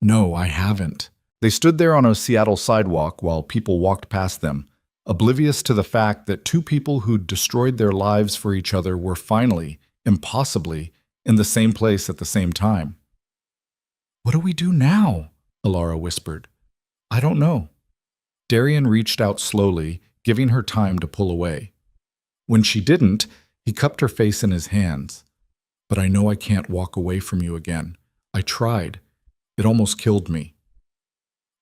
"No, I haven't." They stood there on a Seattle sidewalk while people walked past them, oblivious to the fact that 2 people who'd destroyed their lives for each other were finally, impossibly, in the same place at the same time. "What do we do now?" Alara whispered. "I don't know." Darian reached out slowly, giving her time to pull away. When she didn't, he cupped her face in his hands. "But I know I can't walk away from you again. I tried. It almost killed me.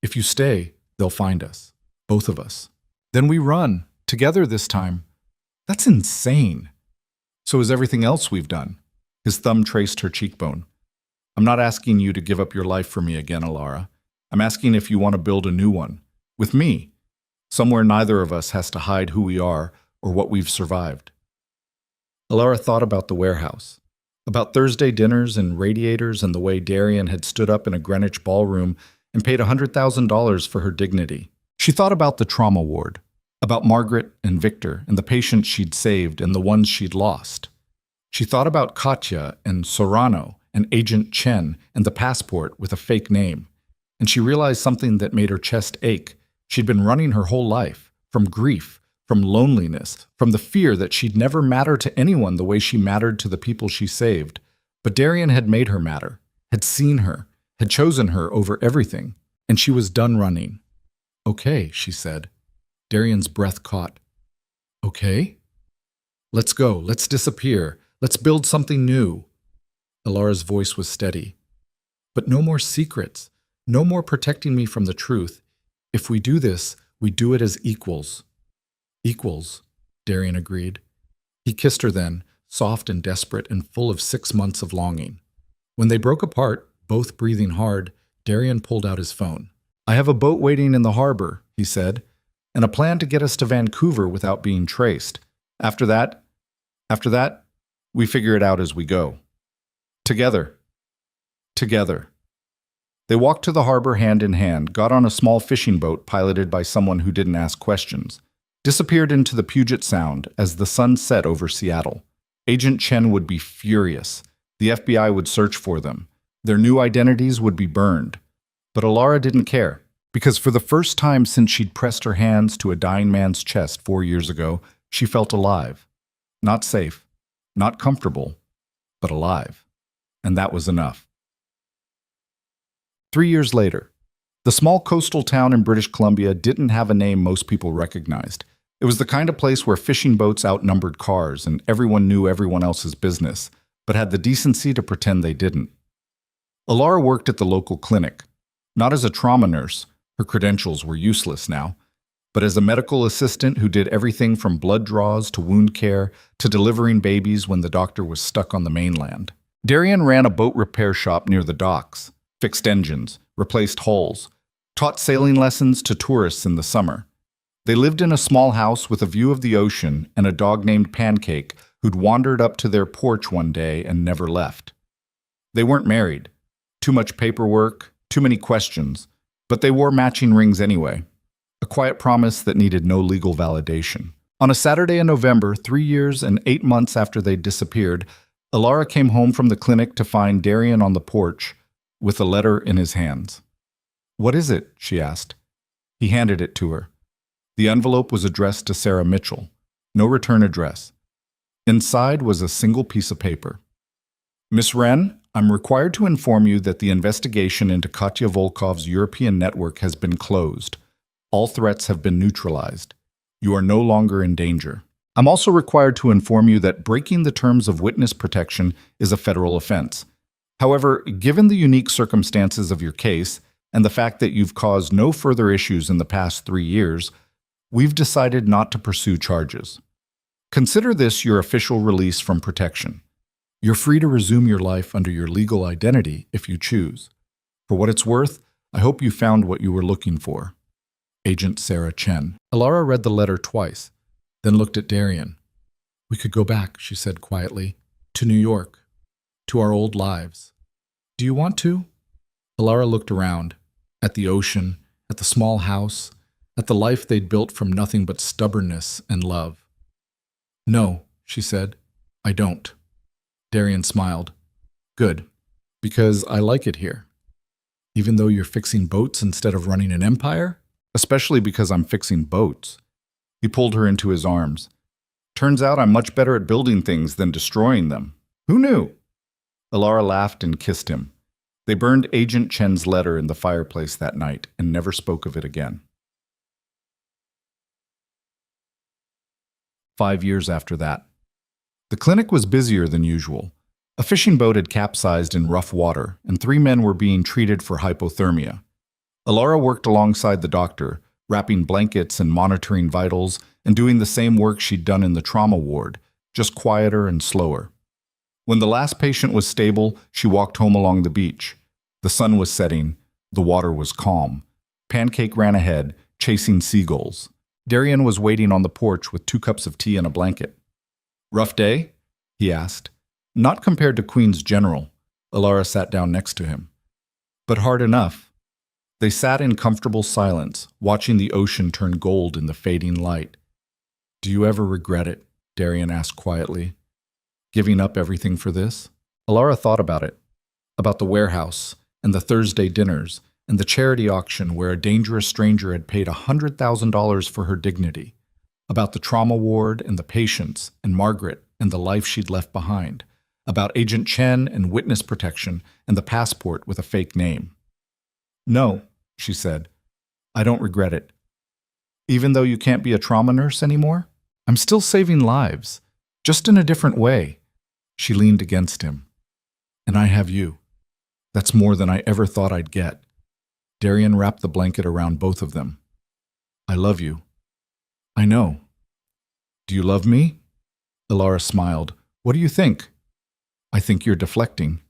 If you stay, they'll find us. Both of us. Then we run, together this time." "That's insane." "So is everything else we've done." His thumb traced her cheekbone. I'm not asking you to give up your life for me again, Alara. I'm asking if you want to build a new one. With me. Somewhere neither of us has to hide who we are or what we've survived. Alara thought about the warehouse, about Thursday dinners and radiators and the way Darian had stood up in a Greenwich ballroom and paid $100,000 for her dignity. She thought about the trauma ward, about Margaret and Victor and the patients she'd saved and the ones she'd lost. She thought about Katya and Sorano and Agent Chen and the passport with a fake name. And she realized something that made her chest ache. She'd been running her whole life, from grief, from loneliness, from the fear that she'd never matter to anyone the way she mattered to the people she saved. But Darian had made her matter, had seen her, had chosen her over everything, and she was done running. Okay, she said. Darian's breath caught. Okay? Let's go, let's disappear, let's build something new. Alara's voice was steady. But no more secrets, no more protecting me from the truth. If we do this, we do it as equals. Equals, Darian agreed. He kissed her then, soft and desperate and full of 6 months of longing. When they broke apart, both breathing hard, Darian pulled out his phone. I have a boat waiting in the harbor, he said, and a plan to get us to Vancouver without being traced. After that, we figure it out as we go. Together. Together. They walked to the harbor hand in hand, got on a small fishing boat piloted by someone who didn't ask questions, disappeared into the Puget Sound as the sun set over Seattle. Agent Chen would be furious. The FBI would search for them. Their new identities would be burned. But Alara didn't care, because for the first time since she'd pressed her hands to a dying man's chest 4 years ago, she felt alive. Not safe, not comfortable, but alive. And that was enough. 3 years later, the small coastal town in British Columbia didn't have a name most people recognized. It was the kind of place where fishing boats outnumbered cars and everyone knew everyone else's business, but had the decency to pretend they didn't. Alara worked at the local clinic, not as a trauma nurse, her credentials were useless now, but as a medical assistant who did everything from blood draws to wound care to delivering babies when the doctor was stuck on the mainland. Darian ran a boat repair shop near the docks, fixed engines, replaced hulls, taught sailing lessons to tourists in the summer. They lived in a small house with a view of the ocean and a dog named Pancake who'd wandered up to their porch one day and never left. They weren't married. Too much paperwork, too many questions, but they wore matching rings anyway. A quiet promise that needed no legal validation. On a Saturday in November, 3 years and 8 months after they'd disappeared, Alara came home from the clinic to find Darian on the porch with a letter in his hands. "What is it?" she asked. He handed it to her. The envelope was addressed to Sarah Mitchell. No return address. Inside was a single piece of paper. "Miss Wren, I'm required to inform you that the investigation into Katya Volkov's European network has been closed. All threats have been neutralized. You are no longer in danger. I'm also required to inform you that breaking the terms of witness protection is a federal offense. However, given the unique circumstances of your case and the fact that you've caused no further issues in the past 3 years, we've decided not to pursue charges. Consider this your official release from protection. You're free to resume your life under your legal identity if you choose. For what it's worth, I hope you found what you were looking for. Agent Sarah Chen." Alara read the letter twice, then looked at Darian. "We could go back," she said quietly, "to New York, to our old lives. Do you want to?" Alara looked around, at the ocean, at the small house, at the life they'd built from nothing but stubbornness and love. "No," she said, "I don't." Darian smiled. "Good, because I like it here. Even though you're fixing boats instead of running an empire? Especially because I'm fixing boats." He pulled her into his arms. "Turns out I'm much better at building things than destroying them. Who knew?" Alara laughed and kissed him. They burned Agent Chen's letter in the fireplace that night and never spoke of it again. 5 years after that. The clinic was busier than usual. A fishing boat had capsized in rough water, and 3 men were being treated for hypothermia. Alara worked alongside the doctor, wrapping blankets and monitoring vitals, and doing the same work she'd done in the trauma ward, just quieter and slower. When the last patient was stable, she walked home along the beach. The sun was setting. The water was calm. Pancake ran ahead, chasing seagulls. Darian was waiting on the porch with 2 cups of tea and a blanket. "Rough day?" he asked. Not compared to Queen's General. Alara sat down next to him. "But hard enough." They sat in comfortable silence, watching the ocean turn gold in the fading light. "Do you ever regret it?" Darian asked quietly. "Giving up everything for this?" Alara thought about it. About the warehouse, and the Thursday dinners, and the charity auction where a dangerous stranger had paid $100,000 for her dignity. About the trauma ward and the patients, and Margaret, and the life she'd left behind. About Agent Chen and witness protection, and the passport with a fake name. "No," she said. "I don't regret it. Even though you can't be a trauma nurse anymore, I'm still saving lives, just in a different way." She leaned against him. "And I have you. That's more than I ever thought I'd get." Darian wrapped the blanket around both of them. "I love you." "I know." "Do you love me?" Alara smiled. "What do you think?" "I think you're deflecting."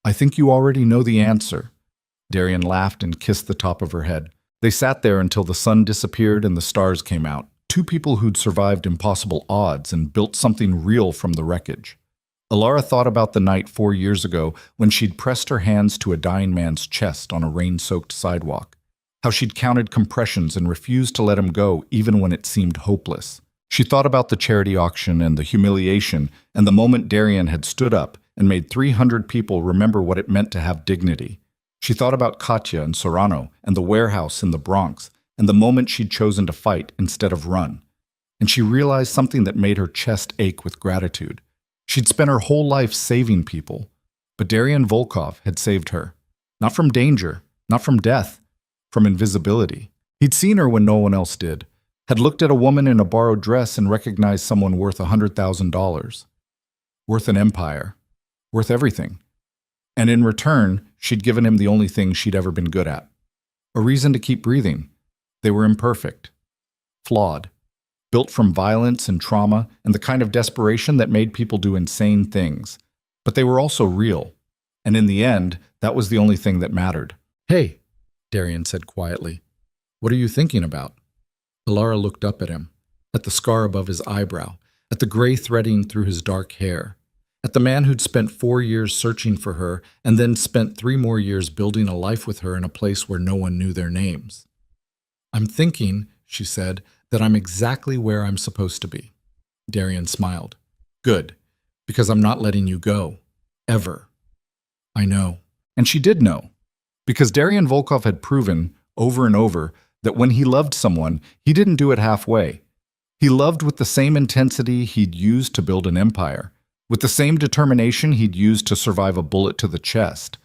"I think you already know the answer." Darian laughed and kissed the top of her head. They sat there until the sun disappeared and the stars came out. 2 people who'd survived impossible odds and built something real from the wreckage. Alara thought about the night 4 years ago when she'd pressed her hands to a dying man's chest on a rain-soaked sidewalk. How she'd counted compressions and refused to let him go even when it seemed hopeless. She thought about the charity auction and the humiliation and the moment Darian had stood up and made 300 people remember what it meant to have dignity. She thought about Katya and Serrano and the warehouse in the Bronx and the moment she'd chosen to fight instead of run. And she realized something that made her chest ache with gratitude. She'd spent her whole life saving people, but Darian Volkov had saved her. Not from danger, not from death, from invisibility. He'd seen her when no one else did, had looked at a woman in a borrowed dress and recognized someone worth $100,000. Worth an empire. Worth everything. And in return, she'd given him the only thing she'd ever been good at. A reason to keep breathing. They were imperfect. Flawed. Built from violence and trauma and the kind of desperation that made people do insane things. But they were also real. And in the end, that was the only thing that mattered. "Hey," Darian said quietly. "What are you thinking about?" Alara looked up at him, at the scar above his eyebrow, at the gray threading through his dark hair, at the man who'd spent 4 years searching for her and then spent 3 more years building a life with her in a place where no one knew their names. "I'm thinking," she said, "that I'm exactly where I'm supposed to be." Darian smiled. "Good, because I'm not letting you go. Ever." "I know." And she did know. Because Darian Volkov had proven, over and over, that when he loved someone, he didn't do it halfway. He loved with the same intensity he'd used to build an empire, with the same determination he'd used to survive a bullet to the chest,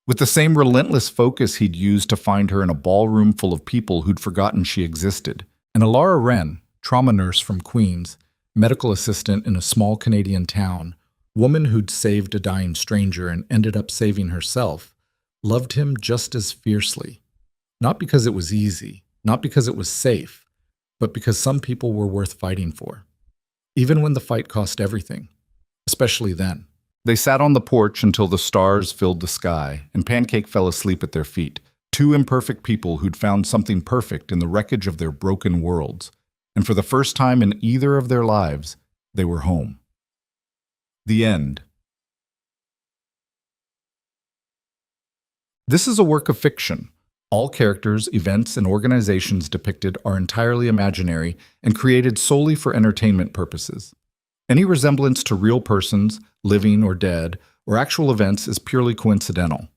with the same relentless focus he'd used to find her in a ballroom full of people who'd forgotten she existed. And Alara Wren, trauma nurse from Queens, medical assistant in a small Canadian town, woman who'd saved a dying stranger and ended up saving herself, loved him just as fiercely. Not because it was easy, not because it was safe, but because some people were worth fighting for. Even when the fight cost everything. Especially then. They sat on the porch until the stars filled the sky, and Pancake fell asleep at their feet. 2 imperfect people who'd found something perfect in the wreckage of their broken worlds. And for the first time in either of their lives, they were home. The end. This is a work of fiction. All characters, events, and organizations depicted are entirely imaginary and created solely for entertainment purposes. Any resemblance to real persons, living or dead, or actual events is purely coincidental.